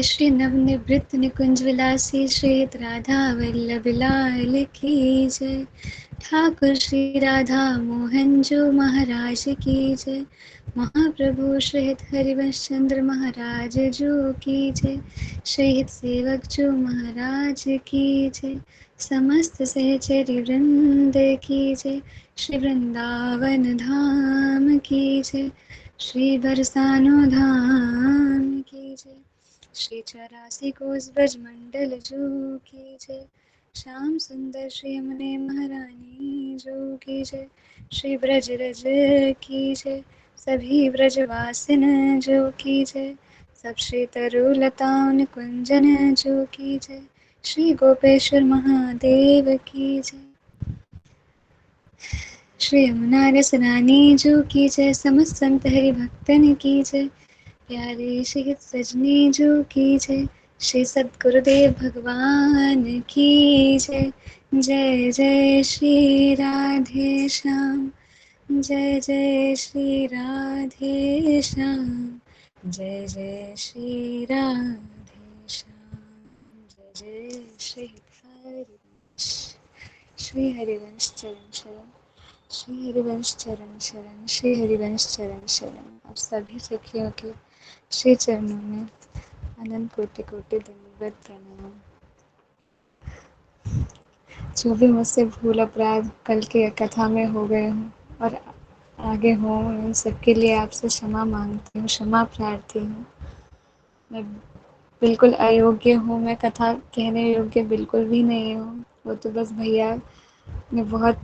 श्री नवनिवृत्त निकुंज विलासी श्री राधा वल्लभ लाल की जय। ठाकुर श्री राधा मोहन जो महाराज की जय। महाप्रभु श्रीहित हरिवंश चंद्र महाराज जो की जय। श्रीहित सेवक जो महाराज की जय। समस्त सहचरी वृंद की जय। श्री वृंदावन धाम की जय। श्री बरसानो धाम की जय। श्री 84 कोस ब्रज मंडल जो की जय। श्याम सुंदर श्री यमुने महारानी जो की जय। श्री ब्रज रज की जय। सभी ब्रजवासिन जो की जय। सब श्री तरुलतान कुंजन जो की जय। श्री गोपेश्वर महादेव की जय। श्री यमुना रसरानी जो की जय। समस्त संत हरि भक्तन की जय। प्यारे शहीद सजनी जो की जय। श्री सद्गुरुदेव भगवान की जय। जय जय श्री राधे श्याम। जय जय श्री राधे श्याम। जय जय श्री राधे श्याम। जय जय श्री हरिवंश। श्री हरिवंश चरण शरण। श्री हरिवंश चरण शरण। श्री हरिवंश चरण शरण। आप सभी सखियों के श्री चरणों में अनंत कोटि कोटि दंडवत प्रणाम। जो भी मुझसे भूल अपराध कल के कथा में हो गए हों और आगे हों, उन सबके लिए आपसे क्षमा मांगती हूँ, क्षमा प्रार्थी हूँ। मैं बिल्कुल अयोग्य हूँ, मैं कथा कहने योग्य बिल्कुल भी नहीं हूँ। वो तो बस भैया ने बहुत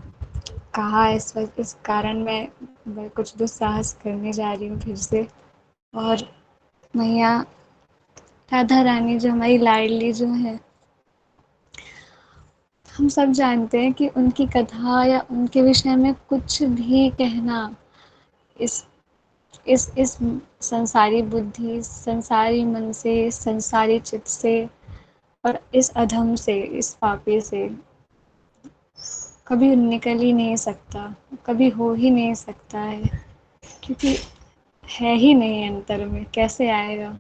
कहा, इस कारण मैं कुछ दुस्साहस करने जा रही हूँ फिर से। और मैया राधा रानी जो हमारी लाडली जो है, हम सब जानते हैं कि उनकी कथा या उनके विषय में कुछ भी कहना इस संसारी बुद्धि, संसारी मन से, संसारी चित्त से और इस अधम से, इस पापी से कभी निकल ही नहीं सकता, कभी हो ही नहीं सकता है, क्योंकि है ही नहीं अंतर में, कैसे आएगा।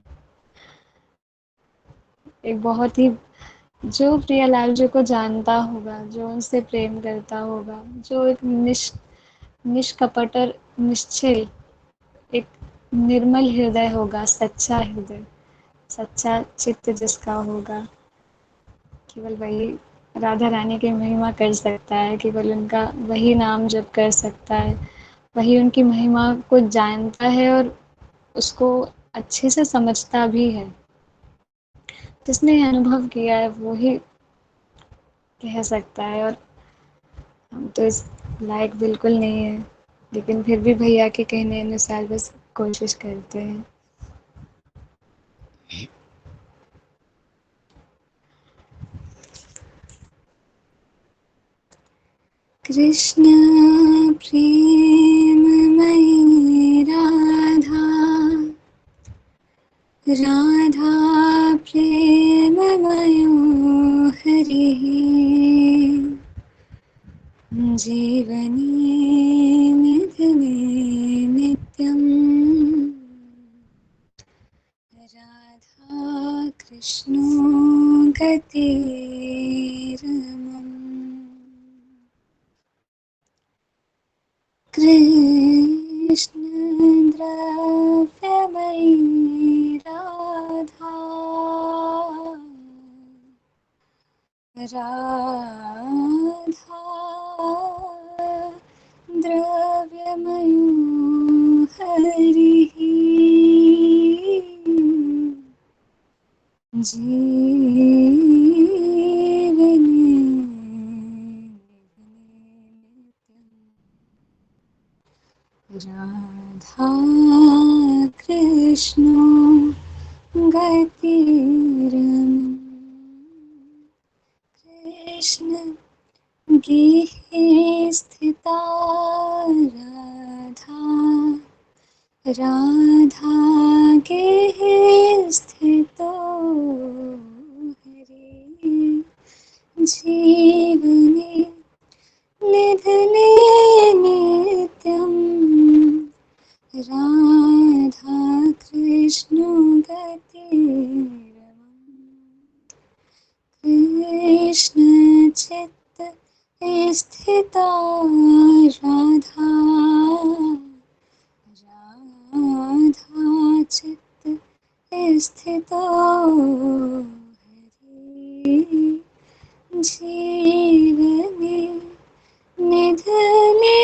एक बहुत ही, जो प्रियालाल जी को जानता होगा, जो उनसे प्रेम करता होगा, जो एक निष्कपट और निश्चल, एक निर्मल हृदय होगा, सच्चा हृदय, सच्चा चित्त जिसका होगा, केवल वही राधा रानी की महिमा कर सकता है, केवल उनका वही नाम जप कर सकता है, वही उनकी महिमा को जानता है और उसको अच्छे से समझता भी है। जिसने अनुभव किया है वो ही कह सकता है, और हम तो इस लायक बिल्कुल नहीं है, लेकिन फिर भी भैया के कहने अनुसार बस कोशिश करते हैं। कृष्ण प्रेममयी राधा, राधा प्रेममयो हरिः, जीवने निधने नित्यं, राधा कृष्णो गतिरमम्। कृष्ण द्रव्यमयी राधा, राधा द्रव्यमयो हरिः, जीवने राधा कृष्णो गतिरमम्। कृष्ण गेहे स्थिता राधा, राधा गेहे स्थितो हरि, जीवने निधने नित्यं, राधा कृष्णो गतिरमम्। स्थिता राधा, राधा चित्त स्थितो हरि, जीवने निधने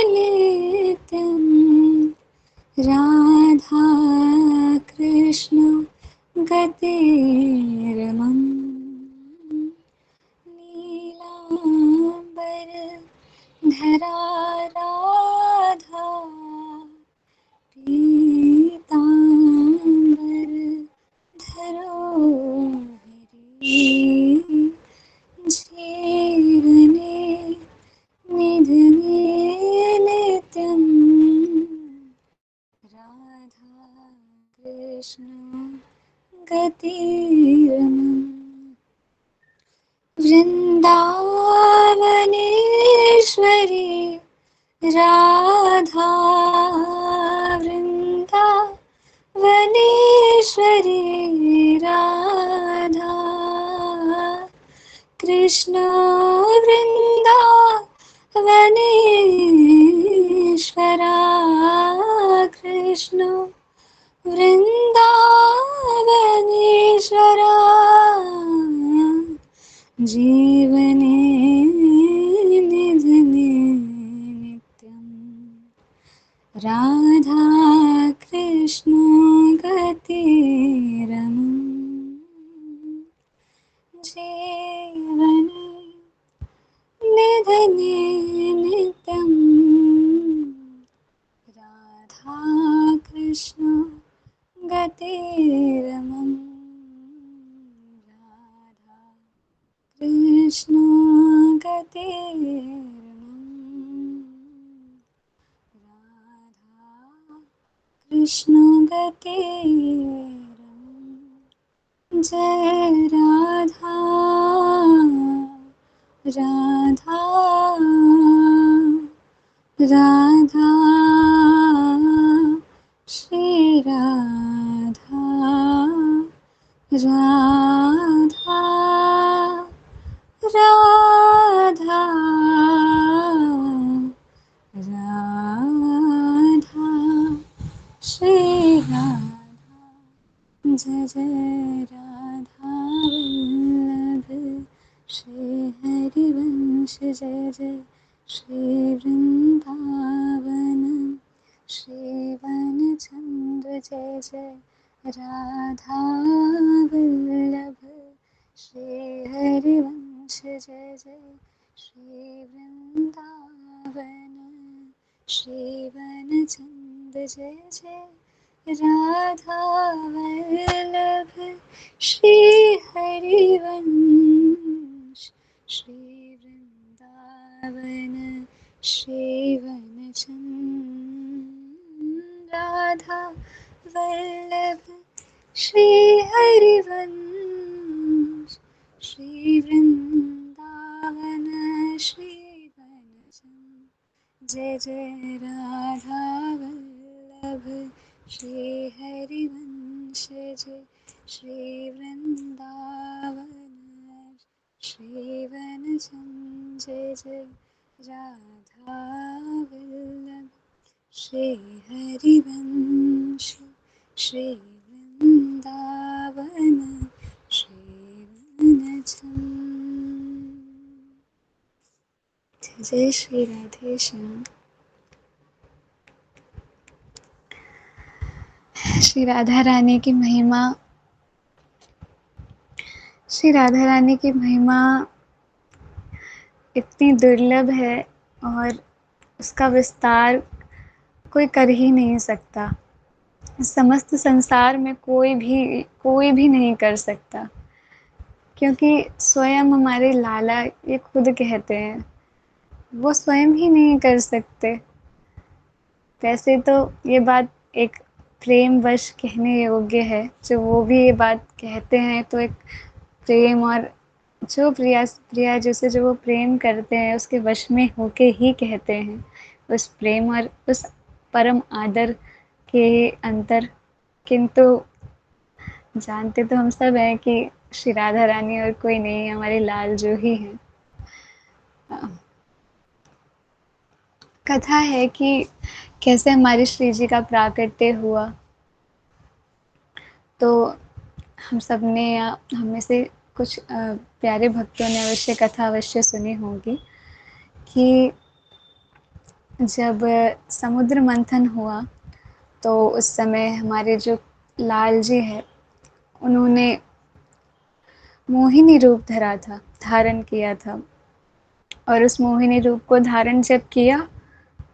नित्यं राधा कृष्ण गतिरमं, नीलाम्बर धरा राधा, पीताम्बर धरो हरि, जीवने निधने नित्यं राधा कृष्ण गतिरमम्। वृन्दावनेश्वरी राधा, वृन्दावनेश्वरी राधा, कृष्ण वृन्दावनेश्वरा, कृष्ण वृन्दावनेश्वरा, जीवने निधने नित्यम् राधा कृष्ण गतिरमम्, जीवने निधने नित्यम् राधा कृष्ण गतिरमम्, राधा कृष्ण गतिरमम्, राधा कृष्ण गतिरमम्। जय राधा, राधा राधा, श्री राधा, राधा राधा, राधा श्री राधा। जय जय राधा वल्लभ श्री हरिवंश, जय जय श्री वृंदावन श्री वनचंद्र, जय जय राधा वल्लभ श्री हरिवंश, जय जय श्री वृंदावन श्री वनचंद्र, जय जय राधा वल्लभ श्री हरिवंश श्री वृंदावन श्री वनचंद्र, राधा वल्लभ श्री हरिवंश श्री वृंदावन श्री वनचंद्र, जय जय राधा वल्लभ श्री हरिवंश, जय श्री वृंदावन श्री वनचंद्र, जय जय राधा वल्लभ श्री हरिवंश श्री वृंदावन श्री वनचंद्र। जय श्री राधे श्याम। श्री राधा रानी की महिमा, श्री राधा रानी की महिमा इतनी दुर्लभ है और उसका विस्तार कोई कर ही नहीं सकता। समस्त संसार में कोई भी नहीं कर सकता, क्योंकि स्वयं हमारे लाला ये खुद कहते हैं, वो स्वयं ही नहीं कर सकते। वैसे तो ये बात एक प्रेमवश कहने योग्य है, जो वो भी ये बात कहते हैं तो एक प्रेम और जो प्रिया जिसे जो वो प्रेम करते हैं उसके वश में होके ही कहते हैं, उस प्रेम और उस परम आदर के अंतर। किंतु जानते तो हम सब हैं कि श्री राधा रानी और कोई नहीं, हमारे लाल जो ही हैं। कथा है कि कैसे हमारे श्री जी का प्राकट्य हुआ। तो हम सब ने या हम में से कुछ प्यारे भक्तों ने अवश्य कथा अवश्य सुनी होगी कि जब समुद्र मंथन हुआ तो उस समय हमारे जो लाल जी हैं उन्होंने मोहिनी रूप धरा था, धारण किया था। और उस मोहिनी रूप को धारण जब किया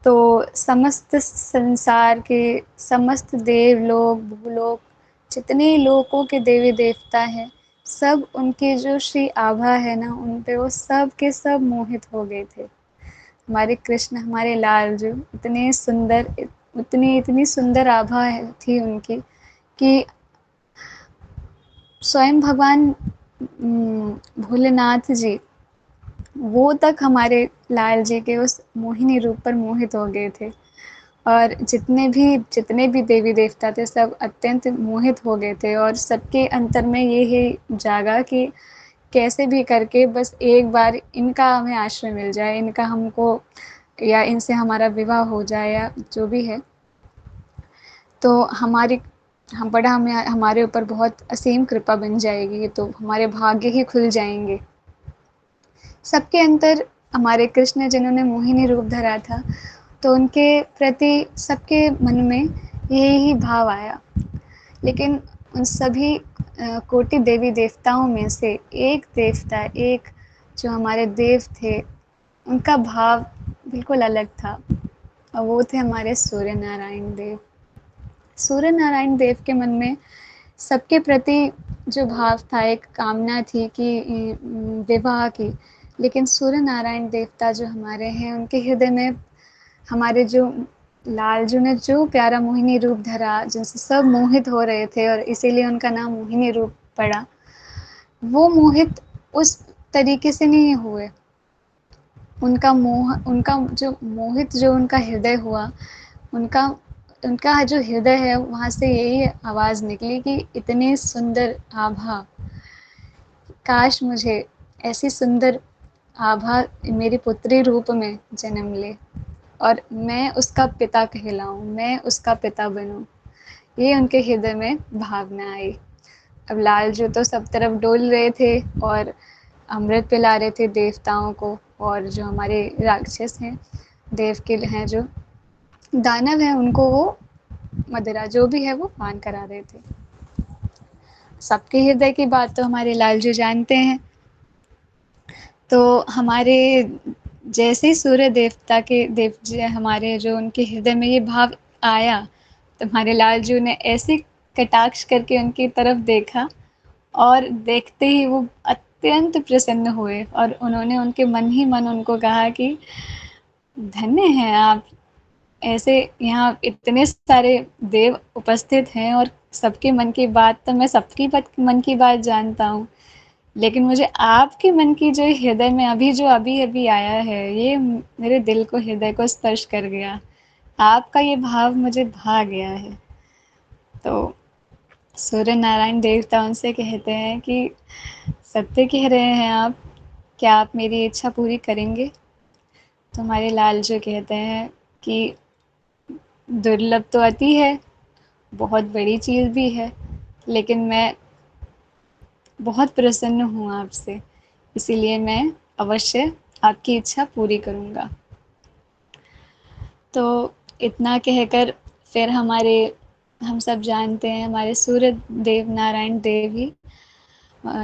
तो समस्त संसार के समस्त देवलोक भूलोक जितने लोकों के देवी देवता हैं सब उनके जो श्री आभा है ना उन पे वो सब के सब मोहित हो गए थे। हमारे कृष्ण हमारे लाल जो इतने सुंदर उतनी इतनी सुंदर आभा थी उनकी कि स्वयं भगवान भोलेनाथ जी वो तक हमारे लाल जी के उस मोहिनी रूप पर मोहित हो गए थे। और जितने भी देवी देवता थे सब अत्यंत मोहित हो गए थे और सबके अंतर में ये ही जागा कि कैसे भी करके बस एक बार इनका हमें आश्रय मिल जाए, इनका हमको या इनसे हमारा विवाह हो जाए या जो भी है। तो हमें हमारे ऊपर बहुत असीम कृपा बन जाएगी, तो हमारे भाग्य ही खुल जाएंगे। सबके अंतर हमारे कृष्ण जिन्होंने मोहिनी रूप धरा था तो उनके प्रति सबके मन में यही ही भाव आया। लेकिन उन सभी कोटि देवी देवताओं में से एक देवता, एक जो हमारे देव थे, उनका भाव बिल्कुल अलग था और वो थे हमारे सूर्य नारायण देव। सूर्य नारायण देव के मन में सबके प्रति जो भाव था, एक कामना थी कि विवाह की। लेकिन सूर्य नारायण देवता जो हमारे हैं उनके हृदय में हमारे जो लालजू ने जो प्यारा मोहिनी रूप धरा जिनसे सब मोहित हो रहे थे और इसीलिए उनका नाम मोहिनी रूप पड़ा, वो मोहित उस तरीके से नहीं हुए। उनका जो मोहित जो उनका हृदय हुआ, उनका उनका जो हृदय है वहाँ से यही आवाज़ निकली कि इतने सुंदर आभा, काश मुझे ऐसी सुंदर आभा मेरी पुत्री रूप में जन्म ले और मैं उसका पिता कहलाऊं, मैं उसका पिता बनूं। ये उनके हृदय में भावना आई। अब लालजू तो सब तरफ डोल रहे थे और अमृत पिला रहे थे देवताओं को, और जो हमारे राक्षस हैं, देव के हैं जो दानव हैं, उनको वो मदिरा जो भी है वो पान करा रहे थे। सबके हृदय की बात तो हमारे लालजू जानते हैं। तो हमारे जैसे ही सूर्य देवता के देव जी हमारे जो उनके हृदय में ये भाव आया तो हमारे लालजू ने ऐसे कटाक्ष करके उनकी तरफ देखा और देखते ही वो अत्यंत प्रसन्न हुए और उन्होंने उनके मन ही मन उनको कहा कि धन्य हैं आप, ऐसे यहाँ इतने सारे देव उपस्थित हैं और सबके मन की बात तो मैं सबकी मन की बात जानता हूँ, लेकिन मुझे आपके मन की जो हृदय में अभी अभी आया है ये मेरे दिल को हृदय को स्पर्श कर गया। आपका ये भाव मुझे भा गया है। तो सूर्य नारायण देवता उनसे कहते हैं कि सत्य कह रहे हैं आप, क्या आप मेरी इच्छा पूरी करेंगे? तो हमारे लाल जो कहते हैं कि दुर्लभ तो अति है, बहुत बड़ी चीज़ भी है, लेकिन मैं बहुत प्रसन्न हूँ आपसे, इसीलिए मैं अवश्य आपकी इच्छा पूरी करूँगा। तो इतना कहकर फिर हम सब जानते हैं हमारे सूर्य देव नारायण देव ही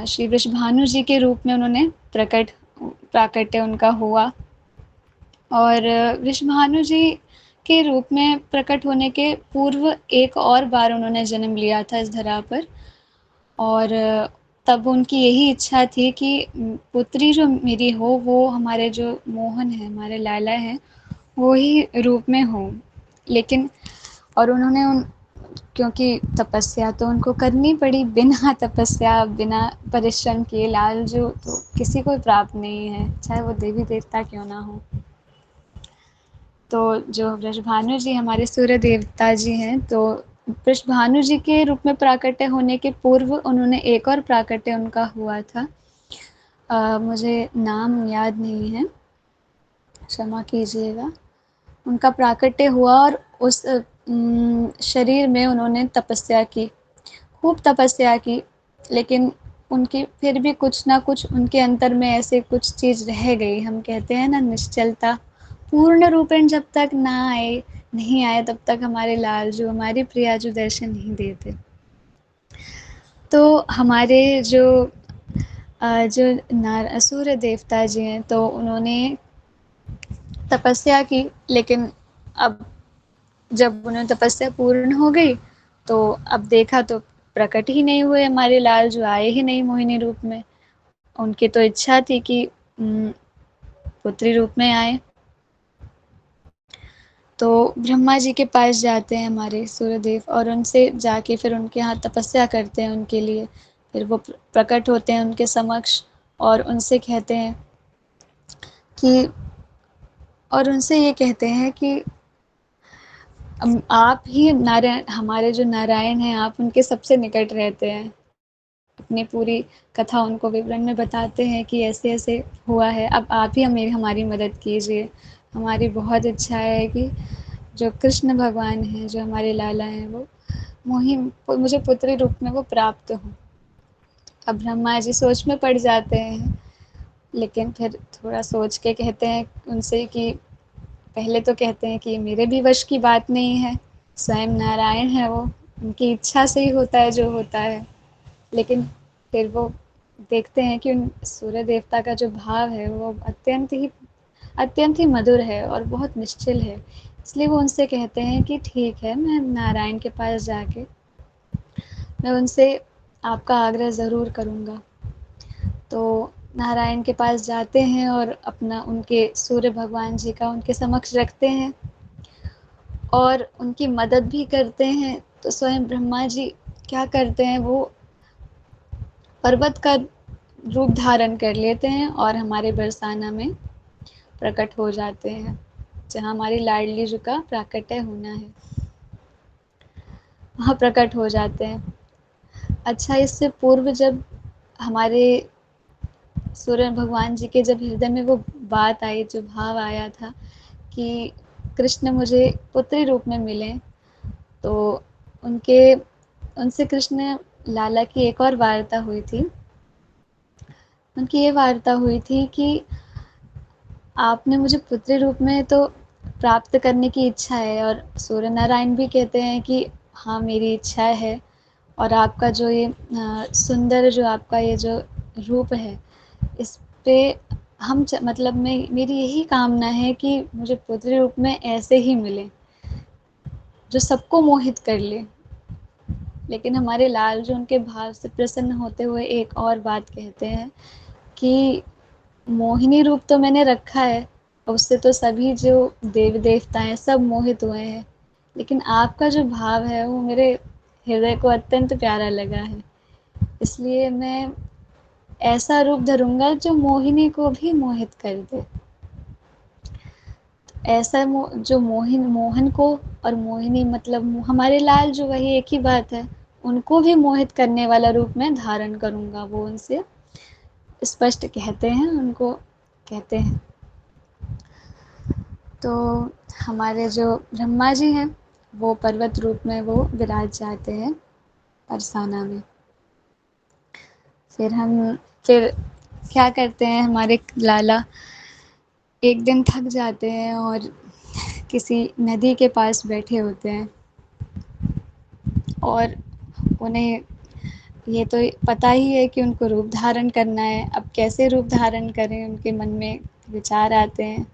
श्री वृषभानु जी के रूप में उन्होंने प्राकट्य उनका हुआ। और वृषभानु जी के रूप में प्रकट होने के पूर्व एक और बार उन्होंने जन्म लिया था इस धरा पर, और तब उनकी यही इच्छा थी कि पुत्री जो मेरी हो वो हमारे जो मोहन है, हमारे लाला हैं, वो ही रूप में हो। लेकिन और उन्होंने क्योंकि तपस्या तो उनको करनी पड़ी, बिना तपस्या बिना परिश्रम किए लाल जो तो किसी को प्राप्त नहीं है, चाहे वो देवी देवता क्यों ना हो। तो जो वृषभानु जी हमारे सूर्य देवता जी हैं, तो वृषभानु जी के रूप में प्राकट्य होने के पूर्व उन्होंने एक और प्राकट्य उनका हुआ था। मुझे नाम याद नहीं है, क्षमा कीजिएगा। उनका प्राकट्य हुआ और उस शरीर में उन्होंने तपस्या की, खूब तपस्या की, लेकिन उनकी फिर भी कुछ ना कुछ उनके अंतर में ऐसे कुछ चीज़ रह गई। हम कहते हैं ना निश्चलता, पूर्ण रूपेण जब तक ना आए नहीं आए तब तक हमारे लालजू, हमारी प्रियाजू दर्शन नहीं देते। तो हमारे जो सूर्य देवता जी हैं, तो उन्होंने तपस्या की, लेकिन अब जब उन्हें तपस्या पूर्ण हो गई तो अब देखा तो प्रकट ही नहीं हुए हमारे लाल, जो आए ही नहीं मोहिनी रूप में। उनकी तो इच्छा थी कि पुत्री रूप में आए। तो ब्रह्मा जी के पास जाते हैं हमारे सूर्यदेव और उनसे जाके फिर उनके यहाँ तपस्या करते हैं उनके लिए। फिर वो प्रकट होते हैं उनके समक्ष और उनसे कहते हैं कि, और उनसे ये कहते हैं कि आप ही नारायण, हमारे जो नारायण हैं, आप उनके सबसे निकट रहते हैं। अपनी पूरी कथा उनको विवरण में बताते हैं कि ऐसे ऐसे हुआ है, अब आप ही हमारी मदद कीजिए। हमारी बहुत इच्छा है कि जो कृष्ण भगवान हैं, जो हमारे लाला हैं, वो मुझे पुत्री रूप में वो प्राप्त हों। अब ब्रह्मा जी सोच में पड़ जाते हैं, लेकिन फिर थोड़ा सोच के कहते हैं उनसे कि, पहले तो कहते हैं कि मेरे भी वश की बात नहीं है, स्वयं नारायण है वो, उनकी इच्छा से ही होता है जो होता है। लेकिन फिर वो देखते हैं कि उन सूर्य देवता का जो भाव है वो अत्यंत ही मधुर है और बहुत निश्चल है। इसलिए वो उनसे कहते हैं कि ठीक है, मैं नारायण के पास जाके मैं उनसे आपका आग्रह ज़रूर करूँगा। तो नारायण के पास जाते हैं और अपना उनके सूर्य भगवान जी का उनके समक्ष रखते हैं और उनकी मदद भी करते हैं। तो स्वयं ब्रह्मा जी क्या करते हैं, वो पर्वत का रूप धारण कर लेते हैं और हमारे बरसाना में प्रकट हो जाते हैं, जहाँ हमारी लाडली जी का प्राकट्य होना है, वहाँ प्रकट हो जाते हैं। अच्छा, इससे पूर्व जब हमारे सूर्य भगवान जी के जब हृदय में वो बात आई, जो भाव आया था कि कृष्ण मुझे पुत्री रूप में मिले, तो उनके उनसे कृष्ण लाला की एक और वार्ता हुई थी। उनकी ये वार्ता हुई थी कि आपने मुझे पुत्री रूप में तो प्राप्त करने की इच्छा है, और सूर्य नारायण भी कहते हैं कि हाँ मेरी इच्छा है, और आपका जो ये सुंदर जो आपका ये जो रूप है, इस पे मतलब मेरी यही कामना है कि मुझे पुत्री रूप में ऐसे ही मिले जो सबको मोहित कर ले। लेकिन हमारे लाल जो उनके भाव से प्रसन्न होते हुए एक और बात कहते हैं कि मोहिनी रूप तो मैंने रखा है, उससे तो सभी जो देव देवता हैं सब मोहित हुए हैं, लेकिन आपका जो भाव है वो मेरे हृदय को अत्यंत प्यारा लगा है। इसलिए मैं ऐसा रूप धरूंगा जो मोहिनी को भी मोहित कर दे। ऐसा जो मोहन को और मोहिनी, मतलब हमारे लाल जो, वही एक ही बात है, उनको भी मोहित करने वाला रूप मैं धारण करूंगा, वो उनसे स्पष्ट कहते हैं, उनको कहते हैं। तो हमारे जो ब्रह्मा जी हैं, वो पर्वत रूप में वो विराज जाते हैं बरसाना में। फिर क्या करते हैं, हमारे लाला एक दिन थक जाते हैं और किसी नदी के पास बैठे होते हैं, और उन्हें ये तो पता ही है कि उनको रूप धारण करना है। अब कैसे रूप धारण करें, उनके मन में विचार आते हैं।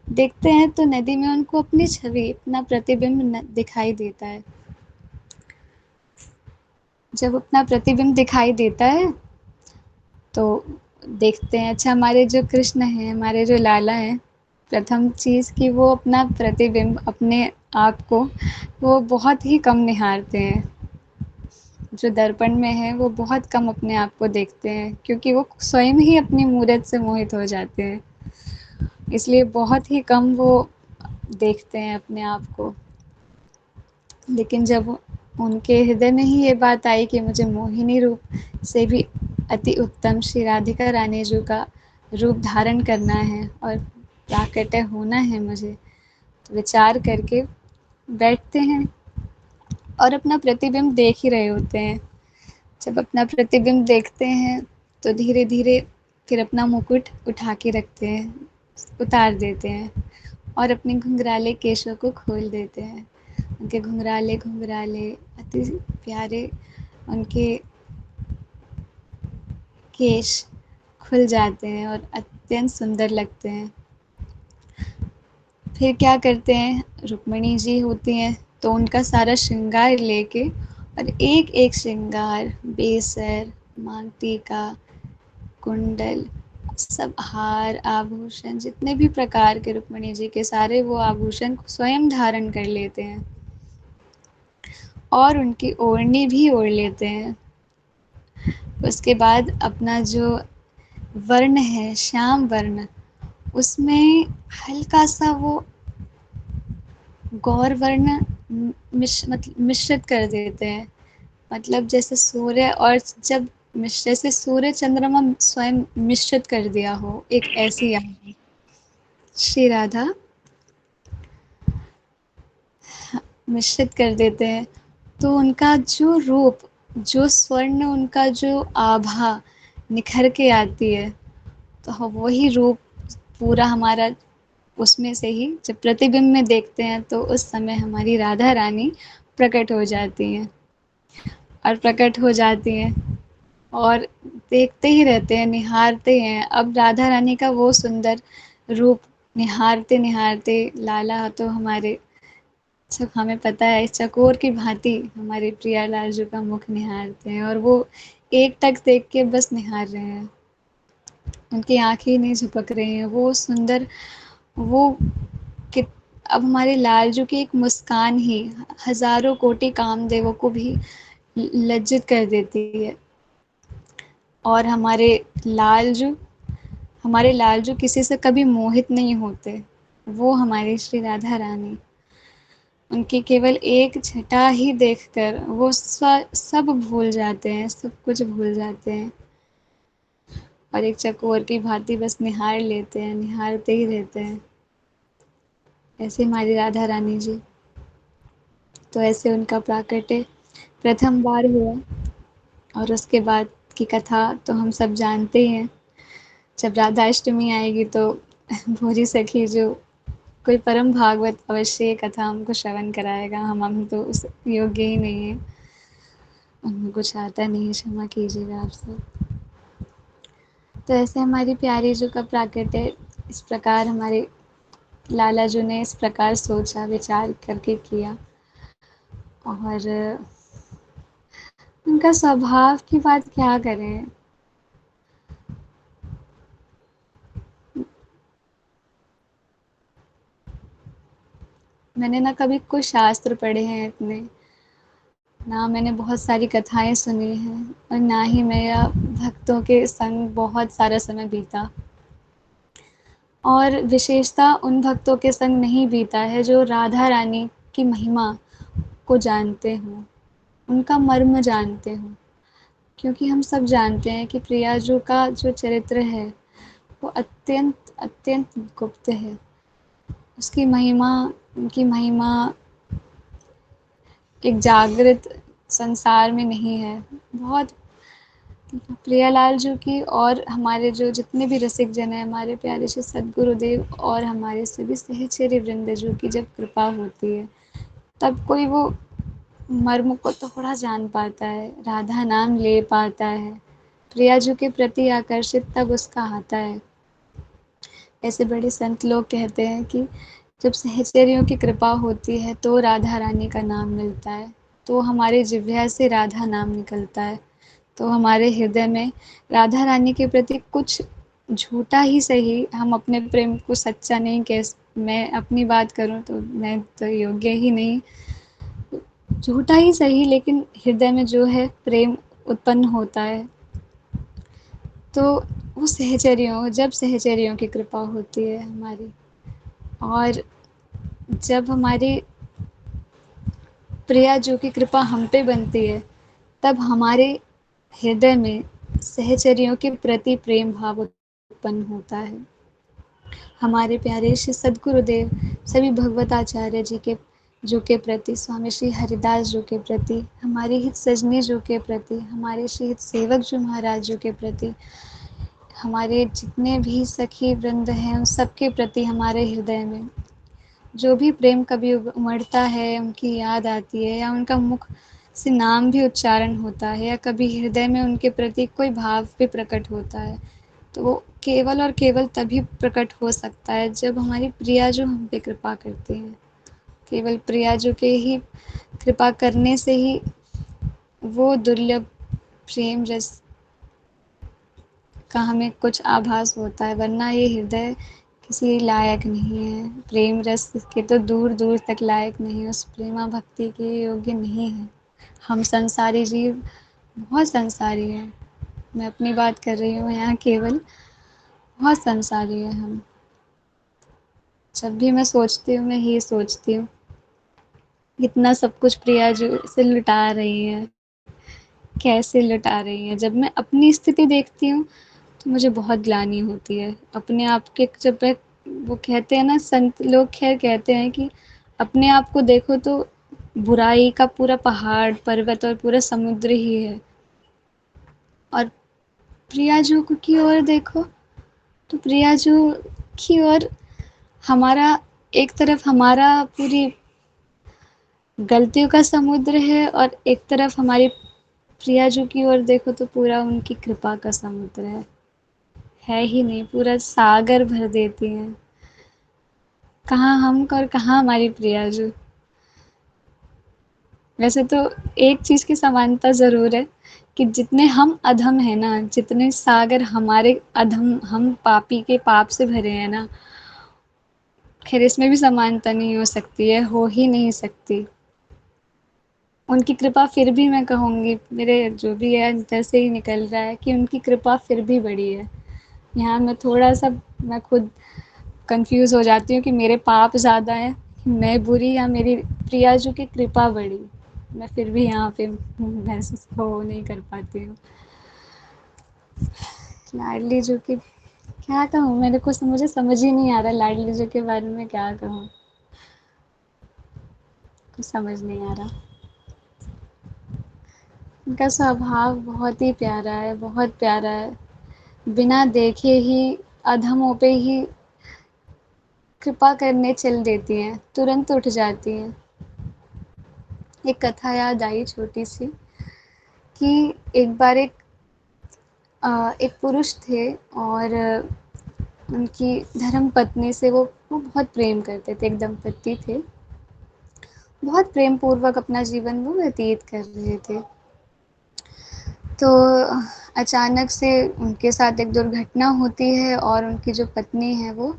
देखते हैं तो नदी में उनको अपनी छवि, अपना प्रतिबिंब दिखाई देता है। जब अपना प्रतिबिंब दिखाई देता है तो देखते हैं, अच्छा हमारे जो कृष्ण हैं, हमारे जो लाला हैं, प्रथम चीज़ कि वो अपना प्रतिबिंब, अपने आप को वो बहुत ही कम निहारते हैं। जो दर्पण में है वो बहुत कम अपने आप को देखते हैं, क्योंकि वो स्वयं ही अपनी मूरत से मोहित हो जाते हैं, इसलिए बहुत ही कम वो देखते हैं अपने आप को। लेकिन जब उनके हृदय में ही ये बात आई कि मुझे मोहिनी रूप से भी अति उत्तम श्री राधिका रानी जी का रूप धारण करना है और प्राकट्य होना है मुझे, विचार करके बैठते हैं और अपना प्रतिबिंब देख ही रहे होते हैं। जब अपना प्रतिबिंब देखते हैं तो धीरे धीरे फिर अपना मुकुट उठा के रखते हैं, उतार देते हैं और अपने घुंघराले केशों को खोल देते हैं। उनके घुंघराले घुंघराले अति प्यारे उनके केश खुल जाते हैं और अत्यंत सुंदर लगते हैं। फिर क्या करते हैं, रुक्मिणी जी होती हैं तो उनका सारा श्रृंगार लेके और एक एक श्रृंगार, बेसर, मांग टीका, कुंडल, सब हार आभूषण जितने भी प्रकार के रुक्मिणी जी के सारे वो आभूषण स्वयं धारण कर लेते हैं और उनकी ओढ़नी भी ओढ़ लेते हैं। उसके बाद अपना जो वर्ण है श्याम वर्ण, उसमें हल्का सा वो गौर वर्ण मिश्रित कर देते हैं। मतलब जैसे सूर्य और जब जैसे सूर्य चंद्रमा स्वयं मिश्रित कर दिया हो, एक ऐसी याद श्री राधा मिश्रित कर देते हैं। तो उनका जो रूप, जो स्वर्ण, उनका जो आभा निखर के आती है, तो वही रूप पूरा हमारा उसमें से ही जब प्रतिबिंब में देखते हैं तो उस समय हमारी राधा रानी प्रकट हो जाती हैं और प्रकट हो जाती हैं और देखते ही रहते हैं, निहारते हैं। अब राधा रानी का वो सुंदर रूप निहारते निहारते लाला तो हमारे, सब हमें पता है, चकोर की भांति हमारे प्रियालाल जी का मुख निहारते हैं और वो एक टक देख के बस निहार रहे हैं। उनकी आंखें नहीं झपक रही हैं, वो सुंदर वो कि अब हमारे लालजू की एक मुस्कान ही हजारों कोटि कामदेवों को भी लज्जित कर देती है। और हमारे लालजू किसी से कभी मोहित नहीं होते। वो हमारी श्री राधा रानी, उनकी केवल एक छटा ही देखकर वो सब भूल जाते हैं, सब कुछ भूल जाते हैं और एक चकोर की भांति बस निहार लेते हैं, निहारते ही रहते हैं। ऐसे हमारी राधा रानी जी, तो ऐसे उनका प्राकट्य प्रथम बार हुआ और उसके बाद की कथा तो हम सब जानते ही हैं। जब राधा अष्टमी आएगी तो भोरी सखी जो कोई परम भागवत अवश्य ये कथा हमको श्रवण कराएगा। हम तो उस योग्य ही नहीं है, उनको कुछ आता नहीं है, क्षमा कीजिएगा आप सब। तो ऐसे हमारी प्यारी जो का प्राकट्य इस प्रकार हमारे लाला जी ने इस प्रकार सोचा विचार करके किया। और उनका स्वभाव की बात क्या करें, मैंने ना कभी कोई शास्त्र पढ़े हैं इतने, ना मैंने बहुत सारी कथाएं सुनी हैं और ना ही मेरा भक्तों के संग बहुत सारा समय बीता। और विशेषता उन भक्तों के संग नहीं बीता है जो राधा रानी की महिमा को जानते हों, उनका मर्म जानते हों। क्योंकि हम सब जानते हैं कि प्रियाजू का जो चरित्र है वो अत्यंत अत्यंत गुप्त है। उसकी महिमा, उनकी महिमा एक जागृत संसार में नहीं है। बहुत प्रियालाल जी की और हमारे जो जितने भी रसिक जन हैं, हमारे प्यारे श्री सद्गुरुदेव और हमारे सभी सहचर्य वृंद जो की जब कृपा होती है तब कोई वो मर्म को थोड़ा जान पाता है, राधा नाम ले पाता है, प्रिया जी के प्रति आकर्षित तब उसका आता है। ऐसे बड़े संत लोग कहते हैं कि जब सहचर्यों की कृपा होती है तो राधा रानी का नाम मिलता है, तो हमारे जिह्वा से राधा नाम निकलता है, तो हमारे हृदय में राधा रानी के प्रति कुछ झूठा ही सही, हम अपने प्रेम को सच्चा नहीं कह, मैं अपनी बात करूं तो मैं तो योग्य ही नहीं, झूठा ही सही, लेकिन हृदय में जो है प्रेम उत्पन्न होता है। तो वो सहचर्यों, जब सहचर्यों की कृपा होती है हमारी, और जब हमारी प्रिया जो की कृपा हम पे बनती है, तब हमारे हृदय में सहचर्यों के प्रति प्रेम भाव उत्पन्न होता है। हमारे प्यारे श्री सद्गुरुदेव सभी भगवताचार्य जी के प्रति, स्वामी श्री हरिदास जी के प्रति, हमारे हित सजनी जी के प्रति, हमारे श्री हित सेवक जी महाराज जी के प्रति, हमारे जितने भी सखी वृंद हैं उन सबके प्रति हमारे हृदय में जो भी प्रेम कभी उमड़ता है, उनकी याद आती है या उनका मुख से नाम भी उच्चारण होता है या कभी हृदय में उनके प्रति कोई भाव भी प्रकट होता है, तो वो केवल और केवल तभी प्रकट हो सकता है जब हमारी प्रिया जो हम पे कृपा करते हैं। केवल प्रिया जो के ही कृपा करने से ही वो दुर्लभ प्रेम रस का हमें कुछ आभास होता है, वरना ये हृदय किसी लायक नहीं है। प्रेम रस के तो दूर दूर तक लायक नहीं, उस प्रेमा भक्ति के योग्य नहीं है। हम संसारी जीव बहुत संसारी हैं। मैं अपनी बात कर रही हूँ यहाँ केवल, बहुत संसारी है हम। जब भी मैं सोचती हूँ मैं यही सोचती हूँ, इतना सब कुछ प्रिया जो से लुटा रही है, कैसे लुटा रही है। जब मैं अपनी स्थिति देखती हूँ तो मुझे बहुत ग्लानि होती है अपने आप के। जब मैं, वो कहते हैं ना, संत लोग खैर कहते हैं कि अपने आप को देखो तो बुराई का पूरा पहाड़ पर्वत और पूरा समुद्र ही है, और प्रियाजू की ओर देखो तो प्रियाजू की ओर हमारा, एक तरफ हमारा पूरी गलतियों का समुद्र है और एक तरफ हमारी प्रियाजू की ओर देखो तो पूरा उनकी कृपा का समुद्र है ही नहीं, पूरा सागर भर देती हैं। कहाँ हम और कहाँ हमारी प्रियाजू। वैसे तो एक चीज़ की समानता ज़रूर है कि जितने हम अधम हैं ना, जितने सागर हमारे अधम, हम पापी के पाप से भरे हैं ना, खैर इसमें भी समानता नहीं हो सकती है, हो ही नहीं सकती। उनकी कृपा फिर भी, मैं कहूँगी, मेरे जो भी है अंदर से ही निकल रहा है कि उनकी कृपा फिर भी बड़ी है। यहाँ मैं थोड़ा-सा, मैं खुद कन्फ्यूज़ हो जाती हूँ कि मेरे पाप ज़्यादा हैं, मैं बुरी या मेरी प्रियाजू की कृपा बड़ी। मैं फिर भी यहाँ पे महसूस वो नहीं कर पाती हूँ। लाडली जी की क्या कहूँ, मेरे को मुझे समझ ही नहीं आ रहा लाडली जी के बारे में क्या कहूँ, कुछ समझ नहीं आ रहा। उनका स्वभाव बहुत ही प्यारा है, बहुत प्यारा है। बिना देखे ही अधमों पे ही कृपा करने चल देती हैं, तुरंत उठ जाती हैं। एक कथा याद आई छोटी सी कि एक बार एक पुरुष थे और उनकी धर्म पत्नी से वो बहुत प्रेम करते थे, एक दंपत्ति थे, बहुत प्रेम पूर्वक अपना जीवन वो व्यतीत कर रहे थे। तो अचानक से उनके साथ एक दुर्घटना होती है और उनकी जो पत्नी है वो,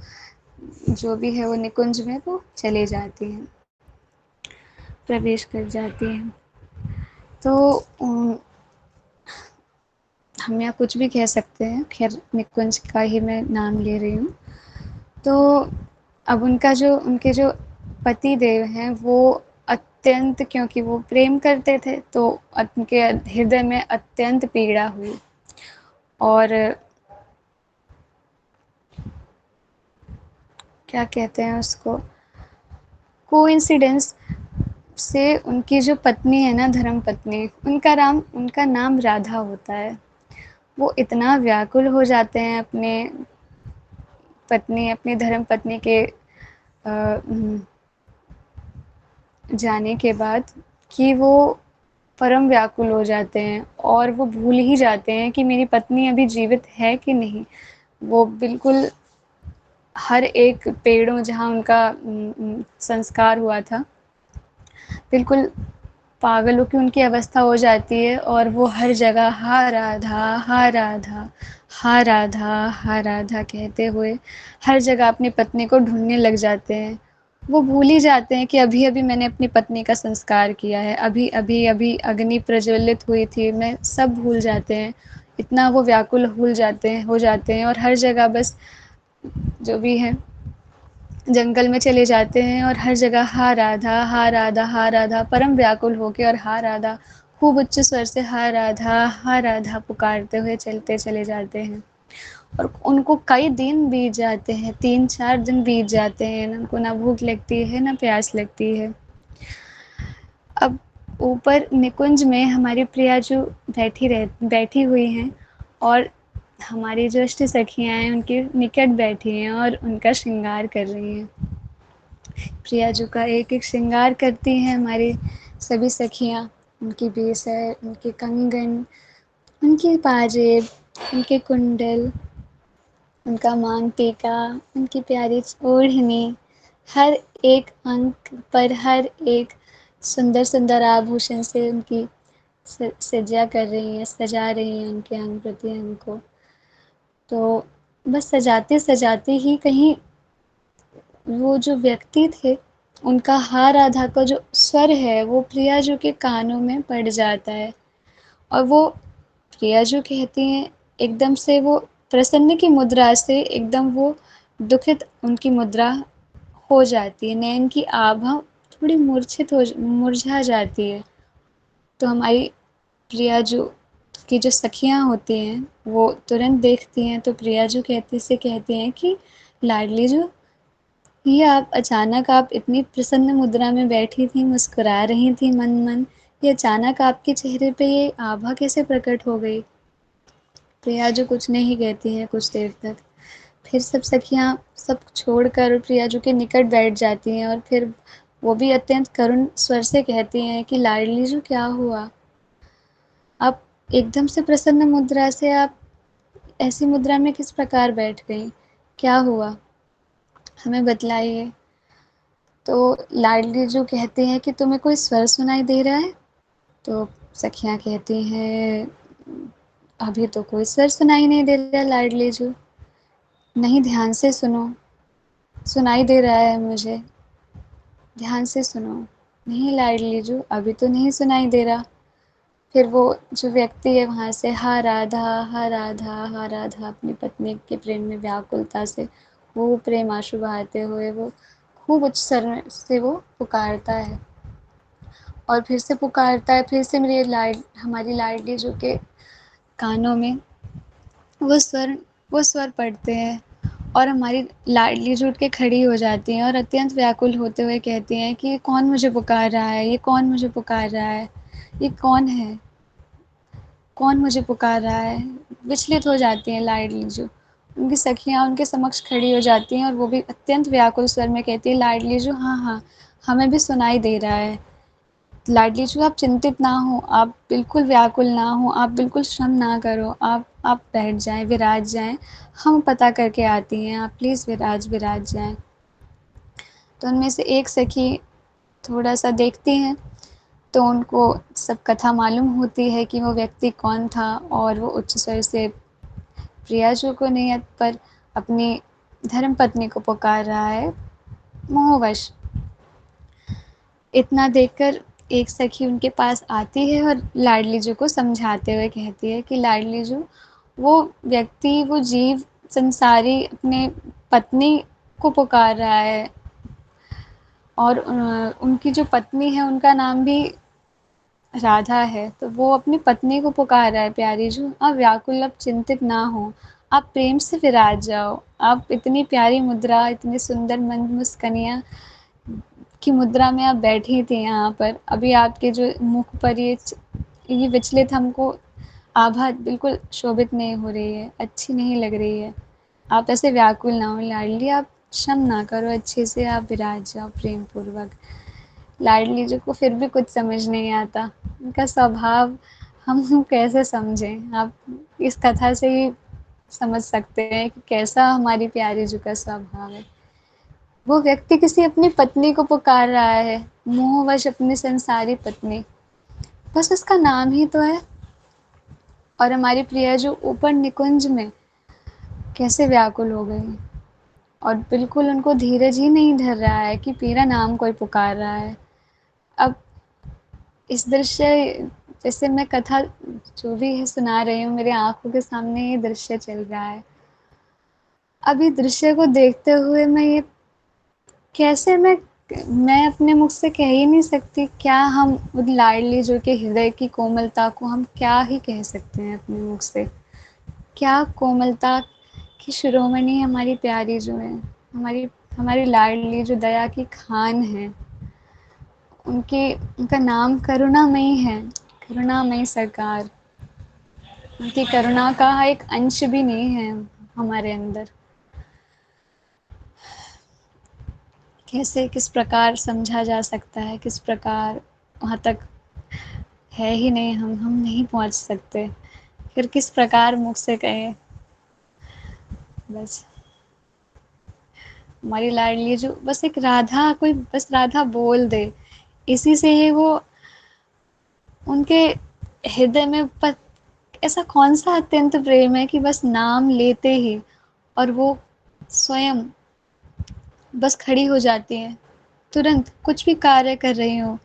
जो भी है वो निकुंज में वो चले जाती हैं, प्रवेश कर जाती हैं। तो हम यहाँ कुछ भी कह सकते हैं, खैर निकुंज का ही मैं नाम ले रही हूँ। तो अब उनके जो पति देव हैं वो अत्यंत, क्योंकि वो प्रेम करते थे तो उनके हृदय में अत्यंत पीड़ा हुई और क्या कहते हैं उसको, कोइंसिडेंस से उनकी जो पत्नी है ना, धर्म पत्नी, उनका नाम राधा होता है। वो इतना व्याकुल हो जाते हैं अपनी धर्म पत्नी के जाने के बाद कि वो परम व्याकुल हो जाते हैं और वो भूल ही जाते हैं कि मेरी पत्नी अभी जीवित है कि नहीं। वो बिल्कुल हर एक पेड़ों जहाँ उनका संस्कार हुआ था, बिल्कुल पागलों की उनकी अवस्था हो जाती है और वो हर जगह हा राधा हा राधा हा राधा हा राधा कहते हुए हर जगह अपनी पत्नी को ढूंढने लग जाते हैं। वो भूल ही जाते हैं कि अभी अभी मैंने अपनी पत्नी का संस्कार किया है, अभी अभी अभी अग्नि प्रज्वलित हुई थी, मैं सब भूल जाते हैं। इतना वो व्याकुल हो जाते हैं और हर जगह बस जो भी है जंगल में चले जाते हैं और हर जगह हा राधा हा राधा हा राधा परम व्याकुल होके और हा राधा खूब उच्च स्वर से हा राधा पुकारते हुए चलते चले जाते हैं। और उनको कई दिन बीत जाते हैं, 3-4 दिन बीत जाते हैं, उनको ना भूख लगती है, ना प्यास लगती है। अब ऊपर निकुंज में हमारी प्रिया जो बैठी हुई हैं और हमारी जो अष्ट सखियाँ हैं उनके निकट बैठी हैं और उनका श्रृंगार कर रही हैं। प्रिया जी का एक-एक श्रृंगार करती हैं हमारी सभी सखियाँ। उनकी बेस है, उनके कंगन, उनकी पाजेब, उनके कुंडल, उनका मांग टीका, उनकी प्यारी ओढ़नी, हर एक अंग पर हर एक सुंदर-सुंदर आभूषण से उनकी सज्जा कर रही हैं, सजा रही हैं उनके अंग-प्रत्यंग को। तो बस सजाते-सजाते ही कहीं वो जो व्यक्ति थे, उनका हा राधा का जो स्वर है, वो प्रिया जी के कानों में पड़ जाता है और वो प्रिया जी कहती हैं, एकदम से वो प्रसन्न की मुद्रा से एकदम वो दुखित उनकी मुद्रा हो जाती है। नयन की आभा थोड़ी मुरझा जाती है। तो हमारी प्रिया जो की जो सखियाँ होती हैं, वो तुरंत देखती हैं तो प्रिया जो कहती हैं कि लाडली जो ये आप इतनी प्रसन्न मुद्रा में बैठी थी, मुस्कुरा रही थी मन-मन, ये अचानक आपके चेहरे पे ये आभा कैसे प्रकट हो गई? प्रिया जो कुछ नहीं कहती हैं कुछ देर तक। फिर सब सखियाँ सब छोड़कर प्रिया जी के निकट बैठ जाती हैं और फिर वो भी अत्यंत करुण स्वर से कहती हैं कि लाडली जी क्या हुआ? आप एकदम से प्रसन्न मुद्रा से आप ऐसी मुद्रा में किस प्रकार बैठ गईं? क्या हुआ? हमें बतलाइए। तो लाडली जो कहती हैं कि तुम्हें कोई स्वर सुनाई दे रहा है? तो सखियाँ कहती हैं अभी तो कोई स्वर सुनाई नहीं दे रहा लाडली जो। नहीं ध्यान से सुनो, सुनाई दे रहा है मुझे, ध्यान से सुनो। नहीं लाडली जो अभी तो नहीं सुनाई दे रहा। फिर वो जो व्यक्ति है वहाँ से हा राधा, हा राधा, हा राधा अपनी पत्नी के प्रेम में व्याकुलता से वो प्रेम आंसू बहाते हुए वो खूब उच्च स्वर से वो पुकारता है और फिर से पुकारता है, फिर से हमारी लाडली जो के कानों में वो स्वर पड़ते हैं और हमारी लाडली जो उठ के खड़ी हो जाती हैं और अत्यंत व्याकुल होते हुए कहती हैं कि ये कौन मुझे पुकार रहा है, ये कौन मुझे पुकार रहा है, ये कौन है, कौन मुझे पुकार रहा है। विचलित हो जाती हैं लाडली जो। उनकी सखियाँ उनके समक्ष खड़ी हो जाती हैं और वो भी अत्यंत व्याकुल स्वर में कहती है लाडली जो हाँ हाँ हमें भी सुनाई दे रहा है। लाडली जी आप चिंतित ना हो, आप बिल्कुल व्याकुल ना हो, आप बिल्कुल श्रम ना करो, आप बैठ जाएँ, विराज जाएँ, हम पता करके आती हैं, आप प्लीज़ विराज जाएँ। तो उनमें से एक सखी थोड़ा-सा देखती हैं, तो उनको सब कथा मालूम होती है कि वो व्यक्ति कौन था और वो उच्च स्वर से प्रिया जी को नहीं पर अपनी धर्मपत्नी को पुकार रहा है मोहवश। इतना देखकर एक सखी उनके पास आती है और लाडली जी को समझाते हुए कहती है कि लाडली जी वो व्यक्ति वो जीव संसारी अपने पत्नी को पुकार रहा है और उनकी जो पत्नी है उनका नाम भी राधा है तो वो अपनी पत्नी को पुकार रहा है प्यारी जी आप व्याकुल अब चिंतित ना हो आप प्रेम से विराज जाओ आप इतनी प्यारी मुद्रा इतनी सुंदर मंद मुस्कनियाँ की मुद्रा में आप बैठी थी यहाँ पर अभी आपके जो मुख पर ये विचलित हमको आभा बिल्कुल शोभित नहीं हो रही है अच्छी नहीं लग रही है आप ऐसे व्याकुल ना हो लाडली आप शम ना करो अच्छे से आप विराज जाओ प्रेम पूर्वक लाडली जी को फिर भी कुछ समझ नहीं आता उनका स्वभाव हम कैसे समझें आप इस कथा से ही समझ सकते हैं कि कैसा हमारी प्यारी जी का स्वभाव है वो व्यक्ति किसी अपनी पत्नी को पुकार रहा है मोहवश अपनी संसारी पत्नी बस उसका नाम ही तो है और हमारी प्रिया जो ऊपर निकुंज में कैसे व्याकुल हो गई और बिल्कुल उनको धीरज ही नहीं धर रहा है कि मेरा नाम कोई पुकार रहा है अब इस दृश्य जैसे मैं कथा जो भी है सुना रही हूँ मेरे आंखों के सामने ये दृश्य चल रहा है अब दृश्य को देखते हुए मैं ये कैसे मैं अपने मुख से कह ही नहीं सकती क्या हम उन लाडली जो के हृदय की कोमलता को हम क्या ही कह सकते हैं अपने मुख से क्या कोमलता की शिरोमणि हमारी प्यारी जो है, हमारी हमारी लाडली जो दया की खान है, उनकी उनका नाम करुणामयी है, करुणामयी सरकार। उनकी करुणा का एक अंश भी नहीं है हमारे अंदर। कैसे किस प्रकार समझा जा सकता है, किस प्रकार वहाँ तक है ही नहीं, हम नहीं पहुँच सकते, फिर किस प्रकार मुख से कहें। बस हमारी लाडली जो बस एक राधा, कोई बस राधा बोल दे, इसी से ही वो उनके हृदय में ऐसा कौन सा अत्यंत प्रेम है कि बस नाम लेते ही और वो स्वयं बस खड़ी हो जाती हैं, तुरंत कुछ भी कार्य कर रही हो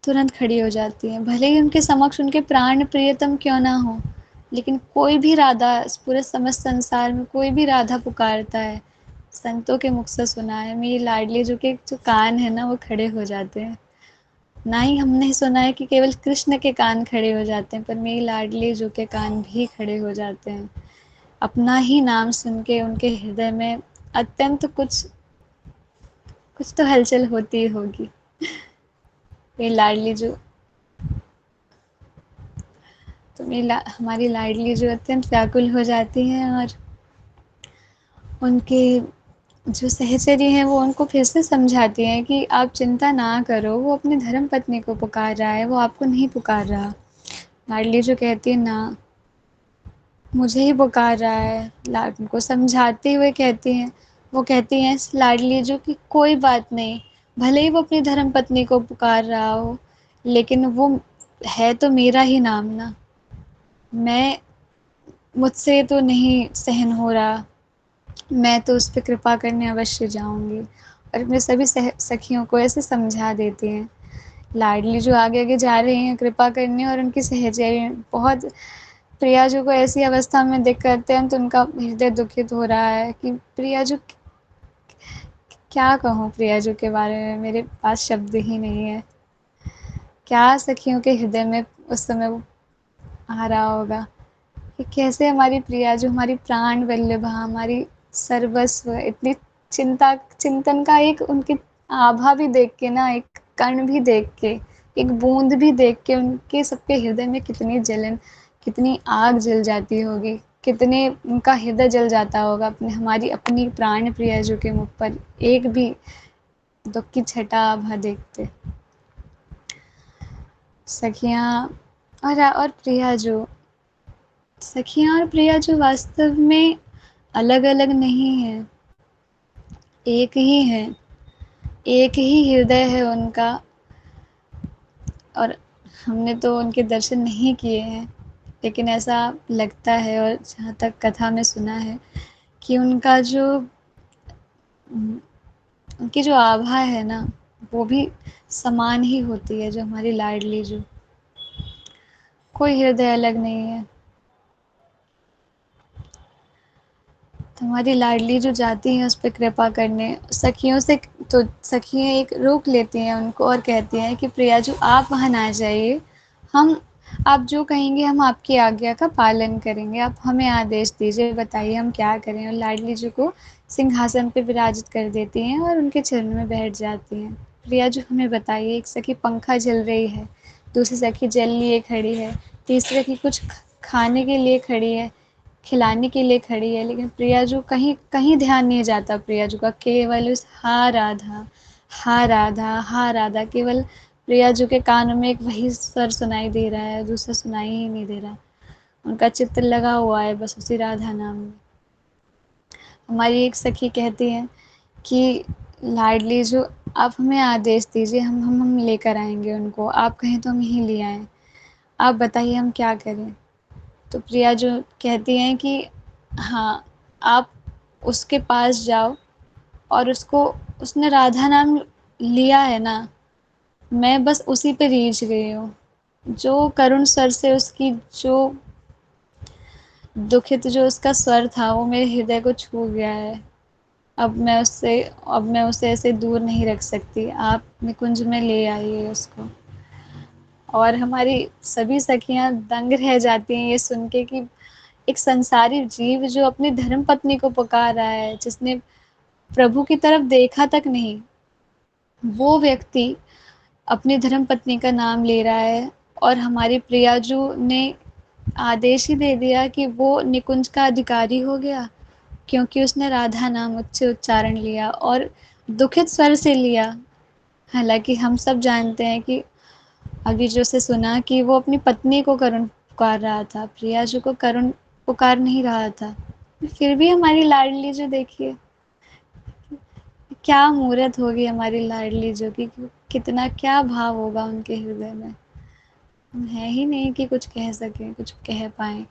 तुरंत खड़ी हो जाती हैं, भले ही उनके समक्ष उनके प्राण प्रियतम क्यों ना हो। लेकिन कोई भी राधा, इस पूरे समस्त संसार में कोई भी राधा पुकारता है, संतों के मुख से सुना है, मेरी लाडली जो के जो कान है ना वो खड़े हो जाते हैं। ना ही हमने सुना है कि केवल कृष्ण के कान खड़े हो जाते हैं, पर मेरी लाडली जो के कान भी खड़े हो जाते हैं। अपना ही नाम सुन के उनके हृदय में अत्यंत कुछ कुछ तो हलचल होती ही होगी। मेरी लाडली जो तो हमारी लाडली जो अत्यंत व्याकुल हो जाती हैं, और उनके जो सहचरी हैं वो उनको फिर से समझाती हैं कि आप चिंता ना करो, वो अपनी धर्म पत्नी को पुकार रहा है, वो आपको नहीं पुकार रहा। लाडली जो कहती है ना, मुझे ही पुकार रहा है, लाडली को समझाते हुए कहती हैं, वो कहती हैं लाडली जो कि कोई बात नहीं, भले ही वो अपनी धर्म पत्नी को पुकार रहा हो, लेकिन वो है तो मेरा ही नाम ना, मैं मुझसे तो नहीं सहन हो रहा, मैं तो उस पर कृपा करने अवश्य जाऊंगी। और अपने सभी सखियों को ऐसे समझा देती हैं। लाडली जो आगे आगे जा रही हैं कृपा करने, और उनकी सहचरी बहुत प्रियाजू को ऐसी अवस्था में देख कर अत्यंत उनका हृदय दुखित हो रहा है कि प्रियाजू, क्या कहूँ प्रियाजू के बारे में, मेरे पास शब्द ही नहीं है। क्या सखियों के हृदय में उस समय वो आ रहा होगा कि कैसे हमारी प्रिया, जो हमारी प्राण वल्लभा, हमारी सर्वस्व, इतनी चिंता चिंतन का एक उनकी आभा भी देख के ना, एक कण भी देख के, एक बूंद भी देख के उनके सबके हृदय में कितनी जलन, कितनी आग जल जाती होगी, कितने उनका हृदय जल जाता होगा अपने, हमारी अपनी प्राण प्रिया जो के मुख पर एक भी दुख की छटा आभा देखते। सखियाँ और प्रिया जो, सखियाँ और प्रिया जो वास्तव में अलग अलग नहीं है, एक ही है, एक ही हृदय है उनका। और हमने तो उनके दर्शन नहीं किए हैं, लेकिन ऐसा लगता है, और जहाँ तक कथा में सुना है कि उनका जो उनकी जो आभा है ना, वो भी समान ही होती है, जो हमारी लाडली जो, कोई हृदय अलग नहीं है। तो हमारी लाडली जो जाती हैं उस पर कृपा करने सखियों से, तो सखियाँ एक रोक लेती हैं उनको और कहती हैं कि प्रियाजू आप वहाँ ना जाइए, हम, आप जो कहेंगे हम आपकी आज्ञा का पालन करेंगे, आप हमें आदेश दीजिए, बताइए हम क्या करें। और लाडली जी को सिंहासन पे विराजित कर देती हैं और उनके चरणों में बैठ जाती हैं। प्रियाजू हमें बताइए, एक सखी पंखा जल रही है, दूसरी सखी जल लिए खड़ी है, तीसरी सखी कुछ खाने के लिए खड़ी है, खिलाने के लिए खड़ी है, लेकिन प्रियाजू कहीं कहीं ध्यान नहीं जाता प्रियाजू का, केवल उस हा राधा, हा राधा, हा राधा, केवल प्रियाजू के कानों में एक वही स्वर सुनाई दे रहा है, दूसरा सुनाई ही नहीं दे रहा। उनका चित्त लगा हुआ है बस उसी राधा नाम में। हमारी एक सखी कहती हैं कि लाडली जो, आप हमें आदेश दीजिए, हम लेकर आएंगे उनको, आप कहें तो हम यहीं ले आएँ, आप बताइए हम क्या करें। तो प्रिया जो कहती हैं कि हाँ, आप उसके पास जाओ और उसको, उसने राधा नाम लिया है ना, मैं बस उसी पे रीझ गई हूँ। जो करुण स्वर से उसकी जो दुखित जो उसका स्वर था वो मेरे हृदय को छू गया है। अब मैं उसे ऐसे दूर नहीं रख सकती, आप निकुंज में ले आइए उसको। और हमारी सभी सखियां दंग रह जाती हैं ये सुन के कि एक संसारी जीव जो अपनी धर्म पत्नी को पुकार रहा है, जिसने प्रभु की तरफ देखा तक नहीं, वो व्यक्ति अपनी धर्म पत्नी का नाम ले रहा है। और हमारी प्रियाजू ने आदेश ही दे दिया कि वो निकुंज का अधिकारी हो गया, क्योंकि उसने राधा नाम उच्च उच्चारण लिया और दुखित स्वर से लिया। हालांकि हम सब जानते हैं कि अभी जो से सुना कि वो अपनी पत्नी को करुण पुकार रहा था, प्रियाजू को करुण पुकार नहीं रहा था। फिर भी हमारी लाडली जो, देखिए क्या मूर्त होगी हमारी लाडली जो की, कितना क्या भाव होगा उनके हृदय में। है ही नहीं कि कुछ कह सकें, कुछ कह पाए।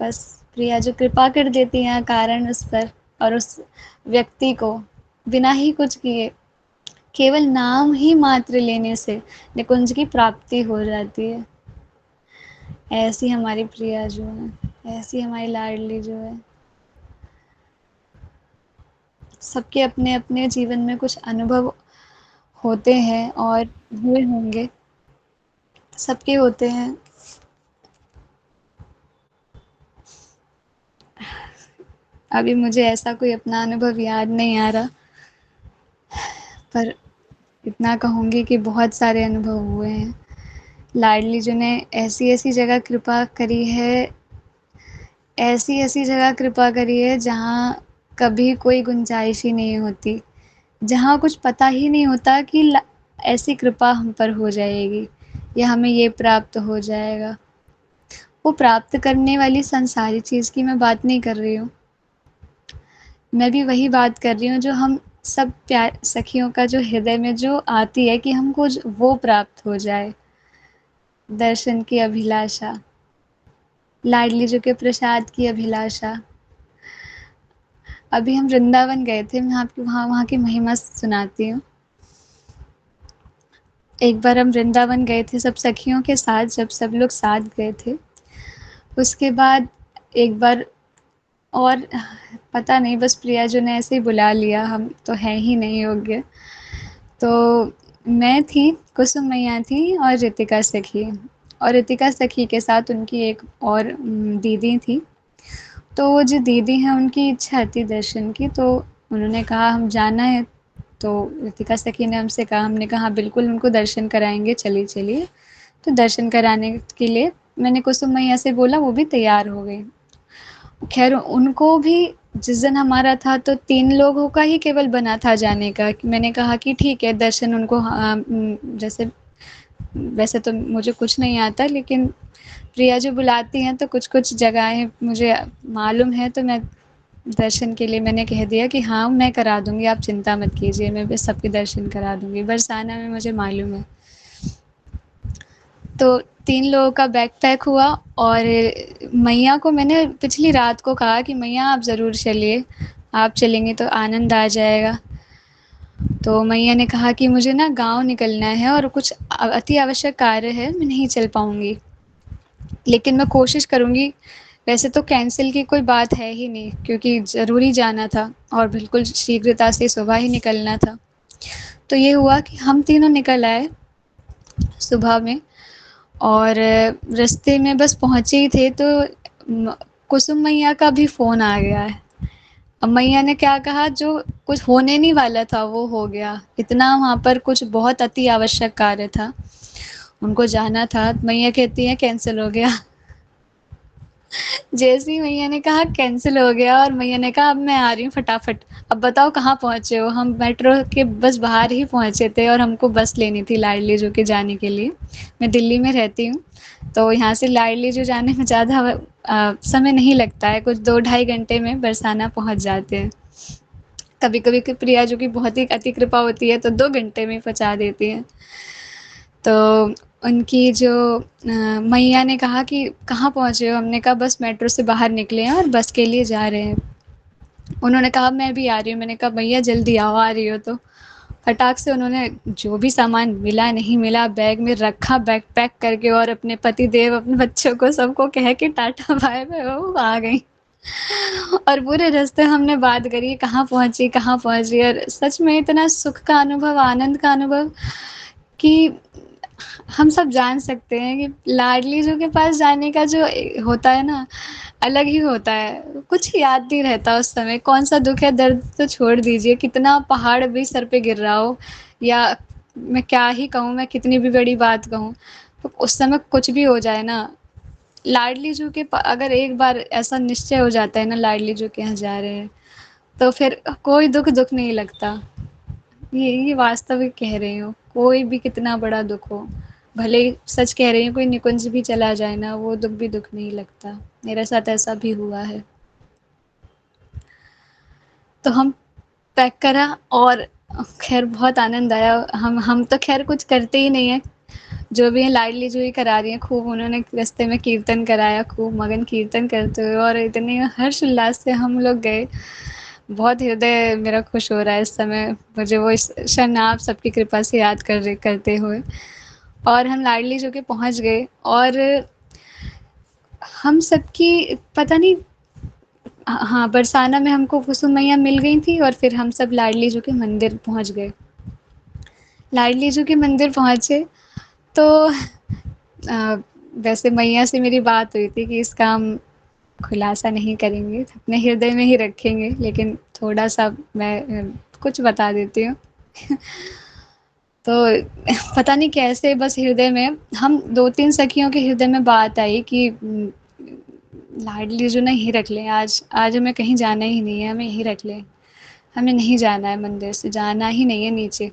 बस प्रिया जो कृपा कर देती हैं कारण उस पर, और उस व्यक्ति को बिना ही कुछ किए, केवल नाम ही मात्र लेने से निकुंज की प्राप्ति हो जाती है। ऐसी हमारी प्रिया जो है, ऐसी हमारी लाडली जो है। सबके अपने अपने जीवन में कुछ अनुभव होते हैं और हुए होंगे, सबके होते हैं। अभी मुझे ऐसा कोई अपना अनुभव याद नहीं आ रहा, पर इतना कहूँगी कि बहुत सारे अनुभव हुए हैं। लाडली जी ने ऐसी ऐसी जगह कृपा करी है, ऐसी ऐसी जगह कृपा करी है जहाँ कभी कोई गुंजाइश ही नहीं होती, जहाँ कुछ पता ही नहीं होता कि ऐसी कृपा हम पर हो जाएगी या हमें ये प्राप्त हो जाएगा। वो प्राप्त करने वाली संसारी चीज़ की मैं बात नहीं कर रही हूँ, मैं भी वही बात कर रही हूँ जो हम सब प्यार सखियों का जो हृदय में जो आती है कि हमको वो प्राप्त हो जाए, दर्शन की अभिलाषा, लाडली जी के प्रसाद की अभिलाषा। अभी हम वृंदावन गए थे, मैं आपको वहाँ की महिमा सुनाती हूँ। एक बार हम वृंदावन गए थे सब सखियों के साथ, जब सब लोग साथ गए थे। उसके बाद एक बार और पता नहीं, बस प्रिया जी ने ऐसे ही बुला लिया, हम तो हैं ही नहीं योग्य। तो मैं थी, कुसुम मैया थी और रितिका सखी, और रितिका सखी के साथ उनकी एक और दीदी थी। तो वो जो दीदी हैं उनकी इच्छा थी दर्शन की, तो उन्होंने कहा हम जाना है। तो रितिका सखी ने हमसे कहा, हमने कहा हाँ बिल्कुल उनको दर्शन कराएंगे, चलिए चलिए। तो दर्शन कराने के लिए मैंने कुसुम मैया से बोला, वो भी तैयार हो गई। खैर उनको भी जिस दिन हमारा था तो 3 लोगों का ही केवल बना था जाने का। मैंने कहा कि ठीक है दर्शन उनको, जैसे वैसे तो मुझे कुछ नहीं आता, लेकिन प्रिया जो बुलाती हैं तो कुछ कुछ जगहें मुझे मालूम है, तो मैं दर्शन के लिए मैंने कह दिया कि हाँ मैं करा दूंगी, आप चिंता मत कीजिए, मैं बस सबके दर्शन करा दूंगी, बरसाना में मुझे मालूम है। तो 3 लोगों का बैग पैक हुआ, और मैया को मैंने पिछली रात को कहा कि मैया आप ज़रूर चलिए, आप चलेंगे तो आनंद आ जाएगा। तो मैया ने कहा कि मुझे ना गाँव निकलना है और कुछ अति आवश्यक कार्य है, मैं नहीं चल पाऊँगी, लेकिन मैं कोशिश करूँगी। वैसे तो कैंसिल की कोई बात है ही नहीं, क्योंकि ज़रूरी जाना था और बिल्कुल शीघ्रता से सुबह ही निकलना था। तो ये हुआ कि हम तीनों निकल आए सुबह में, और रास्ते में बस पहुँचे ही थे तो कुसुम मैया का भी फ़ोन आ गया है। अब मैया ने क्या कहा, जो कुछ होने नहीं वाला था वो हो गया। इतना वहाँ पर कुछ बहुत अति आवश्यक कार्य था, उनको जाना था। मैया कहती है कैंसिल हो गया। जैसे ही मैया ने कहा कैंसिल हो गया, और मैया ने कहा अब मैं आ रही हूँ फटाफट। अब बताओ कहाँ पहुँचे हो? हम मेट्रो के बस बाहर ही पहुँचे थे, और हमको बस लेनी थी लाडली जो के जाने के लिए। मैं दिल्ली में रहती हूँ, तो यहाँ से लाडली जो जाने में ज़्यादा समय नहीं लगता है, कुछ 2-2.5 घंटे में बरसाना पहुँच जाते हैं। कभी कभी प्रिया जो की बहुत ही अति कृपा होती है तो 2 घंटे में पहुँचा देती है। तो उनकी जो मैया ने कहा कि कहाँ पहुँचे हो? हमने कहा बस मेट्रो से बाहर निकले हैं और बस के लिए जा रहे हैं। उन्होंने कहा मैं भी आ रही हूँ। मैंने कहा भैया जल्दी आओ, आ रही हो तो। फटाक से उन्होंने जो भी सामान मिला नहीं मिला बैग में रखा, बैग पैक करके, और अपने पति देव, अपने बच्चों को सबको कह के टाटा बाय बाय वो आ गई। और पूरे रास्ते हमने बात करी कहाँ पहुँची कहाँ पहुँची, और सच में इतना सुख का अनुभव, आनंद का अनुभव कि हम सब जान सकते हैं कि लाडली जो के पास जाने का जो होता है ना, अलग ही होता है। कुछ याद नहीं रहता उस समय, कौन-सा दुःख है, दर्द तो छोड़ दीजिए, कितना पहाड़ भी सर पे गिर रहा हो या मैं क्या ही कहूँ, मैं कितनी भी बड़ी बात कहूँ, तो उस समय कुछ भी हो जाए ना, लाडली जो के अगर एक बार ऐसा निश्चय हो जाता है ना लाडली जो के यहाँ जा रहे हैं, तो फिर कोई दुःख दुःख नहीं लगता। ये वास्तविक कह रही हूँ, कोई भी कितना बड़ा दुःख हो, भले ही सच कह रही हूँ, कोई निकुंज भी चला जाए ना, वो दुःख भी दुःख नहीं लगता। मेरे साथ ऐसा भी हुआ है। तो हम पैक करा और ख़ैर बहुत आनंद आया। हम तो ख़ैर कुछ करते ही नहीं हैं, जो भी हैं लाडली जो ही करा रही हैं, खूब उन्होंने रास्ते में कीर्तन कराया, खूब मगन कीर्तन करते हुए और इतने हर्ष उल्लास से हम लोग गए। बहुत हृदय मेरा खुश हो रहा है इस समय, मुझे वो इस क्षण आप सबकी कृपा से याद करते हुए। और हम लाडली जो के पहुँच गए और हम सबकी पता नहीं, हाँ, बरसाना में हमको कुसुम मैया मिल गई थी और फिर हम सब लाडली जो के मंदिर पहुँच गए। लाडली जो के मंदिर पहुँचे तो वैसे मैया से मेरी बात हुई थी कि इसका हम खुलासा नहीं करेंगे, अपने हृदय में ही रखेंगे, लेकिन थोड़ा-सा मैं कुछ बता देती हूँ। तो पता नहीं कैसे बस हृदय में हम 2-3 सखियों के हृदय में बात आई कि लाडली जो ना यहीं रख लें, आज हमें कहीं जाना ही नहीं है, हमें यहीं रख लें। हमें नहीं जाना है मंदिर से, जाना ही नहीं है नीचे।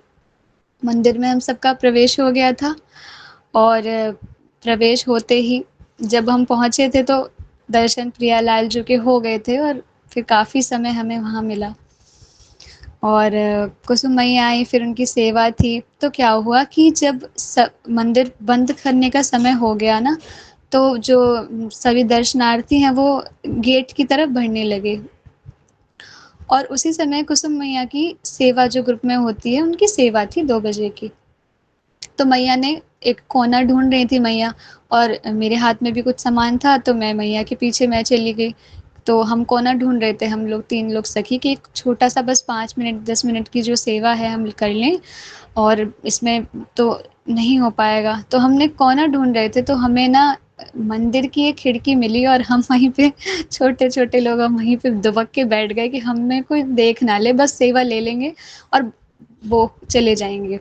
मंदिर में हम सबका प्रवेश हो गया था और प्रवेश होते ही जब हम पहुँचे थे तो दर्शन प्रियालाल जो के हो गए थे और फिर काफ़ी समय हमें वहाँ मिला। और कुसुम मैया आई, फिर उनकी सेवा थी, तो क्या हुआ कि जब मंदिर बंद करने का समय हो गया ना, तो जो सभी दर्शनार्थी हैं वो गेट की तरफ बढ़ने लगे और उसी समय कुसुम मैया की सेवा जो ग्रुप में होती है, उनकी सेवा थी 2 बजे की। तो मैया ने एक कोना ढूँढ रही थी मैया और मेरे हाथ में भी कुछ सामान था, तो मैं मैया के पीछे मैं चली गई। तो हम कोना ढूँढ रहे थे, हम लोग 3 लोग सखी कि एक छोटा-सा बस 5 मिनट 10 मिनट की जो सेवा है हम कर लें और इसमें तो नहीं हो पाएगा। तो हमने कोना ढूँढ रहे थे, तो हमें ना मंदिर की एक खिड़की मिली और हम वहीं पे छोटे-छोटे लोग हम वहीं पे दुबक के बैठ गए कि हमें कोई देख ना ले, बस सेवा ले लेंगे और वो चले जाएँगे।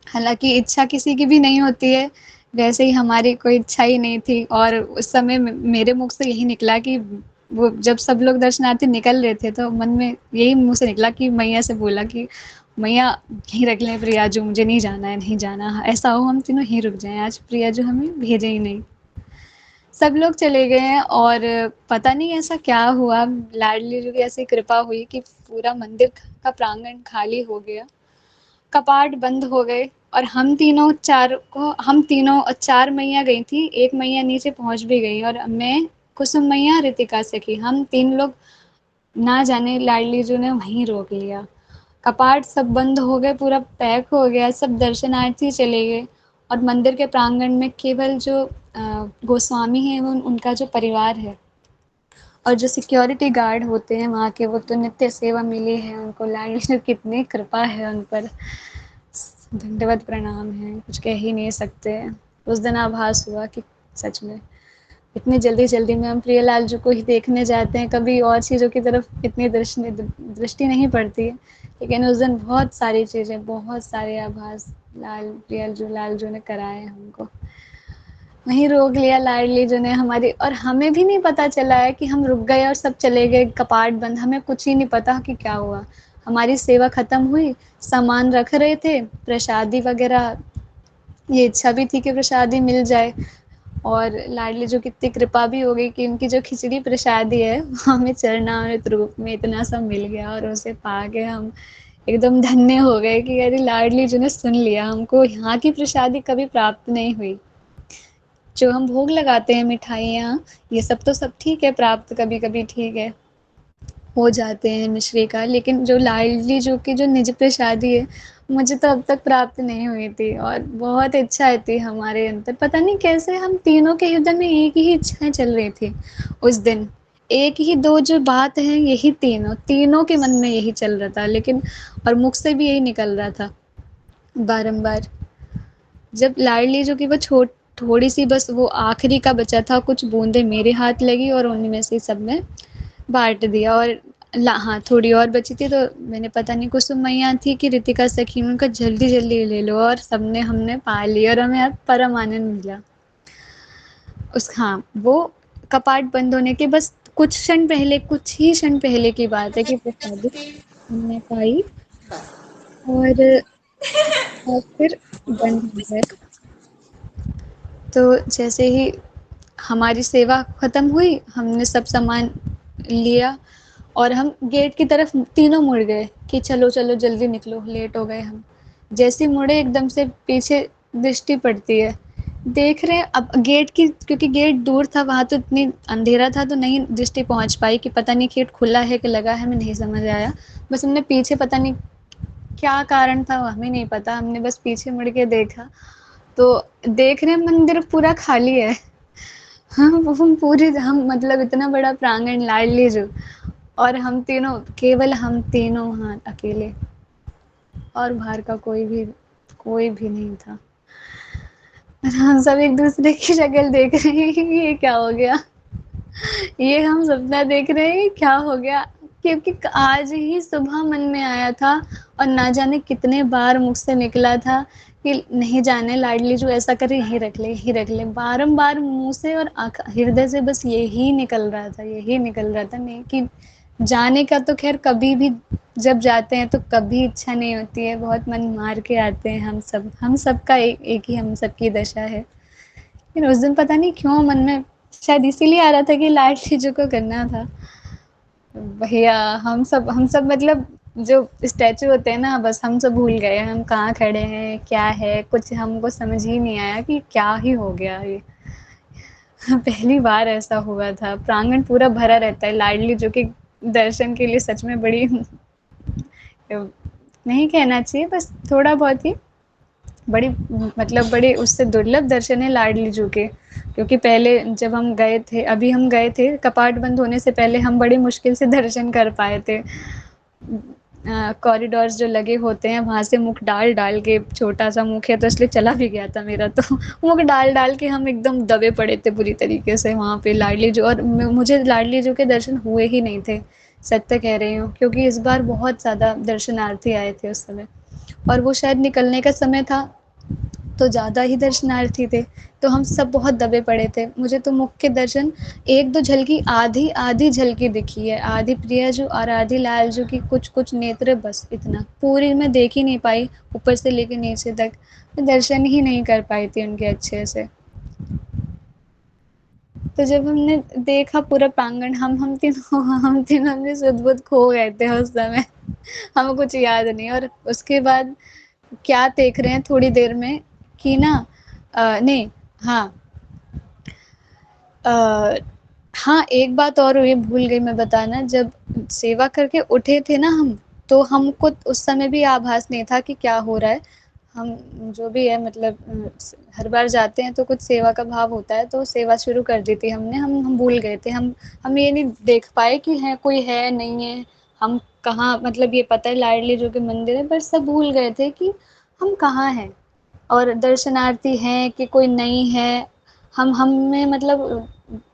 हालाँकि इच्छा किसी की भी नहीं होती है, वैसे ही हमारी कोई इच्छा ही नहीं थी और उस समय मेरे मुख से यही निकला कि वो जब सब लोग दर्शनार्थी निकल रहे थे, तो मन में यही मुँह से निकला कि मैया से बोला कि मैया यहीं रख लें प्रियाजू, मुझे नहीं जाना है, नहीं जाना। ऐसा हो हम तीनों यहीं रुक जाएँ, आज प्रियाजू हमें भेजे ही नहीं। सब लोग चले गए हैं और पता नहीं ऐसा क्या हुआ, लाडली जी की ऐसी कृपा हुई कि पूरा मंदिर का प्रांगण खाली हो गया। कपाट बंद हो गए और हम तीनों 4 मैया गई थी, 1 मैया नीचे पहुँच भी गई और मैं, कुसुम मैया, ऋतिका सखी, हम 3 लोग ना जाने लाडली जी ने वहीं रोक लिया। कपाट सब बंद हो गए, पूरा पैक हो गया, सब दर्शनार्थी चले गए और मंदिर के प्रांगण में केवल जो गोस्वामी हैं वो उनका जो परिवार है और जो सिक्योरिटी गार्ड होते हैं वहाँ के, वो तो नित्य सेवा मिली है उनको, लाडली जी कितनी कृपा है उन पर। दंडवत प्रणाम है, कुछ कह ही नहीं सकते। उस दिन आभास हुआ कि सच में इतनी जल्दी-जल्दी में हम प्रियलाल जी को ही देखने जाते हैं, कभी और चीज़ों की तरफ इतनी दृष्टि नहीं पड़ती है। लेकिन उस दिन बहुत सारी चीज़ें, बहुत सारे आभास लाल जू ने कराए हमको। वहीं रोक लिया लाडली जी ने हमारी और हमें भी नहीं पता चला है कि हम रुक गए और सब चले गए, कपाट बंद, हमें कुछ ही नहीं पता कि क्या हुआ। हमारी सेवा खत्म हुई, सामान रख रहे थे, प्रसादी वगैरह, ये इच्छा भी थी कि प्रसादी मिल जाए और लाडली जो कितनी कृपा भी हो गई कि उनकी जो खिचड़ी प्रसादी है वो हमें चरणामृत रूप में इतना सब मिल गया और उसे पाके हम एकदम धन्य हो गए कि अरे लाडली जी ने सुन लिया हमको, यहाँ की प्रसादी कभी प्राप्त नहीं हुई। जो हम भोग लगाते हैं मिठाइयाँ, ये सब तो सब ठीक है, प्राप्त कभी-कभी ठीक है, हो जाते हैं मिश्री का, लेकिन जो लाडली जो की जो निज प्रसादी है, मुझे तो अब तक प्राप्त नहीं हुई थी और बहुत इच्छा थी हमारे अंदर। पता नहीं कैसे हम तीनों के हृदय में एक ही इच्छाएँ चल रही थी उस दिन। एक ही 2 जो बात है, यही तीनों के मन में यही चल रहा था, लेकिन और मुख से भी यही निकल रहा था बारंबार। जब लाडली जो कि वो छोट थोड़ी सी बस वो आखिरी का बचा था, कुछ बूंदे मेरे हाथ लगी और उन्हीं में से सब में बांट दिया। और हाँ थोड़ी और बची थी तो मैंने पता नहीं कुसुम मैया थी कि रितिका सखी में उनका जल्दी जल्दी ले लो, और सबने हमने पा लिया और हमें यार परम आनंद मिला उस। हाँ वो कपाट बंद होने के बस कुछ क्षण पहले, कुछ ही क्षण पहले की बात है कि प्रसादी हमने पाई और फिर बंद हो गए। तो जैसे ही हमारी सेवा खत्म हुई, हमने सब सामान लिया और हम गेट की तरफ तीनों मुड़ गए कि चलो चलो जल्दी निकलो, लेट हो गए हम। जैसे ही मुड़े एकदम से पीछे दृष्टि पड़ती है, देख रहे हैं अब गेट की, क्योंकि गेट दूर था, वहां तो इतनी अंधेरा था तो नहीं दृष्टि पहुंच पाई कि पता नहीं गेट खुला है कि लगा है, हमें नहीं समझ आया। बस हमने पीछे, पता नहीं क्या कारण था हमें नहीं पता, हमने बस पीछे मुड़ के देखा तो देख रहे हैं मंदिर पूरा खाली है। हम पूरी, हम मतलब इतना बड़ा प्रांगण लाडली जो, और हम तीनों, केवल हम तीनों, हाँ अकेले, और बाहर का कोई भी नहीं था। और हम सब एक दूसरे की शक्ल देख रहे हैं कि ये क्या हो गया, ये हम सपना देख रहे हैं क्या हो गया। क्योंकि आज ही सुबह मन में आया था और ना जाने कितने बार मुख से निकला था कि नहीं जाने लाडली जो ऐसा करे, यही रख ले यही रख ले, बारंबार मुंह से और हृदय से बस यही निकल रहा था, यही निकल रहा था। नहीं कि जाने का तो खैर कभी भी जब जाते हैं तो कभी इच्छा नहीं होती है, बहुत मन मार के आते हैं हम सब का एक ही हम सब की दशा है। लेकिन उस दिन पता नहीं क्यों मन में, शायद इसीलिए आ रहा था कि लाडली जी को करना था। भैया हम सब मतलब जो स्टैचू होते हैं ना, बस हम सब भूल गए हम कहाँ खड़े हैं, क्या है, कुछ हमको समझ ही नहीं आया कि क्या ही हो गया ये। पहली बार ऐसा हुआ था, प्रांगण पूरा भरा रहता है लाडली जो कि दर्शन के लिए सच में बड़ी नहीं कहना चाहिए, बस थोड़ा बहुत ही बड़ी, मतलब बड़ी उससे दुर्लभ दर्शन है लाडली जू के। क्योंकि पहले जब हम गए थे, अभी हम गए थे कपाट बंद होने से पहले, हम बड़ी मुश्किल से दर्शन कर पाए थे। कॉरिडोर्स जो लगे होते हैं वहां से मुख डाल डाल के, छोटा सा मुख है तो इसलिए चला भी गया था मेरा तो मुख डाल डाल के हम एकदम दबे पड़े थे पूरी तरीके से वहां पे लाडली जो। और मुझे लाडली जो के दर्शन हुए ही नहीं थे, सत्य कह रही हूँ, क्योंकि इस बार बहुत ज़्यादा दर्शनार्थी आए थे उस समय, और वो शायद निकलने का समय था तो ज़्यादा ही दर्शनार्थी थे, तो हम सब बहुत दबे पड़े थे। मुझे तो मुख्य दर्शन एक दो झलकी, आधी आधी झलकी दिखी है, आधी प्रियाजू और आधी लालजू की कुछ कुछ नेत्र, बस इतना, पूरी मैं देख ही नहीं पाई ऊपर से लेके नीचे तक, मैं दर्शन ही नहीं कर पाई थी उनके अच्छे से। तो जब हमने देखा पूरा प्रांगण, हम तीनों हमने सुध बुध खो गए थे उस समय। हमें कुछ याद नहीं, और उसके बाद क्या देख रहे हैं थोड़ी देर में कि ना, नहीं, हाँ, अ, हाँ एक बात और हुई, भूल गई मैं बताना। जब सेवा करके उठे थे ना हम, तो हमको उस समय भी आभास नहीं था कि क्या हो रहा है। हम जो भी है मतलब हर बार जाते हैं तो कुछ सेवा का भाव होता है, तो सेवा शुरू कर दी थी हमने, हम भूल गए थे, हम ये नहीं देख पाए कि है कोई है नहीं है, हम कहाँ, मतलब ये पता है लाडली जो कि मंदिर है, पर सब भूल गए थे कि हम कहाँ हैं और दर्शनार्थी हैं कि कोई नहीं है। हमें मतलब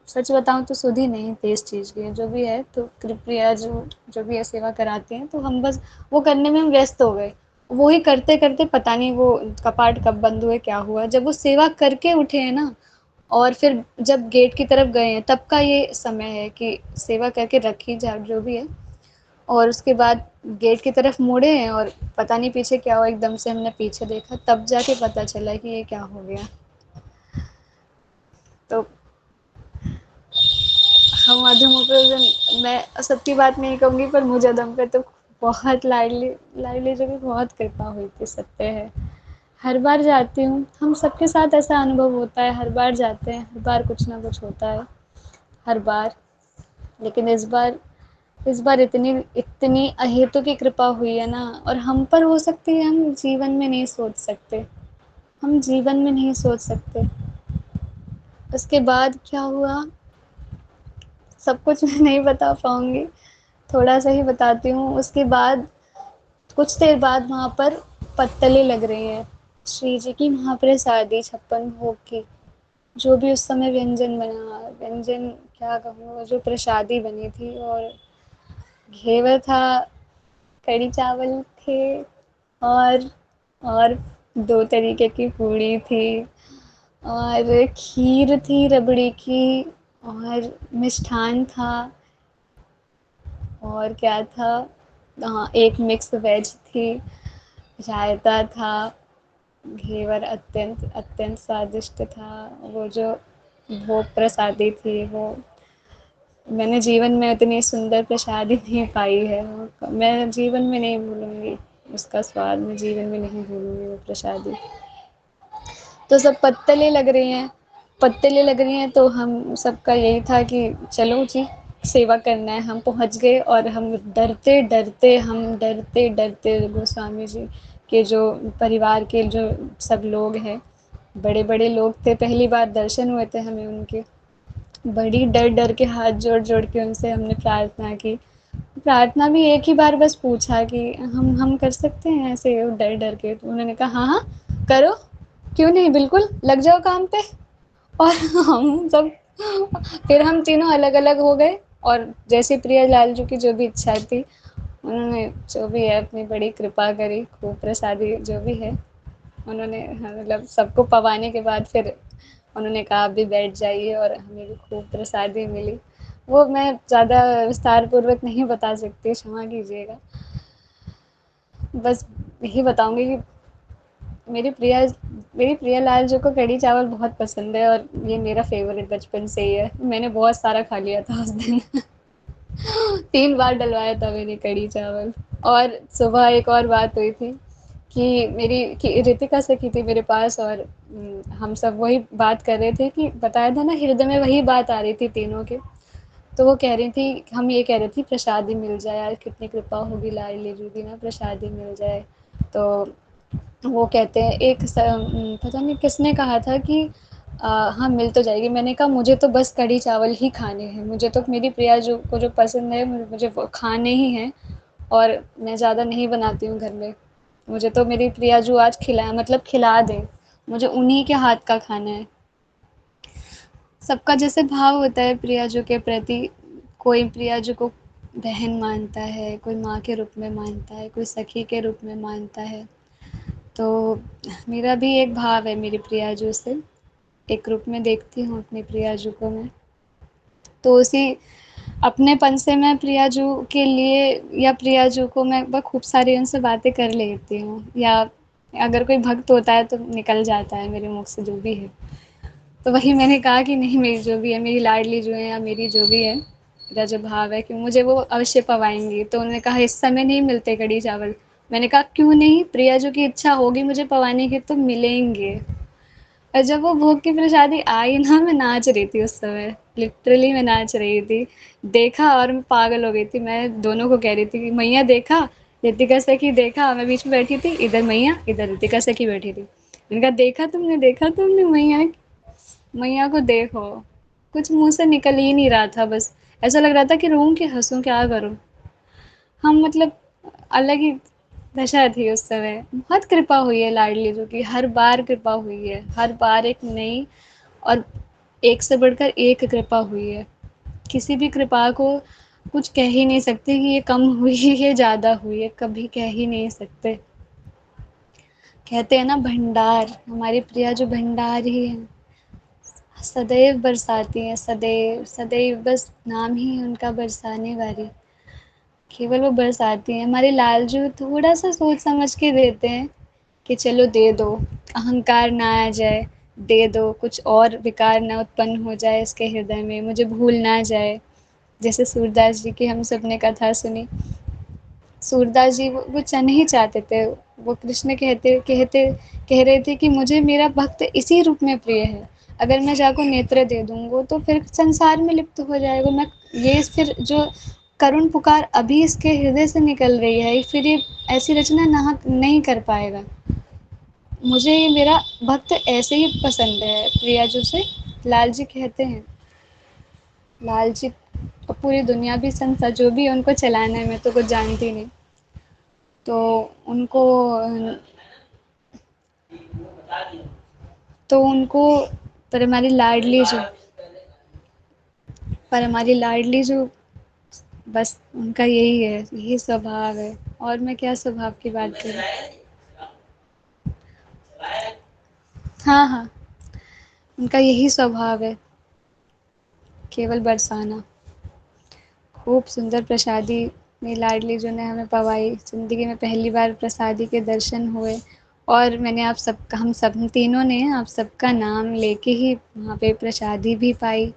सच बताऊं तो सुध ही नहीं थी इस चीज़ की, जो भी है तो कृपया जो भी है सेवा कराती हैं, तो हम बस वो करने में हम व्यस्त हो गए। वो ही करते करते पता नहीं वो कपाट कब बंद हुए, क्या हुआ, जब वो सेवा करके उठे हैं ना, और फिर जब गेट की तरफ गए हैं तब का ये समय है कि सेवा करके रखी जा जो भी है, और उसके बाद गेट की तरफ मुड़े हैं और पता नहीं पीछे क्या हुआ, एकदम से हमने पीछे देखा तब जाके पता चला कि ये क्या हो गया। तो हम मधुमो पे उस दिन, मैं सबकी बात नहीं कहूँगी पर मुझे दम पे तो बहुत लाडली, लाडली जी की बहुत कृपा हुई थी, सत्य है। हर बार जाती हूँ, हम सबके साथ ऐसा अनुभव होता है, हर बार जाते हैं, हर बार कुछ ना कुछ होता है, हर बार। लेकिन इस बार इतनी इतनी अहेतु की कृपा हुई है ना, और हम पर हो सकती है, हम जीवन में नहीं सोच सकते, हम जीवन में नहीं सोच सकते। उसके बाद क्या हुआ सब कुछ मैं नहीं बता पाऊंगी, थोड़ा सा ही बताती हूँ। उसके बाद कुछ देर बाद वहाँ पर पत्तलें लग रही हैं, श्री जी की महाप्रसादी 56 भोग की, जो भी उस समय व्यंजन बना, व्यंजन क्या कहूँ, वो जो प्रसादी बनी थी, और घेवर था, कढ़ी चावल थे, और और 2 तरीके की पूड़ी थी, और खीर थी रबड़ी की, और मिष्ठान था, और क्या था, हाँ, एक मिक्स वेज थी, रायता था, घेवर अत्यंत अत्यंत स्वादिष्ट था। वो जो भोग प्रसादी थी, वो मैंने जीवन में इतनी सुंदर प्रसादी नहीं पाई है, मैं जीवन में नहीं भूलूंगी उसका स्वाद, मैं जीवन में नहीं भूलूंगी वो प्रसादी। तो सब पत्तलें लग रही हैं, पत्तलें लग रही हैं, तो हम सबका यही था कि चलो जी, सेवा करना है। हम पहुंच गए, और हम डरते डरते गोस्वामी जी के जो परिवार के जो सब लोग हैं, बड़े बड़े लोग थे, पहली बार दर्शन हुए थे हमें उनके, बड़ी डर डर के हाथ जोड़ जोड़ के उनसे हमने प्रार्थना की। प्रार्थना भी एक ही बार बस पूछा कि हम कर सकते हैं ऐसे, डर डर के, तो उन्होंने कहा हाँ हाँ करो, क्यों नहीं, बिल्कुल लग जाओ काम पे। और हम सब, फिर हम तीनों अलग अलग हो गए, और जैसे प्रिया लाल जी की जो भी इच्छा थी, उन्होंने जो भी है अपनी बड़ी कृपा करी, खूब प्रसादी जो भी है उन्होंने, हाँ, मतलब सबको पवाने के बाद फिर उन्होंने कहा आप भी बैठ जाइए, और हमें भी खूब प्रसादी मिली। वो मैं ज़्यादा विस्तार पूर्वक नहीं बता सकती, क्षमा कीजिएगा। बस यही बताऊंगी कि मेरी प्रिया मेरी प्रिया लाल जी को कढ़ी चावल बहुत पसंद है, और ये मेरा फेवरेट बचपन से ही है, मैंने बहुत सारा खा लिया था उस दिन। 3 बार डलवाया था मैंने कढ़ी चावल। और सुबह एक और बात हुई थी कि मेरी कि रितिका सखी थी मेरे पास, और हम सब वही बात कर रहे थे कि बताया था ना, हृदय में वही बात आ रही थी तीनों के। तो वो कह रही थी, हम ये कह रही थी प्रसादी मिल जाए यार, कितनी कृपा होगी लाडली जी की ना, प्रसादी मिल जाए। तो वो कहते हैं, पता नहीं किसने कहा था कि हाँ मिल तो जाएगी, मैंने कहा मुझे तो बस कढ़ी चावल ही खाने हैं, मुझे तो मेरी प्रिया जो को जो पसंद है, मुझे वो खाने ही हैं, और मैं ज़्यादा नहीं बनाती हूँ घर में, मुझे तो मेरी प्रिया जो आज खिलाए, मतलब खिला दे, मुझे उन्हीं के हाथ का खाना है। सबका जैसे भाव होता है प्रियाजू के प्रति, कोई प्रियाजू को बहन मानता है, कोई माँ के रूप में मानता है, कोई सखी के रूप में मानता है। तो मेरा भी एक भाव है मेरी प्रियाजू से, एक रूप में देखती हूँ अपनी प्रियाजू को मैं। तो उसी अपनेपन से मैं प्रियाजू के लिए, या प्रियाजू को मैं बहुत खूब सारी उनसे बातें कर लेती हूँ, या अगर कोई भक्त होता है तो निकल जाता है मेरे मुख से जो भी है। तो वही मैंने कहा कि नहीं, मेरी जो भी है, मेरी लाडली जो है, या मेरी जो भी है, मेरा जो भाव है कि मुझे वो अवश्य पवाएंगी। तो उन्होंने कहा इस समय नहीं मिलते कढ़ी चावल। मैंने कहा क्यों नहीं, प्रिया जो की इच्छा होगी मुझे पवाने की तो मिलेंगे। और जब वो भोग की प्रसादी आई ना, मैं नाच रही थी उस समय, लिटरली मैं नाच रही थी। देखा और मैं पागल हो गई थी, मैं दोनों को कह रही थी कि मैया देखा, रितिका सखी देखा, मैं बीच में बैठी थी, इधर मैया इधर रितिका सखी बैठी थी। मैंने कहा देखा तुमने मैया, मैया को देखो। कुछ मुंह से निकल ही नहीं रहा था, बस ऐसा लग रहा था कि रोऊं कि हंसूं, क्या करूं। हम मतलब अलग ही दशा थी उस समय। बहुत कृपा हुई है लाडली जी की, हर बार कृपा हुई है, हर बार एक नई, और एक से बढ़कर एक कृपा हुई है। किसी भी कृपा को कुछ कह ही नहीं सकते कि ये कम हुई है, ये ज़्यादा हुई है, कभी कह ही नहीं सकते। कहते हैं ना भंडार, हमारी प्रिया जो भंडार ही है, सदैव बरसाती हैं, सदैव सदैव, बस नाम ही है उनका बरसाने वाली। केवल वो बरसाती हैं। हमारे लालजू थोड़ा सा सोच समझ के देते हैं कि चलो दे दो, अहंकार ना आ जाए, दे दो, कुछ और विकार ना उत्पन्न हो जाए इसके हृदय में, मुझे भूल ना जाए। जैसे सूरदास जी की हम सब ने कथा सुनी, सूरदास जी वो नहीं चाहते थे, वो कृष्ण कहते कहते कह रहे थे कि मुझे मेरा भक्त इसी रूप में प्रिय है, अगर मैं जाको नेत्र दे दूंगा तो फिर संसार में लिप्त हो जाएगा। मैं ये फिर जो करुण पुकार अभी इसके हृदय से निकल रही है, फिर ये ऐसी रचना नहीं कर पाएगा। मुझे ये मेरा भक्त ऐसे ही पसंद है प्रिया जो से। लाल जी कहते हैं, लाल जी और पूरी दुनिया भी, संसार जो भी है उनको चलाना है, मैं तो कुछ जानती नहीं। तो उनको तो उनको पर हमारी लाडली जो पर हमारी लाडली जो बस उनका यही है, यही स्वभाव है। और मैं क्या स्वभाव की बात करूँ। हाँ हाँ, उनका यही स्वभाव है, केवल बरसाना। खूब सुंदर प्रसादी मेरी लाडली जो ने हमें पवाई, ज़िंदगी में पहली बार प्रसादी के दर्शन हुए। और मैंने आप सबका हम सब तीनों ने आप सबका नाम लेके ही वहाँ पे प्रसादी भी पाई।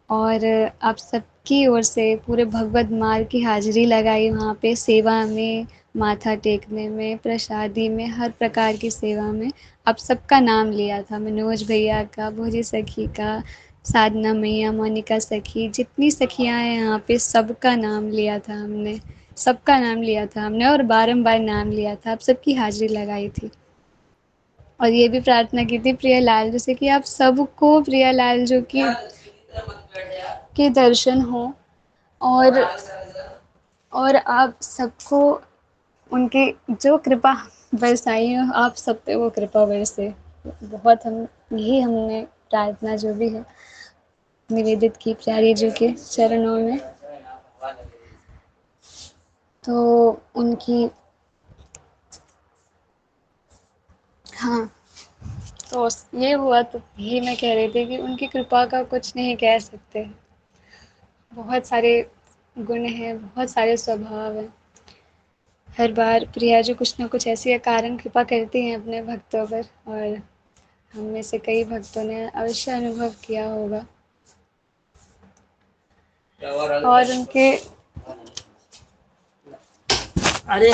और आप सबकी ओर से पूरे भगवत मार्ग की हाज़िरी लगाई वहाँ पे, सेवा में, माथा टेकने में, प्रसादी में, हर प्रकार की सेवा में। आप सबका नाम लिया था, मनोज भैया का, भोजी सखी का, साधना मैया, मोनिका सखी, जितनी सखियाँ हैं यहाँ पे सबका नाम लिया था हमने। सबका नाम लिया था हमने और बारंबार नाम लिया था, आप सबकी हाज़िरी लगाई थी। और ये भी प्रार्थना की थी प्रियालाल जी से कि आप सबको प्रियालाल जी की के दर्शन हो। और आप सबको उनकी जो कृपा बरसाई हो, आप सब पे वो कृपा बरसे। बहुत हम यही हमने प्रार्थना जो भी है निवेदित की प्यारी जी के चरणों में। तो उनकी हाँ, तो ये हुआ तो यही मैं कह रही थी कि उनकी कृपा का कुछ नहीं कह सकते। बहुत सारे गुण हैं, बहुत सारे स्वभाव हैं। हर बार प्रिया जी कुछ ना कुछ ऐसी अकारण कृपा करती हैं अपने भक्तों पर। और हम में से कई भक्तों ने अवश्य अनुभव किया होगा। और उनके अरे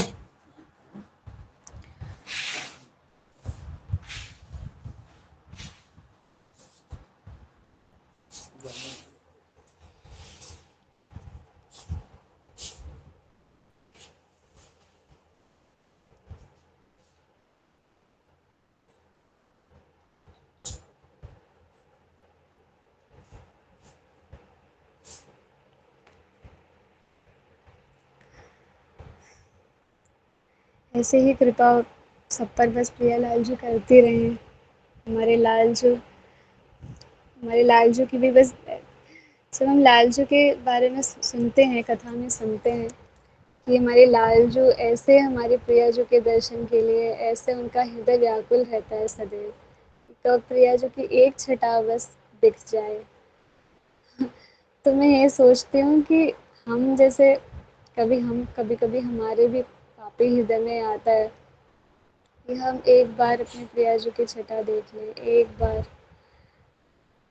ऐसे ही कृपा सब पर बस प्रिया लाल जी करती रहें। हमारे लाल जो हमारे लाल जी की भी बस, जब हम लाल जी के बारे में सुनते हैं, कथा में सुनते हैं कि हमारे लाल जो ऐसे हमारे प्रिया जी के दर्शन के लिए, ऐसे उनका हृदय व्याकुल रहता है सदैव। तो प्रिया जी की एक छटा बस दिख जाए। तो मैं ये सोचती हूँ कि हम जैसे कभी कभी हमारे भी पापी हृदय में आता है कि हम एक बार अपने प्रिया जी की छटा देख लें, एक बार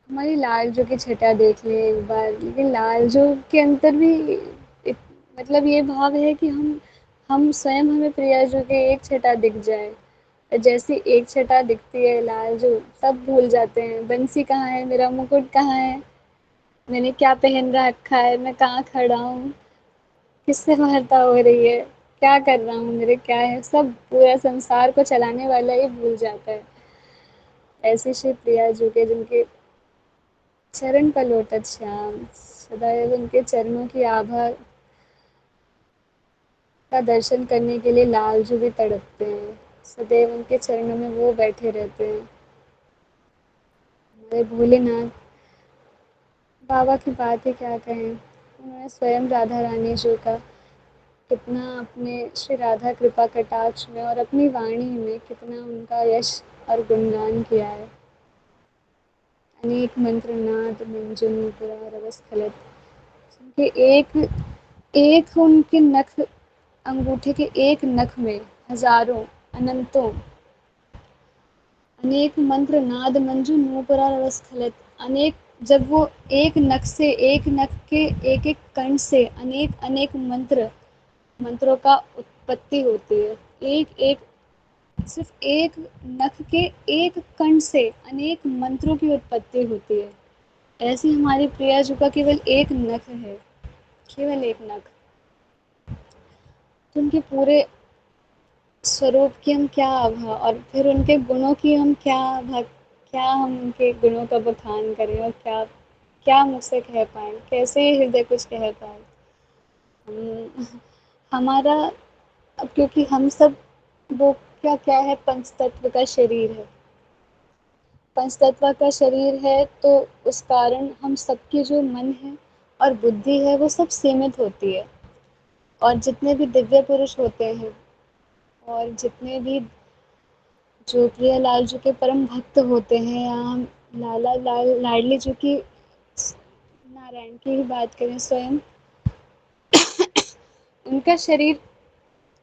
हमारी लाल जो की छटा देख लें एक बार। लेकिन लाल जो के अंदर भी मतलब ये भाव है कि हम स्वयं हमें प्रिया जो के एक छटा दिख जाए। और जैसी एक छटा दिखती है लाल जो, सब भूल जाते हैं बंसी कहाँ है, मेरा मुकुट कहाँ है, मैंने क्या पहन रखा है, मैं कहाँ खड़ा हूँ, किससे वार्ता हो रही है, क्या कर रहा हूँ, मेरे क्या है, सब पूरा संसार को चलाने वाला ही भूल जाता है। ऐसे श्री प्रिया जी के जिनके चरण का लोटत श्याम, सदैव उनके चरणों की आभा का दर्शन करने के लिए लाल जी भी तड़पते हैं। सदैव उनके चरणों में वो बैठे रहते हैं। हमारे भोलेनाथ बाबा की बात ही क्या कहें। उन्होंने स्वयं राधा रानी जी का कितना अपने श्री राधा कृपा कटाक्ष में और अपनी वाणी में कितना उनका यश और गुणगान किया है। अनेक मंत्र नाद मंजन पुरा रवस खलत, उनके एक एक उनके नख, अंगूठे के एक नख में हजारों, अनंतों, अनेक मंत्र नाद मंजू नूपुरा रसखलत, अनेक, जब वो एक नख से, एक नख के एक एक कण से अनेक अनेक मंत्रों का उत्पत्ति होती है। एक एक, सिर्फ एक नख के एक कण से अनेक मंत्रों की उत्पत्ति होती है। ऐसी हमारी प्रिया जी का केवल एक नख है, केवल एक नख। तो उनके पूरे स्वरूप की हम क्या आभा, और फिर उनके गुणों की हम क्या हम उनके गुणों का बखान करें, और क्या क्या मुझसे कह पाए, कैसे हृदय कुछ कह पाए। हमारा, अब क्योंकि हम सब वो क्या क्या है, पंच तत्व का शरीर है। पंच तत्व का शरीर है, तो उस कारण हम सबके जो मन है और बुद्धि है वो सब सीमित होती है। और जितने भी दिव्य पुरुष होते हैं और जितने भी जो प्रियालाल जी के परम भक्त होते हैं, या हम लाला लाडली जी की, नारायण की ही बात करें स्वयं, उनका शरीर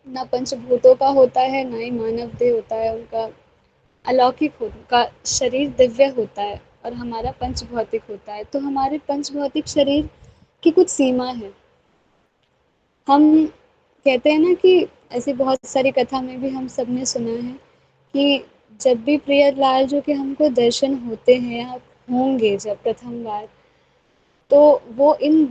ना पंचभूतों का होता है, ना ही मानव देह होता है। उनका अलौकिक उनका शरीर दिव्य होता है और हमारा पंच भौतिक होता है। तो हमारे पंच भौतिक शरीर की कुछ सीमा है। हम कहते हैं ना कि ऐसी बहुत सारी कथा में भी हम सब ने सुना है कि जब भी प्रियलाल जो के हमको दर्शन होते हैं या होंगे जब प्रथम बार, तो वो इन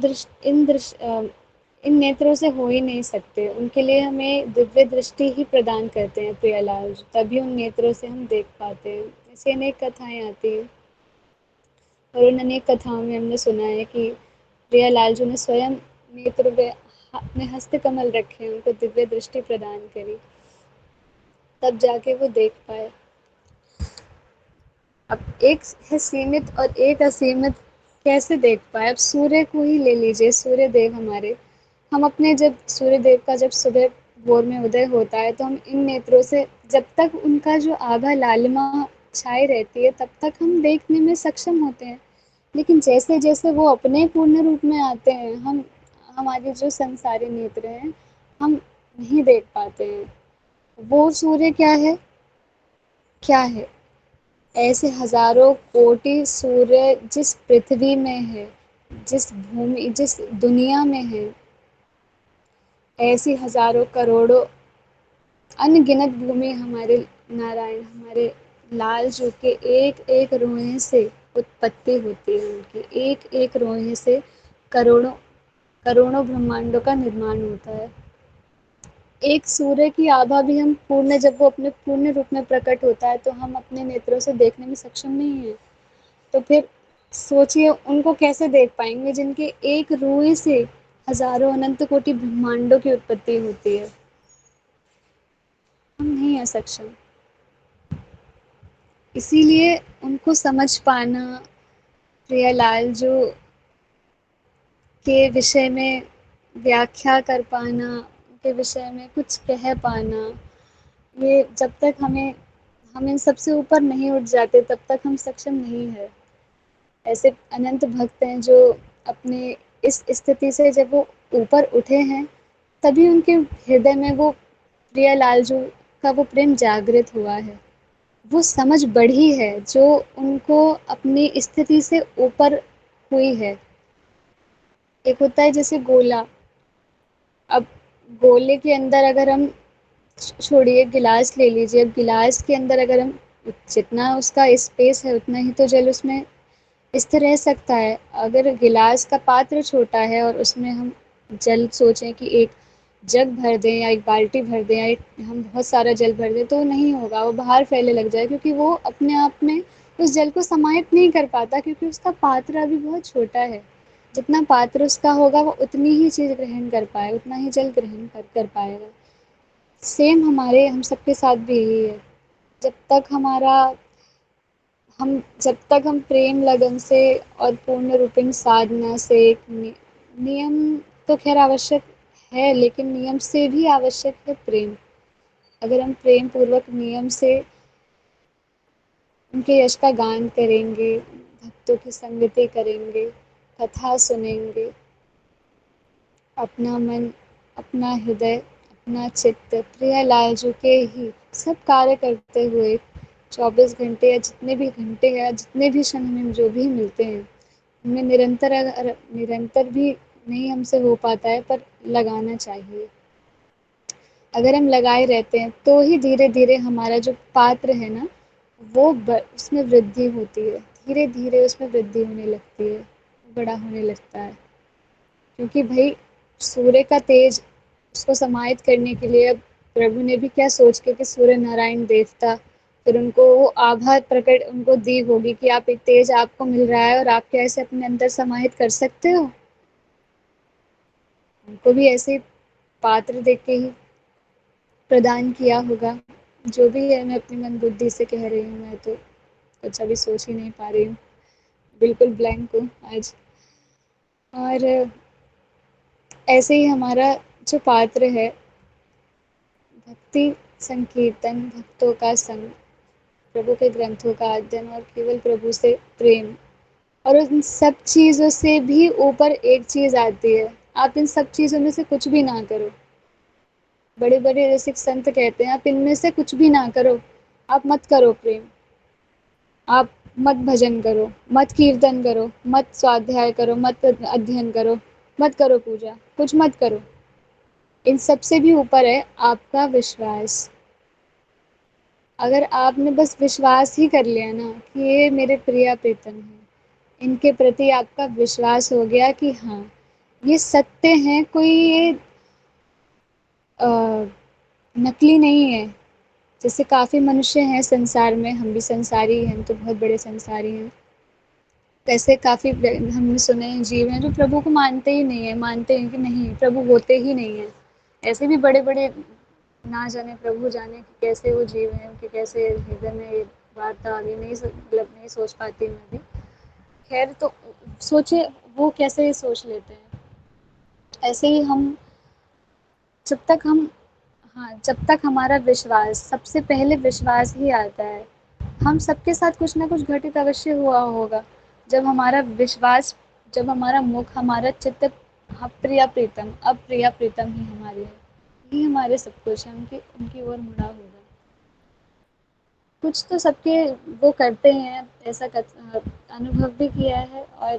नेत्रों से हो ही नहीं सकते। उनके लिए हमें दिव्य दृष्टि ही प्रदान करते हैं प्रियलाल जी, तभी उन नेत्रों से हम देख पाते हैं। ऐसी अनेक कथाएं आती हैं और उन अनेक कथाओं में हमने सुना है कि प्रियलाल जी ने स्वयं नेत्र में अपने हस्त कमल रखे, उनको दिव्य दृष्टि प्रदान करी, तब जाके वो देख पाए। अब एक है सीमित और एक असीमित, कैसे देख पाए? अब सूर्य को ही ले लीजिए, सूर्य देव हमारे, हम अपने जब सूर्य देव का जब सुबह भोर में उदय होता है, तो हम इन नेत्रों से जब तक उनका जो आभा लालिमा छाई रहती है तब तक हम देखने में सक्षम होते हैं। लेकिन जैसे जैसे वो अपने पूर्ण रूप में आते हैं, हम हमारे जो संसारी नेत्र हैं, हम नहीं देख पाते हैं। वो सूर्य क्या है? ऐसे हजारों कोटि सूर्य जिस पृथ्वी में है, जिस भूमि, जिस दुनिया में है, ऐसी हजारों करोड़ों अनगिनत भूमि हमारे नारायण, हमारे लाल जो के एक एक रोए से उत्पत्ति होती है। उनकी एक एक रोए से करोड़ों करोड़ों ब्रह्मांडों का निर्माण होता है। एक सूर्य की आभा भी हम पूर्ण, जब वो अपने पूर्ण रूप में प्रकट होता है, तो हम अपने नेत्रों से देखने में सक्षम नहीं है। तो फिर सोचिए उनको कैसे देख पाएंगे जिनके एक रूई से हजारों अनंत कोटि ब्रह्मांडों की उत्पत्ति होती है। हम नहीं है सक्षम। इसीलिए उनको समझ पाना, प्रियालाल जो के विषय में व्याख्या कर पाना, उनके विषय में कुछ कह पाना, ये जब तक हम इन सबसे ऊपर नहीं उठ जाते तब तक हम सक्षम नहीं है। ऐसे अनंत भक्त हैं जो अपने इस स्थिति से जब वो ऊपर उठे हैं, तभी उनके हृदय में वो प्रियालाल जी का वो प्रेम जागृत हुआ है। वो समझ बढ़ी है जो उनको अपनी स्थिति से ऊपर हुई है। एक होता है जैसे गोला, अब गोले के अंदर अगर हम, छोड़िए गिलास ले लीजिए, अब गिलास के अंदर अगर हम जितना उसका स्पेस है उतना ही तो जल उसमें स्थिर रह सकता है। अगर गिलास का पात्र छोटा है और उसमें हम जल सोचें कि एक जग भर दें या एक बाल्टी भर दें या हम बहुत सारा जल भर दें, तो नहीं होगा, वो बाहर फैलने लग जाए, क्योंकि वो अपने आप में उस जल को समाहित नहीं कर पाता, क्योंकि उसका पात्र अभी बहुत छोटा है। जितना पात्र उसका होगा वो उतनी ही चीज़ ग्रहण कर पाए, उतना ही जल ग्रहण कर पाएगा। सेम हम सबके साथ भी यही है। जब तक हमारा हम जब तक हम प्रेम लगन से और पूर्ण रूपिण साधना से, एक नियम तो खैर आवश्यक है, लेकिन नियम से भी आवश्यक है प्रेम। अगर हम प्रेम पूर्वक नियम से उनके यश का गान करेंगे, भक्तों की संगति करेंगे, कथा सुनेंगे, अपना मन, अपना हृदय, अपना चित्त प्रियलाल जी के ही सब कार्य करते हुए 24 घंटे या जितने भी घंटे या जितने भी क्षण हमें जो भी मिलते हैं, हमें निरंतर भी नहीं हमसे हो पाता है, पर लगाना चाहिए। अगर हम लगाए रहते हैं तो ही धीरे धीरे हमारा जो पात्र है ना, वो उसमें वृद्धि होती है, धीरे धीरे उसमें वृद्धि होने लगती है, बड़ा होने लगता है। क्योंकि भाई सूर्य का तेज उसको समाहित करने के लिए अब प्रभु ने भी क्या सोच के कि सूर्य नारायण देवता, फिर उनको वो आभा प्रकट उनको दी होगी कि आप एक तेज आपको मिल रहा है और आप क्या ऐसे अपने अंदर समाहित कर सकते हो? उनको भी ऐसे पात्र देख के ही प्रदान किया होगा। जो भी है, मैं अपनी मन बुद्धि से कह रही हूँ मैं तो। कुछ अभी सोच ही नहीं पा रही हूँ, बिल्कुल ब्लैंक हूँ आज। और ऐसे ही हमारा जो पात्र है, भक्ति संकीर्तन, भक्तों का संग, प्रभु के ग्रंथों का अध्ययन और केवल प्रभु से प्रेम, और उन सब चीज़ों से भी ऊपर एक चीज़ आती है, आप इन सब चीज़ों में से कुछ भी ना करो। बड़े बड़े रसिक संत कहते हैं आप इनमें से कुछ भी ना करो, आप मत करो प्रेम, आप मत भजन करो, मत कीर्तन करो, मत स्वाध्याय करो, मत अध्ययन करो, मत करो पूजा, कुछ मत करो। इन सब से भी ऊपर है आपका विश्वास। अगर आपने बस विश्वास ही कर लिया ना कि ये मेरे प्रिय प्रीतम हैं, इनके प्रति आपका विश्वास हो गया कि हाँ ये सत्य हैं, कोई ये अ, नकली नहीं है। जैसे काफ़ी मनुष्य हैं संसार में, हम भी संसारी हैं, हम तो बहुत बड़े संसारी हैं। ऐसे काफ़ी हमने सुने हैं जीव हैं जो प्रभु को मानते ही नहीं है, मानते हैं कि नहीं प्रभु होते ही नहीं हैं। ऐसे भी बड़े बड़े, ना जाने प्रभु जाने कि कैसे वो जीव हैं, कि कैसे हृदय में ये वार्ता अभी नहीं मतलब नहीं सोच पाती मैं भी। खैर, तो सोचे वो कैसे सोच लेते हैं। ऐसे ही हम, जब तक हम, हाँ, जब तक हमारा विश्वास, सबसे पहले विश्वास ही आता है। हम सबके साथ कुछ ना कुछ घटित अवश्य हुआ होगा। जब हमारा विश्वास, जब हमारा मुख, हमारा चित्त अप्रिय प्रीतम, अप्रिय प्रीतम ही हमारे है, ही हमारे सब कुछ है, उनकी उनकी ओर मुड़ा होगा। कुछ तो सबके वो करते हैं, ऐसा अनुभव भी किया है, और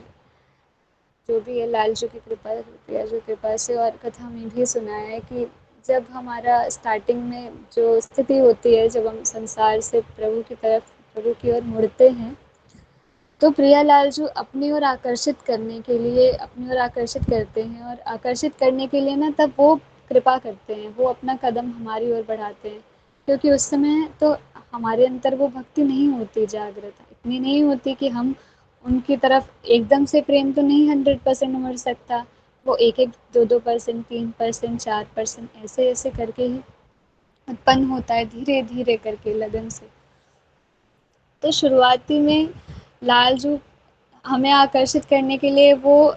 जो भी है लाल जी की कृपा, प्रिया जी की कृपा से, और कथा में भी सुना है कि जब हमारा स्टार्टिंग में जो स्थिति होती है, जब हम संसार से प्रभु की तरफ, प्रभु की ओर मुड़ते हैं, तो प्रियालाल जो अपनी ओर आकर्षित करने के लिए, अपनी ओर आकर्षित करते हैं, और आकर्षित करने के लिए ना तब वो कृपा करते हैं, वो अपना कदम हमारी ओर बढ़ाते हैं। क्योंकि उस समय तो हमारे अंदर वो भक्ति नहीं होती जागृत, इतनी नहीं होती कि हम उनकी तरफ एकदम से प्रेम तो नहीं 100% उमड़ सकता। वो एक एक 2-2%, 3%, 4% ऐसे ऐसे करके ही उत्पन्न होता है, धीरे धीरे करके लगन से। तो शुरुआती में लाल जो हमें आकर्षित करने के लिए वो,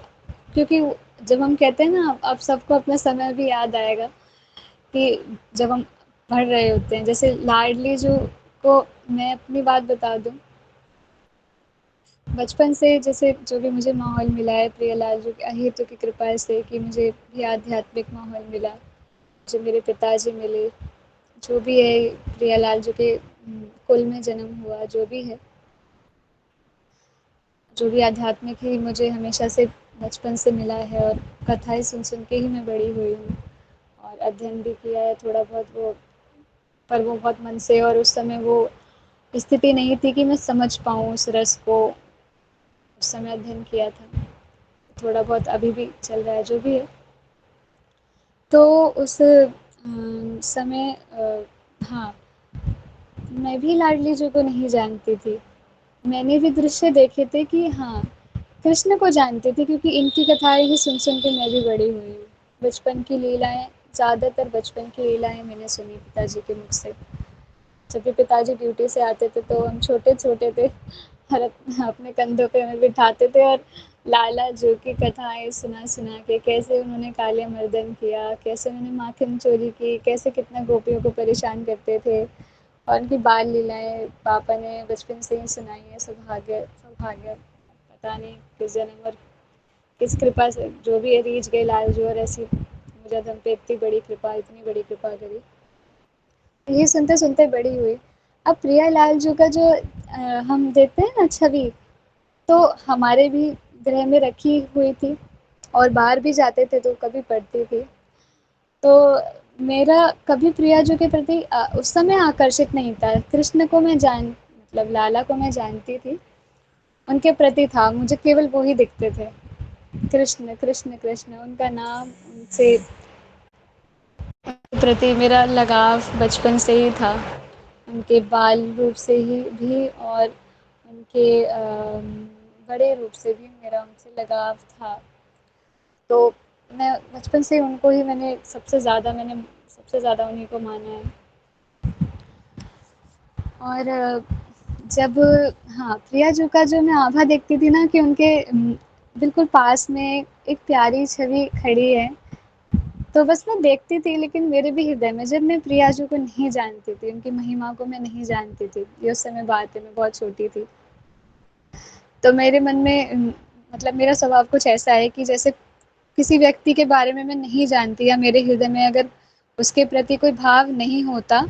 क्योंकि जब हम कहते हैं ना, अब सबको अपना समय भी याद आएगा कि जब हम पढ़ रहे होते हैं, जैसे लाडली जो को, मैं अपनी बात बता दूं, बचपन से जैसे जो भी मुझे माहौल मिला है प्रियलाल जो अहेतु की कृपा से, कि मुझे भी आध्यात्मिक माहौल मिला, जो मेरे पिताजी मिले, जो भी है प्रियलाल जो के कुल में जन्म हुआ, जो भी है, जो भी आध्यात्मिक ही मुझे हमेशा से बचपन से मिला है, और कथाएँ सुन सुन के ही मैं बड़ी हुई हूँ, और अध्ययन भी किया है थोड़ा बहुत वो, पर वो बहुत मन से, और उस समय वो स्थिति नहीं थी कि मैं समझ पाऊँ उस रस को, उस समय अध्ययन किया था। थोड़ा बहुत अभी भी चल रहा है, जो भी है। तो उस समय हाँ, मैं भी लाडली जी को नहीं जानती थी। मैंने भी दृश्य देखे थे कि हाँ, कृष्ण को जानती थी, क्योंकि इनकी कथाएँ ही सुन-सुन के मैं भी बड़ी हुई हूँ। बचपन की लीलाएँ, ज़्यादातर बचपन की लीलाएँ मैंने सुनी पिताजी के मुख से। जब भी पिताजी ड्यूटी से आते थे तो हम छोटे-छोटे थे, और अपने कंधों पे हमें बिठाते थे, और लाला जो की कथाएँ सुना-सुना के, कैसे उन्होंने कालिया मर्दन किया, कैसे उन्होंने माखन चोरी की, कैसे कितना गोपियों को परेशान करते थे, और उनकी बाल लीलाएँ पापा ने बचपन से ही सुनाई है। सौभाग्य सौभाग्य पता नहीं किस जन्म और किस कृपा से जो भी है रीझ गए लाल जी, और ऐसी मुझे हम पे इतनी बड़ी कृपा, इतनी बड़ी कृपा करी। ये सुनते सुनते बड़ी हुई। अब प्रिया लाल जी का जो हम देखते हैं ना छवि, तो हमारे भी गृह में रखी हुई थी, और बाहर भी जाते थे तो कभी पढ़ती थी। तो मेरा कभी प्रिया जी के प्रति उस समय आकर्षित नहीं था। कृष्ण को मैं मतलब लाला को मैं जानती थी, उनके प्रति था, मुझे केवल वो ही दिखते थे। कृष्ण कृष्ण कृष्ण, उनका नाम, उनसे प्रति मेरा लगाव बचपन से ही था, उनके बाल रूप से ही भी, और उनके बड़े रूप से भी मेरा उनसे लगाव था। तो मैं बचपन से उनको ही मैंने सबसे ज़्यादा उन्हीं को माना है। और जब हाँ, प्रिया जी का जो मैं आभा देखती थी ना कि उनके बिल्कुल पास में एक प्यारी छवि खड़ी है, तो बस मैं देखती थी, लेकिन मेरे भी हृदय में, जब मैं प्रिया जी को नहीं जानती थी, उनकी महिमा को मैं नहीं जानती थी, ये उस समय बात है, मैं बहुत छोटी थी, तो मेरे मन में मतलब मेरा स्वभाव कुछ ऐसा है कि जैसे किसी व्यक्ति के बारे में मैं नहीं जानती या मेरे हृदय में अगर उसके प्रति कोई भाव नहीं होता,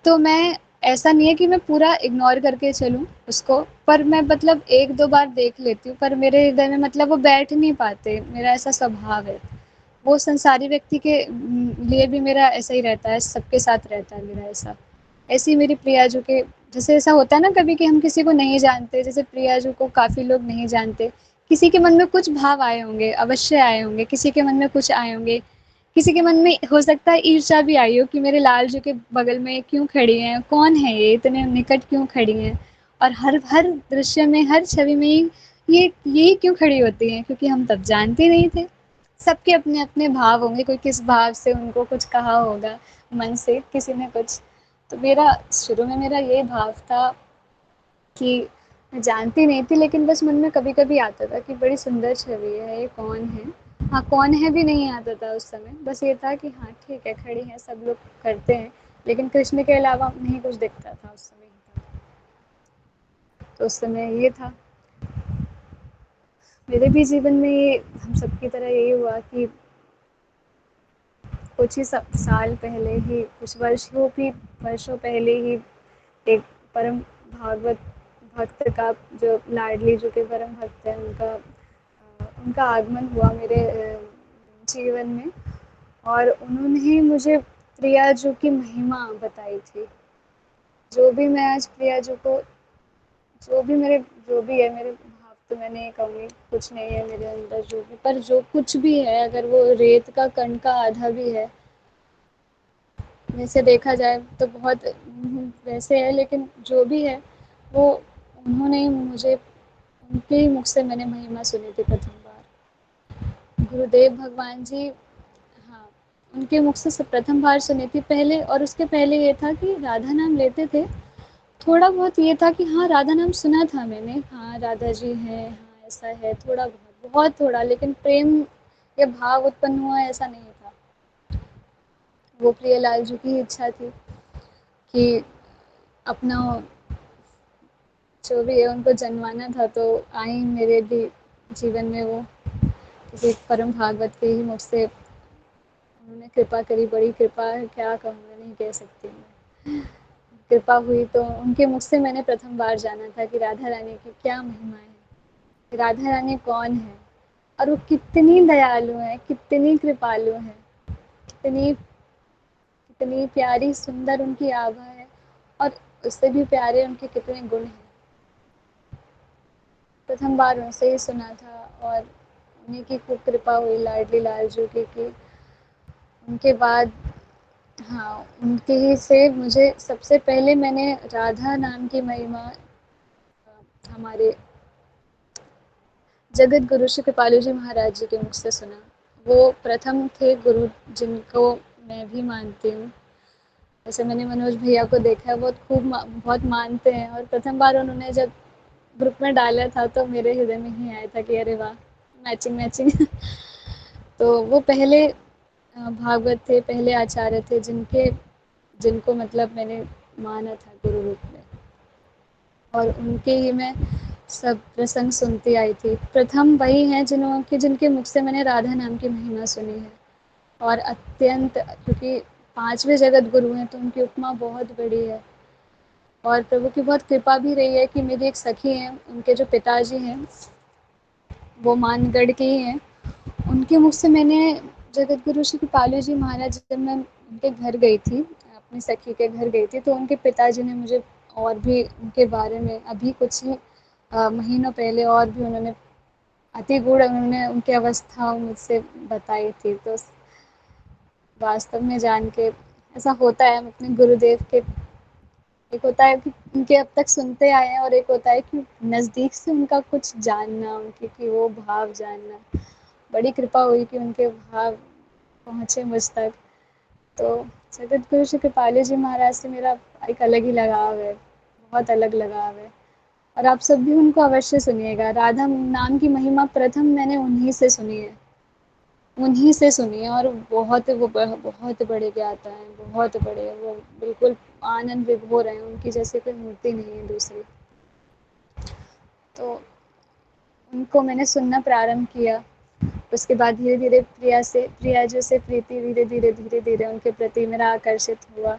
तो मैं, ऐसा नहीं है कि मैं पूरा इग्नोर करके चलूँ उसको, पर मैं मतलब 1-2 बार देख लेती हूँ, पर मेरे हृदय में मतलब वो बैठ नहीं पाते, मेरा ऐसा स्वभाव है। वो संसारी व्यक्ति के लिए भी मेरा ऐसा ही रहता है, सबके साथ रहता है मेरा ऐसा। ऐसी मेरी प्रिया जो कि जैसे ऐसा होता है ना कभी कि हम किसी को नहीं जानते, जैसे प्रिया जो को काफ़ी लोग नहीं जानते, किसी के मन में कुछ भाव आए होंगे, अवश्य आए होंगे, किसी के मन में कुछ आए होंगे, किसी के मन में हो सकता है ईर्ष्या भी आई हो कि मेरे लाल जी के बगल में क्यों खड़ी हैं, कौन है ये, इतने निकट क्यों खड़ी हैं, और हर हर दृश्य में, हर छवि में ये यही क्यों खड़ी होती हैं, क्योंकि हम तब जानते नहीं थे। सबके अपने अपने भाव होंगे, कोई किस भाव से उनको कुछ कहा होगा मन से किसी ने कुछ, तो मेरा शुरू में मेरा ये भाव था कि मैं जानती नहीं थी, लेकिन बस मन में कभी कभी आता था कि बड़ी सुंदर छवि है, ये कौन है। हाँ, कौन है भी नहीं आता था उस समय, बस ये था कि हाँ ठीक है, खड़ी है, सब लोग करते हैं, लेकिन कृष्ण के अलावा नहीं कुछ दिखता था उस समय। तो उस समय ये था, मेरे भी जीवन में ये हम सबकी तरह यही हुआ कि कुछ ही साल पहले ही, कुछ वर्षों पहले ही एक परम भागवत भक्त का, जो लाडली जो के परम भक्त है, उनका आगमन हुआ मेरे जीवन में, और उन्होंने ही मुझे प्रिया जो की महिमा बताई थी। जो भी मैं आज प्रिया जो को, जो भी मेरे, जो भी है मेरे भाव, तो मैं नहीं कहूँगी कुछ नहीं है मेरे अंदर, जो भी, पर जो कुछ भी है, अगर वो रेत का कण का आधा भी है, वैसे देखा जाए तो बहुत वैसे है, लेकिन जो भी है वो उन्होंने ही मुझे, उनके ही मुख से मैंने महिमा सुनी थी प्रथम बार, गुरुदेव भगवान जी। हाँ, उनके मुख से प्रथम बार सुनी थी पहले, और उसके पहले ये था कि राधा नाम लेते थे, थोड़ा बहुत ये था कि हाँ राधा नाम सुना था मैंने, हाँ राधा जी हैं, हाँ ऐसा है, थोड़ा बहुत, बहुत थोड़ा, लेकिन प्रेम या भाव उत्पन्न हुआ ऐसा नहीं था। वो प्रियलाल जी की इच्छा थी कि अपना जो भी है उनको जन्माना था, तो आई मेरे भी जीवन में वो, किसी परम भागवत के ही मुख से उन्होंने कृपा करी, बड़ी कृपा है, क्या कहूँ, मैं नहीं कह सकती मैं, कृपा हुई, तो उनके मुख से मैंने प्रथम बार जाना था कि राधा रानी की क्या महिमा है, राधा रानी कौन है, और वो कितनी दयालु है, कितनी कृपालु है, कितनी कितनी प्यारी सुंदर उनकी आभा है, और उससे भी प्यारे उनके कितने गुण हैं। प्रथम बार उनसे ही सुना था, और उन्हीं की खूब कृपा हुई लाडली लाल जी की उनके बाद, हाँ उनके ही से मुझे सबसे पहले मैंने राधा नाम की महिमा हमारे जगत गुरु श्री कृपालु जी महाराज जी के मुख से सुना। वो प्रथम थे गुरु जिनको मैं भी मानती हूँ, जैसे मैंने मनोज भैया को देखा है, वो बहुत मानते हैं, और प्रथम बार उन्होंने जब ग्रुप में डाला था तो मेरे हृदय में ही आया था कि अरे वाह, मैचिंग मैचिंग तो वो पहले भागवत थे, पहले आचार्य थे जिनको मतलब मैंने माना था गुरु रूप में, और उनके ही मैं सब प्रसंग सुनती आई थी। प्रथम वही हैं जिनके मुख से मैंने राधा नाम की महिमा सुनी है, और अत्यंत, क्योंकि पांचवें जगत गुरु हैं तो उनकी उपमा बहुत बड़ी है, और प्रभु की बहुत कृपा भी रही है कि मेरी एक सखी हैं, उनके जो पिताजी हैं वो मानगढ़ के ही हैं, उनके मुख से मैंने जगत गुरु श्री कृपालु जी महाराज, जब मैं उनके घर गई थी, अपनी सखी के घर गई थी, तो उनके पिताजी ने मुझे और भी उनके बारे में अभी कुछ ही महीनों पहले और भी उन्होंने अति गूढ़ उन्होंने उनकी अवस्था मुझसे बताई थी, तो वास्तव में जान के ऐसा होता है, हम अपने गुरुदेव के, एक होता है कि उनके अब तक सुनते आए हैं, और एक होता है कि नज़दीक से उनका कुछ जानना, उनके कि वो भाव जानना, बड़ी कृपा हुई कि उनके भाव पहुँचे मुझ तक। तो जगत गुरु श्री कृपालु जी महाराज से मेरा एक अलग ही लगाव है, बहुत अलग लगाव है। और आप सब भी उनको अवश्य सुनिएगा। राधा नाम की महिमा प्रथम मैंने उन्हीं से सुनी है, उन्हीं से सुनी है। और बहुत वो बहुत बड़े ज्ञाता हैं, बहुत बड़े, वो बिल्कुल आनंद विभोर हैं, उनकी जैसे कोई मूर्ति नहीं है दूसरी। तो उनको मैंने सुनना प्रारंभ किया। उसके बाद धीरे धीरे प्रिया जी से प्रीति धीरे धीरे धीरे धीरे उनके प्रति मेरा आकर्षित हुआ।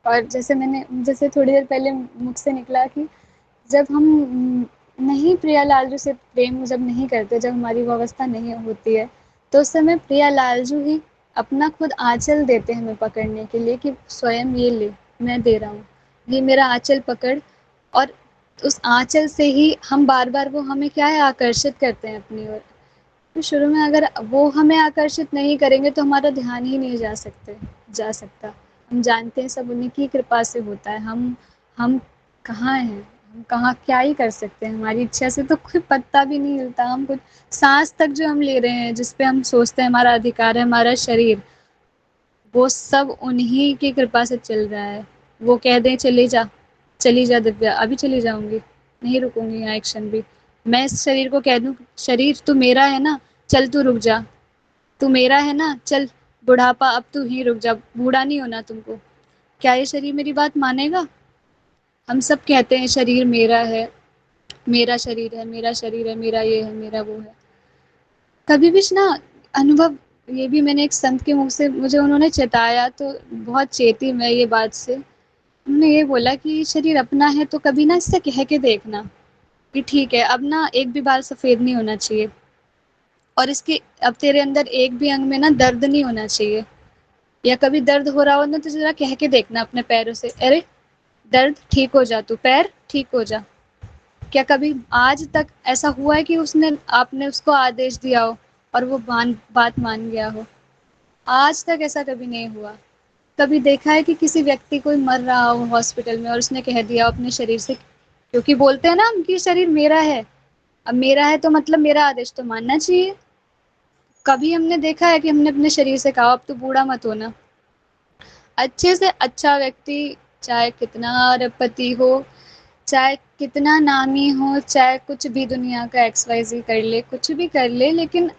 और जैसे थोड़ी देर पहले मुख से निकला कि जब हम नहीं प्रिया लालजू से प्रेम जब नहीं करते, जब हमारी वो अवस्था नहीं होती है, तो उस समय प्रिया लालजू ही अपना खुद आंचल देते हैं हमें पकड़ने के लिए कि स्वयं ये ले, मैं दे रहा हूँ, ये मेरा आंचल पकड़। और उस आंचल से ही हम बार बार वो हमें क्या है आकर्षित करते हैं अपनी ओर। तो शुरू में अगर वो हमें आकर्षित नहीं करेंगे तो हमारा ध्यान ही नहीं जा सकता। हम जानते हैं सब उन्हीं की कृपा से होता है। हम कहाँ हैं, हम कहाँ क्या ही कर सकते हैं, हमारी इच्छा से तो कोई पत्ता भी नहीं हिलता। हम कुछ सांस तक जो हम ले रहे हैं, जिस पे हम सोचते हैं हमारा अधिकार है, हमारा शरीर, वो सब उन्हीं की कृपा से चल रहा है। वो कह दें चली जा दिव्या, अभी चली जाऊंगी, नहीं रुकूंगी यहाँ एक क्षण भी। मैं इस शरीर को कह दूं, शरीर तू मेरा है ना, चल तू रुक जा, तू मेरा है ना, चल बुढ़ापा अब तू ही रुक जा, बूढ़ा नहीं होना तुमको। क्या ये शरीर मेरी बात मानेगा? हम सब कहते हैं शरीर मेरा है, मेरा शरीर है, मेरा शरीर है, मेरा ये है, मेरा वो है। कभी भी ना अनुभव, ये भी मैंने एक संत के मुख से, मुझे उन्होंने चेताया तो बहुत चेती मैं ये बात से। उन्होंने ये बोला कि शरीर अपना है तो कभी ना इससे कह के देखना कि ठीक है अब ना एक भी बाल सफेद नहीं होना चाहिए, और इसके अब तेरे अंदर एक भी अंग में ना दर्द नहीं होना चाहिए। या कभी दर्द हो रहा हो ना तो जरा कह के देखना अपने पैरों से, अरे दर्द ठीक हो जा, तू पैर ठीक हो जा। क्या कभी आज तक ऐसा हुआ है कि उसने आपने उसको आदेश दिया हो और वो बात मान गया हो? आज तक ऐसा कभी नहीं हुआ। कभी देखा है कि किसी व्यक्ति कोई मर रहा हो हॉस्पिटल में और उसने कह दिया अपने शरीर से, क्योंकि बोलते हैं ना हम कि शरीर मेरा है, अब मेरा है तो मतलब मेरा आदेश तो मानना चाहिए। कभी हमने देखा है कि हमने अपने शरीर से कहा अब तो बूढ़ा मत होना? अच्छे से अच्छा व्यक्ति, चाहे कितना अरबपति हो, चाहे कितना नामी हो, चाहे कुछ भी दुनिया का एक्स वाई जी कर ले, कुछ भी कर ले, लेकिन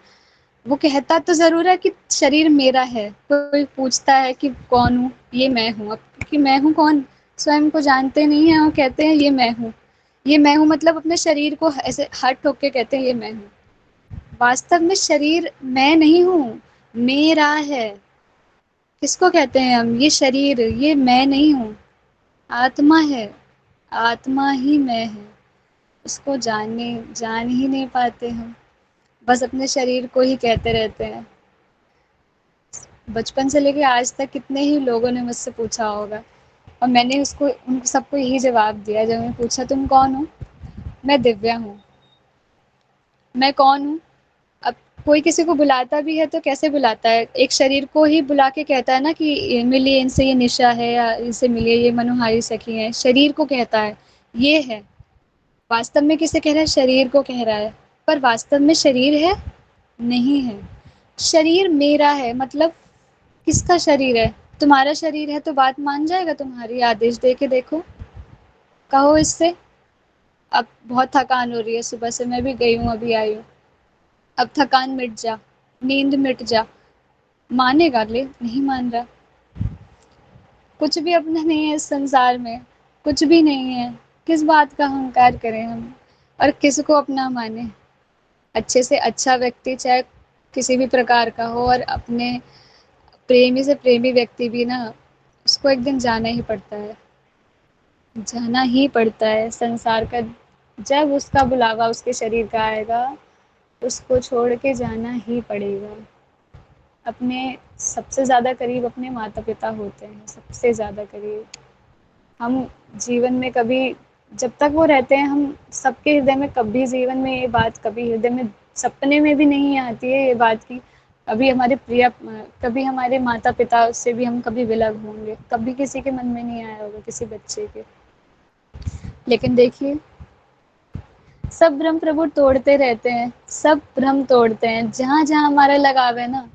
वो कहता तो ज़रूर है कि शरीर मेरा है। कोई पूछता है कि कौन हूँ, ये मैं हूँ। अब कि मैं हूँ कौन, स्वयं को जानते नहीं हैं और कहते हैं ये मैं हूँ। ये मैं हूँ मतलब अपने शरीर को ऐसे हाथ ठोक के कहते हैं ये मैं हूँ। वास्तव में शरीर मैं नहीं हूँ, मेरा है। किसको कहते हैं हम ये शरीर, ये मैं नहीं हूँ, आत्मा है, आत्मा ही मैं है। उसको जान ही नहीं पाते हम, बस अपने शरीर को ही कहते रहते हैं। बचपन से लेके आज तक कितने ही लोगों ने मुझसे पूछा होगा, और मैंने उसको उनको सबको यही जवाब दिया जब मैंने पूछा तुम कौन हो? मैं दिव्या हूँ। मैं कौन हूँ? अब कोई किसी को बुलाता भी है तो कैसे बुलाता है? एक शरीर को ही बुला के कहता है ना कि मिलिए इनसे, ये निशा है, या इनसे मिलिए ये मनोहारी सखी है। शरीर को कहता है ये है। वास्तव में किसे कह रहा है? शरीर को कह रहा है। पर वास्तव में शरीर है नहीं है। शरीर मेरा है मतलब किसका शरीर है? तुम्हारा शरीर है तो बात मान जाएगा तुम्हारी? आदेश दे के देखो, कहो इससे अब बहुत थकान हो रही है, सुबह से मैं भी गई हूँ अभी आई हूँ, अब थकान मिट जा, नींद मिट जा। मानेगा? ले नहीं मान रहा। कुछ भी अपना नहीं है इस संसार में, कुछ भी नहीं है। किस बात का अहंकार करें हम और किसको अपना माने? अच्छे से अच्छा व्यक्ति चाहे किसी भी प्रकार का हो, और अपने प्रेमी से प्रेमी व्यक्ति भी ना, उसको एक दिन जाना ही पड़ता है, जाना ही पड़ता है संसार का। जब उसका बुलावा उसके शरीर का आएगा, उसको छोड़ के जाना ही पड़ेगा। अपने सबसे ज़्यादा करीब अपने माता पिता होते हैं, सबसे ज़्यादा करीब। हम जीवन में कभी, जब तक वो रहते हैं, हम सबके हृदय में कभी जीवन में ये बात, कभी हृदय में सपने में भी नहीं आती है ये बात की कभी हमारे प्रिय, कभी हमारे माता पिता से भी हम कभी विलग होंगे। कभी किसी के मन में नहीं आया होगा, किसी बच्चे के। लेकिन देखिए, सब भ्रम प्रभु तोड़ते रहते हैं, सब भ्रम तोड़ते हैं। जहाँ जहाँ हमारा लगाव है ना,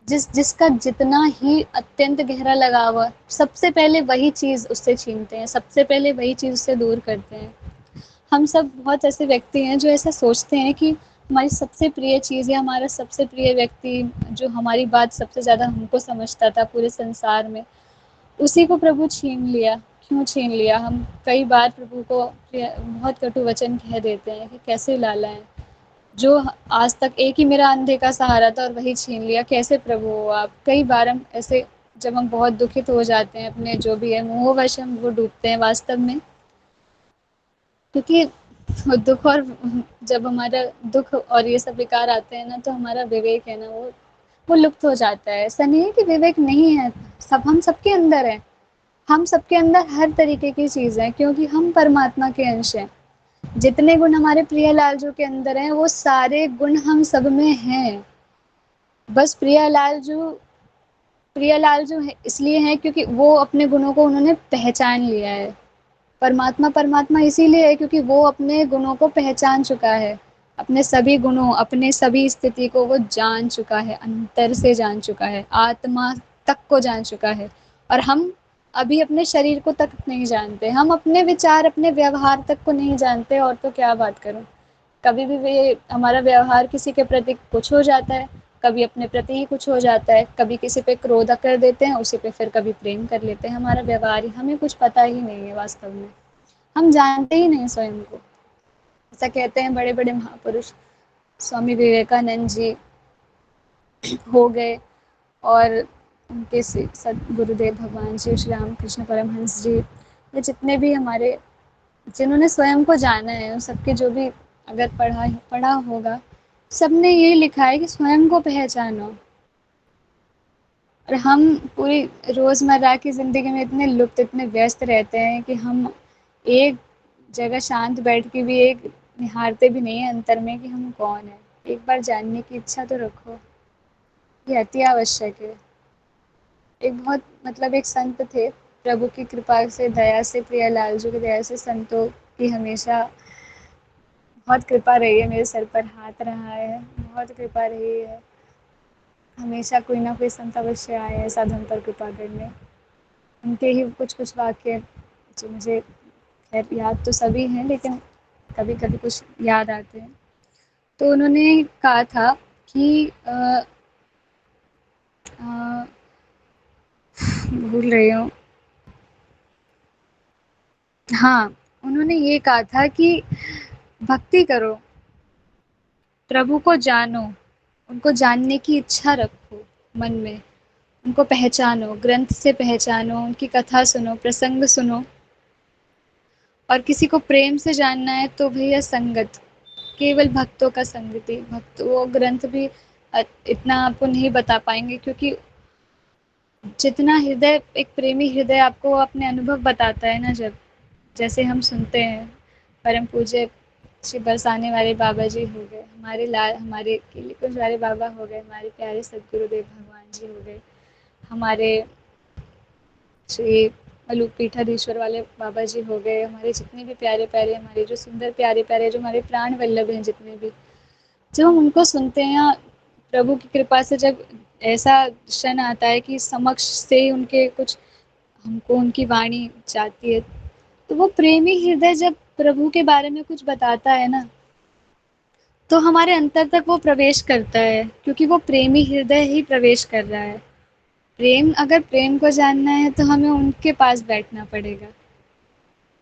जिसका जितना ही अत्यंत गहरा लगाव हो, सबसे पहले वही चीज़ उससे छीनते हैं, सबसे पहले वही चीज़ उससे दूर करते हैं। हम सब बहुत ऐसे व्यक्ति हैं जो ऐसा सोचते हैं कि हमारी सबसे प्रिय चीज़ या हमारा सबसे प्रिय व्यक्ति जो हमारी बात सबसे ज़्यादा हमको समझता था पूरे संसार में, उसी को प्रभु छीन लिया। क्यों छीन लिया? हम कई बार प्रभु को बहुत कटु वचन कह देते हैं कि कैसे लाला है, जो आज तक एक ही मेरा अंधे का सहारा था और वही छीन लिया, कैसे प्रभु हो आप? कई बार हम ऐसे जब हम बहुत दुखित हो जाते हैं अपने जो भी है मोहवश हम वो डूबते हैं वास्तव में, क्योंकि दुख और जब हमारा दुख और ये सब विकार आते हैं ना तो हमारा विवेक है ना वो लुप्त हो जाता है। ऐसा नहीं है कि विवेक नहीं है, सब हम सबके अंदर है, हम सबके अंदर हर तरीके की चीज़ है क्योंकि हम परमात्मा के अंश हैं। जितने गुण हमारे प्रियलाल जो के अंदर हैं वो सारे गुण हम सब में हैं। बस प्रियलाल जो है इसलिए है क्योंकि वो अपने गुणों को उन्होंने पहचान लिया है। परमात्मा परमात्मा इसीलिए है क्योंकि वो अपने गुणों को पहचान चुका है, अपने सभी गुणों अपने सभी स्थिति को वो जान चुका है, अंतर से जान चुका है, आत्मा तक को जान चुका है। और हम अभी अपने शरीर को तक नहीं जानते, हम अपने विचार अपने व्यवहार तक को नहीं जानते, और तो क्या बात करूं। कभी भी वे हमारा व्यवहार किसी के प्रति कुछ हो जाता है, कभी अपने प्रति ही कुछ हो जाता है, कभी किसी पे क्रोध कर देते हैं, उसी पे फिर कभी प्रेम कर लेते हैं। हमारा व्यवहार ही हमें कुछ पता ही नहीं है वास्तव में, हम जानते ही नहीं स्वयं को। ऐसा कहते हैं बड़े बड़े महापुरुष, स्वामी विवेकानंद जी हो गए, और उनके सद गुरुदेव भगवान श्री श्री रामकृष्ण परमहंस जी, ये जितने भी हमारे जिन्होंने स्वयं को जाना है उन सबके जो भी अगर पढ़ा होगा, सबने ये लिखा है कि स्वयं को पहचानो। और हम पूरी रोज़मर्रा की ज़िंदगी में इतने लुप्त इतने व्यस्त रहते हैं कि हम एक जगह शांत बैठ के भी एक निहारते भी नहीं है अंतर में कि हम कौन है। एक बार जानने की इच्छा तो रखो, ये अति आवश्यक है। एक बहुत मतलब एक संत थे, प्रभु की कृपा से दया से प्रियलाल जी की दया से संतों की हमेशा बहुत कृपा रही है, मेरे सर पर हाथ रहा है, बहुत कृपा रही है। हमेशा कोई ना कोई संत अवश्य आए हैं साधन पर कृपा करने। उनके ही कुछ कुछ वाक्य जो मुझे खैर याद तो सभी हैं लेकिन कभी कभी कुछ याद आते हैं। तो उन्होंने कहा था कि अ, भूल रही हूँ। हाँ, उन्होंने ये कहा था कि भक्ति करो, प्रभु को जानो, उनको जानने की इच्छा रखो मन में, उनको पहचानो, ग्रंथ से पहचानो, उनकी कथा सुनो, प्रसंग सुनो। और किसी को प्रेम से जानना है तो भैया संगत, केवल भक्तों का संगति, भक्त वो ग्रंथ भी इतना आपको नहीं बता पाएंगे क्योंकि जितना हृदय एक प्रेमी हृदय आपको अपने अनुभव बताता है ना, जब जैसे हम सुनते हैं परम पूज्य श्री बरसाने वाले बाबा जी हो गए, हमारे लाल हमारे केली कुंज वाले बाबा हो गए, हमारे प्यारे सदगुरुदेव भगवान जी हो गए, हमारे श्री अलूप पीठाधीश्वर वाले बाबा जी हो गए, हमारे जितने भी प्यारे प्यारे हमारे जो सुंदर प्यारे प्यारे जो हमारे प्राण वल्लभ हैं जितने भी, जब हम उनको सुनते हैं प्रभु की कृपा से, जब ऐसा क्षण आता है कि समक्ष से उनके कुछ हमको उनकी वाणी जाती है, तो वो प्रेमी हृदय जब प्रभु के बारे में कुछ बताता है ना, तो हमारे अंतर तक वो प्रवेश करता है क्योंकि वो प्रेमी हृदय ही प्रवेश कर रहा है। अगर प्रेम को जानना है तो हमें उनके पास बैठना पड़ेगा।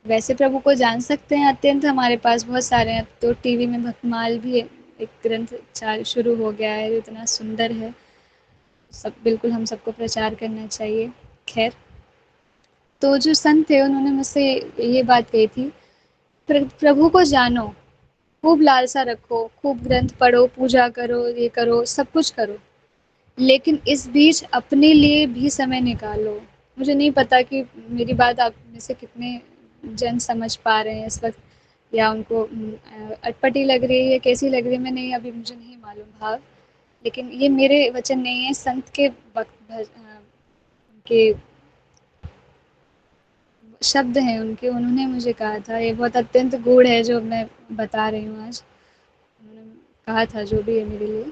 वैसे प्रभु को जान सकते हैं अत्यंत, हमारे पास बहुत सारे हैं, तो टीवी में भक्तमाल भी एक ग्रंथ शुरू हो गया है, इतना सुंदर है, सब बिल्कुल हम सबको प्रचार करना चाहिए। खैर, तो जो संत थे उन्होंने मुझसे ये बात कही थी, प्रभु को जानो, खूब लालसा रखो, खूब ग्रंथ पढ़ो, पूजा करो, ये करो, सब कुछ करो, लेकिन इस बीच अपने लिए भी समय निकालो। मुझे नहीं पता कि मेरी बात आप में से कितने जन समझ पा रहे हैं इस वक्त, या उनको अटपटी लग रही है, कैसी लग रही है, मैं नहीं, अभी मुझे नहीं मालूम भाव। लेकिन ये मेरे वचन नहीं है, संत के उनके शब्द हैं उनके, उन्होंने मुझे कहा था, ये बहुत अत्यंत गूढ़ है जो मैं बता रही हूँ आज। उन्होंने कहा था जो भी है मेरे लिए,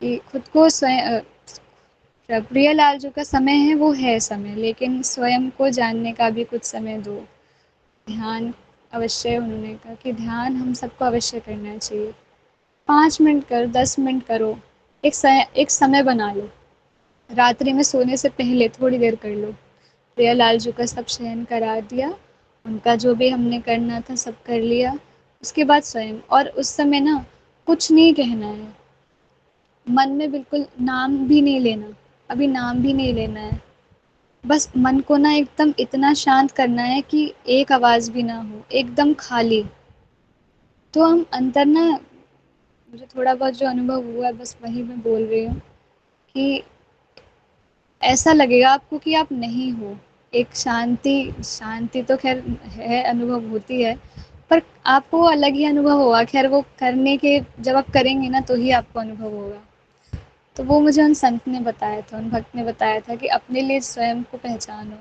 कि खुद प्रियालाल जो का समय है वो है समय, लेकिन स्वयं को जानने का भी कुछ समय दो। ध्यान अवश्य उन्होंने कहा कि ध्यान हम सबको अवश्य करना चाहिए। 5 मिनट करो, 10 मिनट करो, एक समय बना लो। रात्रि में सोने से पहले थोड़ी देर कर लो। प्रियालाल जी का सब शयन करा दिया, उनका जो भी हमने करना था सब कर लिया। उसके बाद स्वयं, और उस समय ना कुछ नहीं कहना है, मन में बिल्कुल नाम भी नहीं लेना, अभी नाम भी नहीं लेना है। बस मन को ना एकदम इतना शांत करना है कि एक आवाज़ भी ना हो, एकदम खाली। तो हम अंदर ना, मुझे थोड़ा बहुत जो अनुभव हुआ है बस वही मैं बोल रही हूँ कि ऐसा लगेगा आपको कि आप नहीं हो। एक शांति, शांति तो ख़ैर है, अनुभव होती है, पर आपको वो अलग ही अनुभव होगा। ख़ैर वो करने के, जब आप करेंगे ना तो ही आपको अनुभव होगा। तो वो मुझे उन संत ने बताया था, उन भक्त ने बताया था कि अपने लिए स्वयं को पहचानो।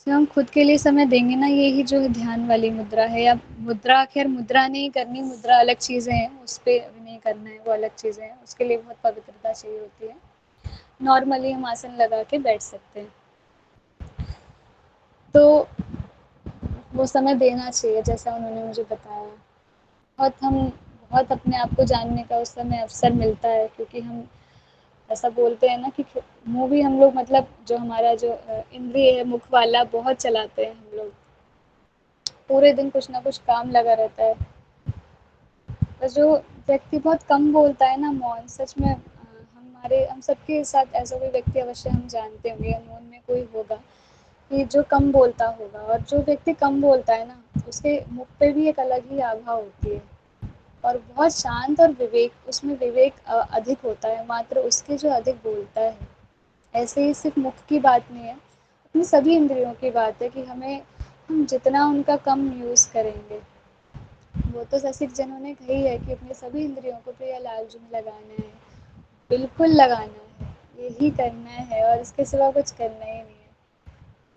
जब हम खुद के लिए समय देंगे ना, यही जो ध्यान वाली मुद्रा है, या मुद्रा, ख़ैर मुद्रा नहीं करनी, मुद्रा अलग चीज़ें हैं, उस पे अभी नहीं करना है, वो अलग चीज़ें हैं, उसके लिए बहुत पवित्रता चाहिए होती है। नॉर्मली हम आसन लगा के बैठ सकते हैं। तो वो समय देना चाहिए जैसा उन्होंने मुझे बताया। बहुत अपने आप को जानने का उस समय अवसर मिलता है, क्योंकि हम ऐसा बोलते हैं ना कि मुँह भी हम लोग, मतलब जो हमारा जो इंद्रिय है मुख वाला, बहुत चलाते हैं हम लोग। पूरे दिन कुछ ना कुछ काम लगा रहता है। पर जो व्यक्ति बहुत कम बोलता है ना, मौन, सच में हम सबके साथ ऐसा कोई व्यक्ति अवश्य हम जानते होंगे, अनमोल में कोई होगा कि जो कम बोलता होगा। और जो व्यक्ति कम बोलता है ना, उसके मुख पे भी एक अलग ही आभा होती है, और बहुत शांत, और विवेक, उसमें विवेक अधिक होता है, मात्र उसके जो अधिक बोलता है। ऐसे ही सिर्फ मुख की बात नहीं है, अपनी सभी इंद्रियों की बात है कि हम जितना उनका कम यूज़ करेंगे। वो तो रसिक जनों ने कही है कि अपने सभी इंद्रियों को प्रिय लाल जी में लगाना है, बिल्कुल लगाना है, यही करना है, और इसके सिवा कुछ करना ही नहीं है।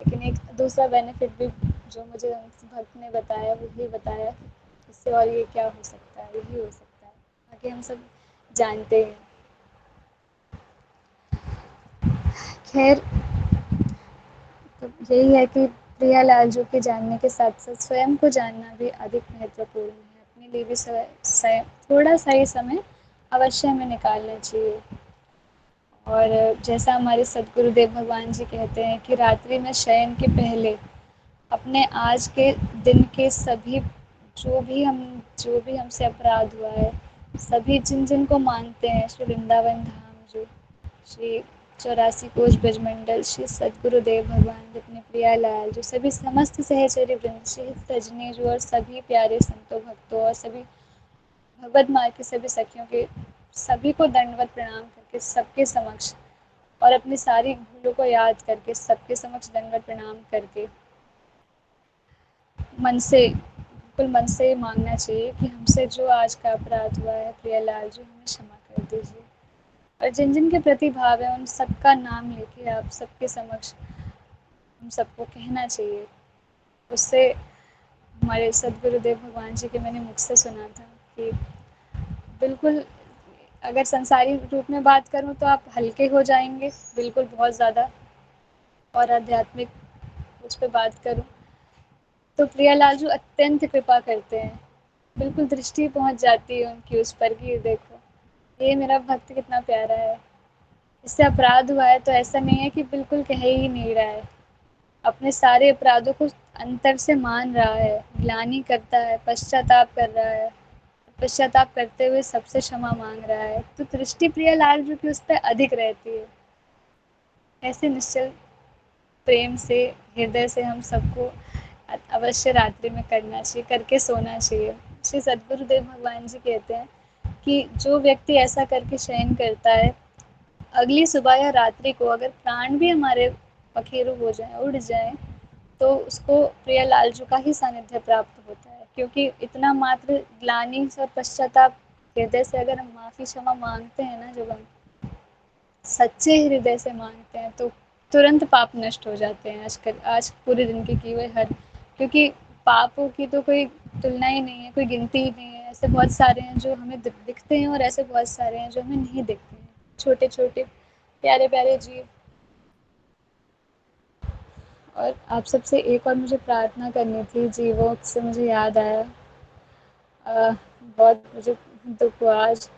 लेकिन एक दूसरा बेनिफिट भी जो मुझे उस भक्त ने बताया, वो भी बताया, इससे और ये क्या हो सकता है, यही हो सकता है, बाकी हम सब जानते हैं। खैर, तो यही है कि प्रियालाल जी के जानने के साथ साथ स्वयं को जानना भी अधिक महत्वपूर्ण है। अपने लिए भी थोड़ा सा ही समय अवश्य हमें निकालना चाहिए। और जैसा हमारे सदगुरुदेव भगवान जी कहते हैं कि रात्रि में शयन के पहले अपने आज के दिन के सभी, जो भी हमसे अपराध हुआ है, सभी जिन जिन को मानते हैं, श्री वृंदावन धाम जी, श्री 84 कोश ब्रजमंडल, श्री सदगुरुदेव भगवान जी, अपने प्रियालाल जो सभी समस्त सहचरी वृंद, श्री तजनी जो, और सभी प्यारे संतों भक्तों, और सभी भगवत मार्ग के सभी सखियों के, सभी को दंडवत प्रणाम करके सबके समक्ष, और अपनी सारी भूलों को याद करके सबके समक्ष दंडवत प्रणाम करके मन से, बिल्कुल मन से मांगना चाहिए कि हमसे जो आज का अपराध हुआ है प्रियालाल जी, हमें क्षमा कर दीजिए। और जिन जिन के प्रति भाव है उन सबका नाम लेके आप सबके समक्ष हम सबको कहना चाहिए। उससे, हमारे सदगुरुदेव भगवान जी के मैंने मुख से सुना था कि बिल्कुल, अगर संसारी रूप में बात करूँ तो आप हल्के हो जाएंगे, बिल्कुल बहुत ज़्यादा। और आध्यात्मिक उस पर बात करूँ तो प्रियालाल जी अत्यंत कृपा करते हैं, बिल्कुल दृष्टि पहुँच जाती है उनकी उस पर कि देखो ये मेरा भक्त कितना प्यारा है। इससे अपराध हुआ है तो ऐसा नहीं है कि बिल्कुल कह ही नहीं रहा है, अपने सारे अपराधों को अंतर से मान रहा है, ग्लानि करता है, पश्चाताप कर रहा है, पश्चाताप करते हुए सबसे क्षमा मांग रहा है, तो दृष्टि प्रियालाल जी की उस पर अधिक रहती है। ऐसे निश्चल प्रेम से, हृदय से हम सबको अवश्य रात्रि में करना चाहिए, करके सोना चाहिए। श्री सदगुरुदेव भगवान जी कहते हैं कि जो व्यक्ति ऐसा करके शयन करता है, अगली सुबह या रात्रि को अगर प्राण भी हमारे पखेरु हो जाए, उड़ जाए, तो उसको प्रियालाल जी का ही सानिध्य प्राप्त होता है। क्योंकि इतना मात्र ग्लानि और पश्चाताप हृदय से अगर हम माफ़ी क्षमा मांगते हैं ना, जब हम सच्चे हृदय से मांगते हैं, तो तुरंत पाप नष्ट हो जाते हैं। आज पूरे दिन के किए हुए हर, क्योंकि पापों की तो कोई तुलना ही नहीं है, कोई गिनती ही नहीं है। ऐसे बहुत सारे हैं जो हमें दिखते हैं, और ऐसे बहुत सारे हैं जो हमें नहीं दिखते हैं, छोटे छोटे प्यारे प्यारे जीव। और आप सबसे एक और मुझे प्रार्थना करनी थी जीवों से, मुझे याद आया। बहुत मुझे दुख हुआ आज।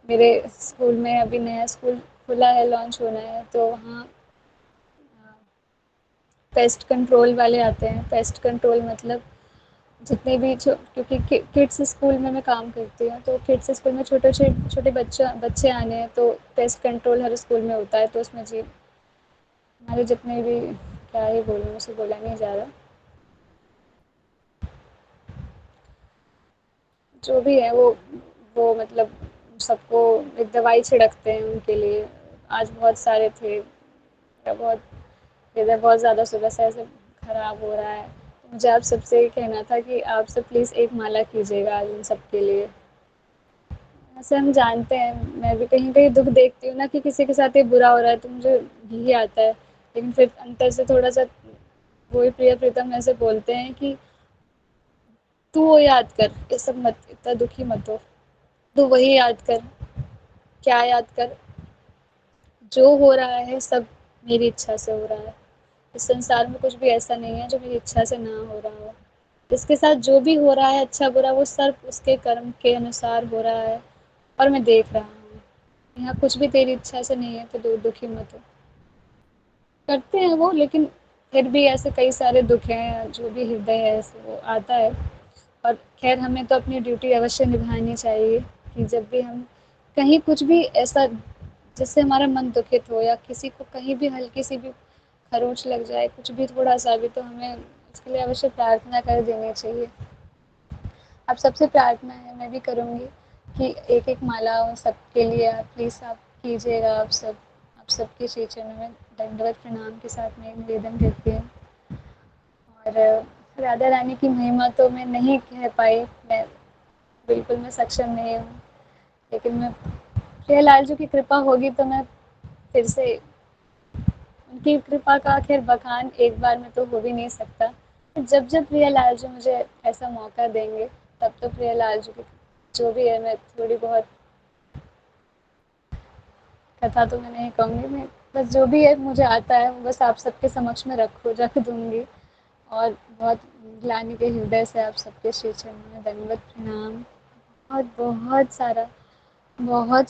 मेरे स्कूल में अभी नया स्कूल खुला है, लॉन्च होना है, तो वहाँ पेस्ट कंट्रोल वाले आते हैं। पेस्ट कंट्रोल मतलब जितने भी क्योंकि किड्स स्कूल में मैं काम करती हूँ, तो किड्स स्कूल में छोटे छोटे छोटे बच्चे आने हैं, तो पेस्ट कंट्रोल हर स्कूल में होता है। तो उसमें जी हमारे जितने भी, क्या ही बोलूँ, उसे बोला नहीं जा रहा, जो भी है वो मतलब सबको एक दवाई छिड़कते हैं उनके लिए। आज बहुत सारे थे, बहुत वेदर बहुत ज़्यादा सुबह से ऐसे ख़राब हो रहा है। मुझे आप सबसे ये कहना था कि आप सब प्लीज़ एक माला कीजिएगा आज उन सब के लिए। ऐसे हम जानते हैं, मैं भी कहीं कहीं दुख देखती हूँ ना कि किसी के साथ ये बुरा हो रहा है, तो मुझे यही आता है। लेकिन फिर अंतर से थोड़ा सा वही प्रिय प्रीतम ऐसे बोलते हैं कि तू वो याद कर, ये सब मत, इतना दुखी मत हो, तू वही याद कर। क्या याद कर? जो हो रहा है सब मेरी इच्छा से हो रहा है। इस संसार में कुछ भी ऐसा नहीं है जो मेरी इच्छा से ना हो रहा हो। इसके साथ जो भी हो रहा है अच्छा बुरा, वो सिर्फ उसके कर्म के अनुसार हो रहा है, और मैं देख रहा हूँ। यहाँ कुछ भी तेरी इच्छा से नहीं है, तो दुखी मत हो। करते हैं वो, लेकिन फिर भी ऐसे कई सारे दुख हैं, जो भी हृदय है ऐसे वो आता है। और खैर हमें तो अपनी ड्यूटी अवश्य निभानी चाहिए कि जब भी हम कहीं कुछ भी ऐसा जिससे हमारा मन दुखित हो, या किसी को कहीं भी हल्की सी भी खरोंच लग जाए, कुछ भी थोड़ा सा भी, तो हमें उसके लिए अवश्य प्रार्थना कर देनी चाहिए। आप सबसे प्रार्थना है, मैं भी करूँगी कि एक एक माला उन सबके लिए आप प्लीज़ आप कीजिएगा। आप सबके श्री चरणों में दंडवत प्रणाम के साथ मैं निवेदन करती हूँ। और राधा रानी की महिमा तो मैं नहीं कह पाई, मैं बिल्कुल मैं सक्षम नहीं हूँ, लेकिन मैं प्रियलाल जी की कृपा होगी तो मैं फिर से, उनकी कृपा का आखिर बखान एक बार में तो हो भी नहीं सकता। जब जब प्रियलाल जी मुझे ऐसा मौका देंगे, तब तो प्रियलाल जी की जो भी है, मैं थोड़ी बहुत कथा तो मैं नहीं कहूँगी, मैं बस जो भी है मुझे आता है बस आप सबके समक्ष में रख दूँगी। और बहुत ग्लानि के हृदय से आप सबके श्री चरणों में दंडवत प्रणाम। और बहुत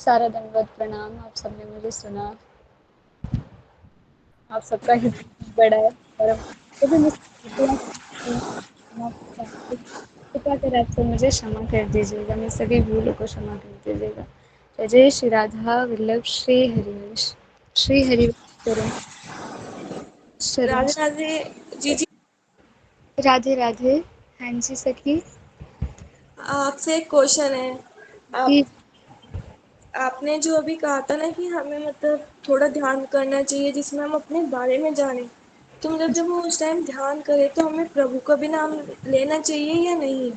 सारा दंडवत प्रणाम। आप सबने मुझे सुना, आप सबका हृदय बड़ा है। और जो भी मुझसे गलतियाँ क्षमा कृपा कर आप सब मुझे क्षमा कर दीजिएगा, मैं सभी भूलों को क्षमा कर दीजिएगा। जय जय श्री राधा वल्लभ श्री हरिवंश। श्री हरिवंश चरण शरण। राधे राधे जी। राधे राधे। हाँ जी सखी। आपसे एक क्वेश्चन है। आप जी। आपने जो अभी कहा था ना कि हमें मतलब थोड़ा ध्यान करना चाहिए जिसमें हम अपने बारे में जानें, तो मतलब जब हम उस टाइम ध्यान करें तो हमें प्रभु का भी नाम लेना चाहिए या नहीं?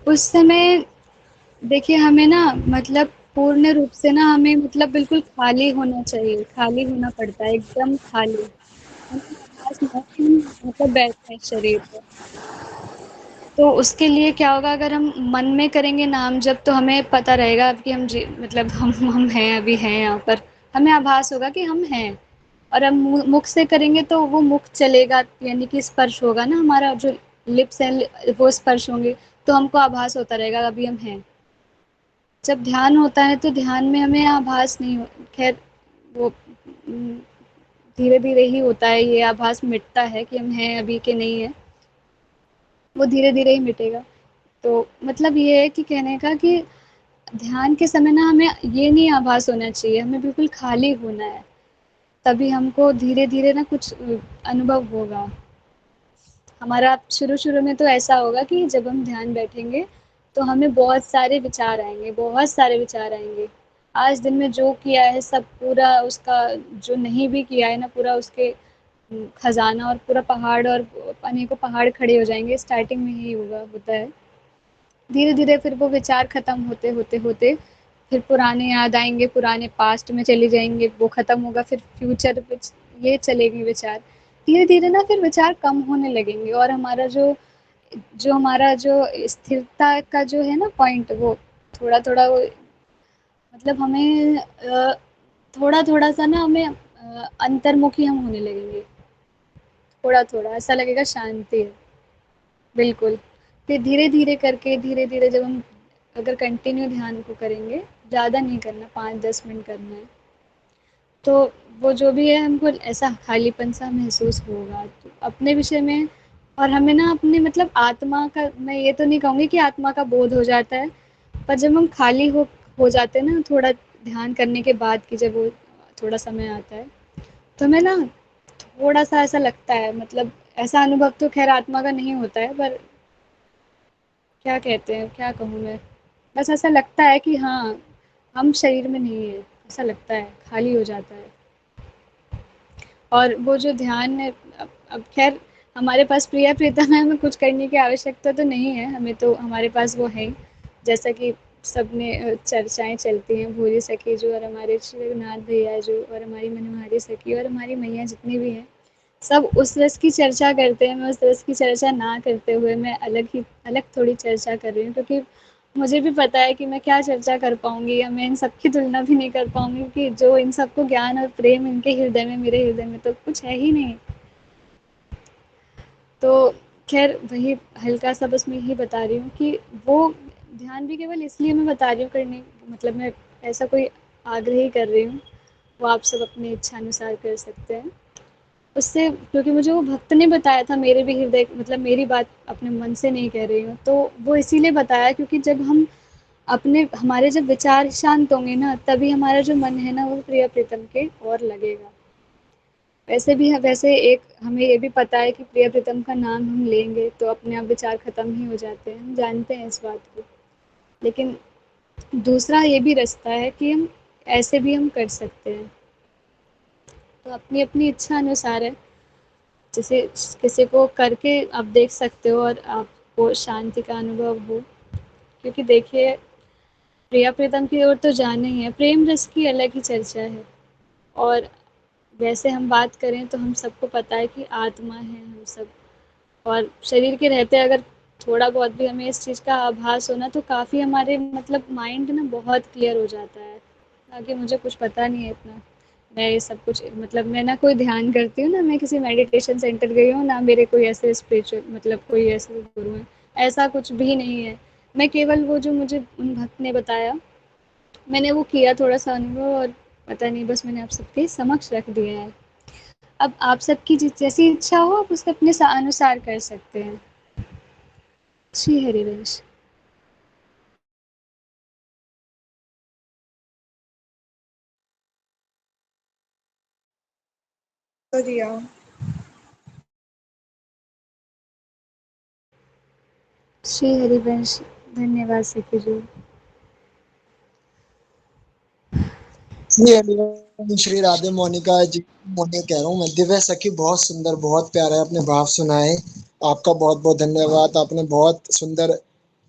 उस समय देखिए हमें ना मतलब पूर्ण रूप से ना हमें मतलब बिल्कुल खाली होना चाहिए, खाली होना पड़ता है, एकदम खाली। हमें आभास ना हो कि हम मतलब बैठे हैं शरीर पे। तो उसके लिए क्या होगा, अगर हम मन में करेंगे नाम जप, तो हमें पता रहेगा कि हम मतलब हम हैं, अभी हैं यहाँ पर। हमें आभास होगा कि हम हैं। और हम मुख से करेंगे तो वो मुख चलेगा, यानी कि स्पर्श होगा ना, हमारा जो लिप्स हैं वो स्पर्श होंगे, तो हमको आभास होता रहेगा अभी हम हैं। जब ध्यान होता है तो ध्यान में हमें आभास नहीं हो, खैर वो धीरे धीरे ही होता है, ये आभास मिटता है कि हम हैं अभी के नहीं है, वो धीरे धीरे ही मिटेगा। तो मतलब ये है कि कहने का कि ध्यान के समय ना हमें ये नहीं आभास होना चाहिए, हमें बिल्कुल खाली होना है, तभी हमको धीरे धीरे ना कुछ अनुभव होगा हमारा। शुरू शुरू में तो ऐसा होगा कि जब हम ध्यान बैठेंगे तो हमें बहुत सारे विचार आएंगे, बहुत सारे विचार आएंगे। आज दिन में जो किया है सब पूरा उसका, जो नहीं भी किया है ना पूरा उसके खजाना, और पूरा पहाड़, और अनेकों पहाड़ खड़े हो जाएंगे। स्टार्टिंग में ही होता है, धीरे धीरे फिर वो विचार खत्म होते होते होते फिर पुराने याद आएंगे, पुराने पास्ट में चले जाएंगे, वो खत्म होगा, फिर फ्यूचर पे ये चलेंगे विचार। धीरे धीरे ना फिर विचार कम होने लगेंगे, और हमारा जो जो हमारा जो स्थिरता का जो है ना पॉइंट, वो थोड़ा थोड़ा वो मतलब हमें थोड़ा-थोड़ा सा ना हमें अंतर्मुखी हम होने लगेंगे। थोड़ा-थोड़ा ऐसा लगेगा शांति है। बिल्कुल। फिर धीरे-धीरे करके धीरे-धीरे जब हम अगर कंटिन्यू ध्यान को करेंगे, ज़्यादा नहीं करना 5-10 मिनट करना है, तो वो जो भी है हमको ऐसा खालीपन-सा महसूस होगा। तो अपने विषय में और हमें ना अपने मतलब आत्मा का मैं ये तो नहीं कहूँगी कि आत्मा का बोध हो जाता है, पर जब हम खाली हो जाते हैं ना थोड़ा ध्यान करने के बाद कि जब वो थोड़ा समय आता है, तो हमें ना थोड़ा-सा ऐसा लगता है मतलब ऐसा अनुभव तो ख़ैर आत्मा का नहीं होता है पर क्या कहते हैं, क्या कहूँ मैं? बस ऐसा लगता है कि हाँ, हम शरीर में नहीं हैं, ऐसा लगता है, खाली हो जाता है। और वो जो ध्यान है अब ख़ैर हमारे पास प्रिय प्रीतम है, हमें कुछ करने की आवश्यकता तो नहीं है, हमें तो हमारे पास वो है ही। जैसा कि सबने चर्चाएँ चलती हैं, भूरी सखी जो और हमारे शिवनाथ भैया जो और हमारी मनोहारी सखी और हमारी मैया जितनी भी हैं, सब उस रस की चर्चा करते हैं। मैं उस रस की चर्चा ना करते हुए मैं अलग थोड़ी चर्चा कर रही हूँ क्योंकि मुझे भी पता है कि मैं क्या चर्चा कर पाऊँगी या मैं इन सब की तुलना भी नहीं कर पाऊँगी कि जो इन सबको ज्ञान और प्रेम इनके हृदय में, मेरे हृदय में तो कुछ है ही नहीं। तो ख़ैर वही हल्का-सा बस मैं यही बता रही हूँ कि वो ध्यान भी केवल इसलिए मैं बता रही हूँ करने मतलब मैं ऐसा कोई आग्रह ही कर रही हूँ, वो आप सब अपनी इच्छा अनुसार कर सकते हैं। उससे क्योंकि मुझे वो भक्त ने बताया था मेरे भी हृदय मतलब मेरी बात अपने मन से नहीं कह रही हूँ, तो वो इसीलिए बताया क्योंकि जब हम अपने हमारे जब विचार शांत होंगे ना, तभी हमारा जो मन है ना, वो प्रिय प्रीतम के ओर लगेगा। वैसे एक हमें ये भी पता है कि प्रिय प्रीतम का नाम हम लेंगे, तो अपने आप विचार खत्म ही हो जाते हैं, हम जानते हैं इस बात को। लेकिन दूसरा ये भी रास्ता है कि हम ऐसे भी हम कर सकते हैं। तो अपनी-अपनी इच्छा अनुसार है। जैसे किसी को करके आप देख सकते हो और आपको शांति का अनुभव हो क्योंकि देखिए प्रिया प्रीतम की ओर तो जाना ही है प्रेम रस की अलग ही चर्चा है और वैसे हम बात करें तो हम सबको पता है कि आत्मा है हम सब और शरीर के रहते अगर थोड़ा बहुत भी हमें इस चीज़ का आभास हो ना तो काफ़ी हमारे मतलब माइंड ना बहुत क्लियर हो जाता है। बाकी मुझे कुछ पता नहीं है इतना। मैं ये सब कुछ मतलब मैं ना कोई ध्यान करती हूँ, ना मैं किसी मेडिटेशन सेंटर गई हूँ, ना मेरे कोई ऐसे स्पिरिचुअल मतलब कोई ऐसे गुरु हैं, ऐसा कुछ भी नहीं है। मैं केवल वो जो मुझे उन भक्त ने बताया, मैंने वो किया थोड़ा-सा अनुभव और पता नहीं बस मैंने आप सबके समक्ष रख दिया है। अब आप सबकी जि जैसी इच्छा हो आप उसको अपने अनुसार कर सकते हैं। श्री हरिवंश। बढ़िया। श्री हरिवंश। धन्यवाद सखी जी। श्री राधे मोनिका जी मोनिका कह रहा हूँ मैं। दिव्य सखी बहुत सुंदर बहुत प्यारा अपने भाव सुनाए। आपका बहुत बहुत धन्यवाद। आपने बहुत सुंदर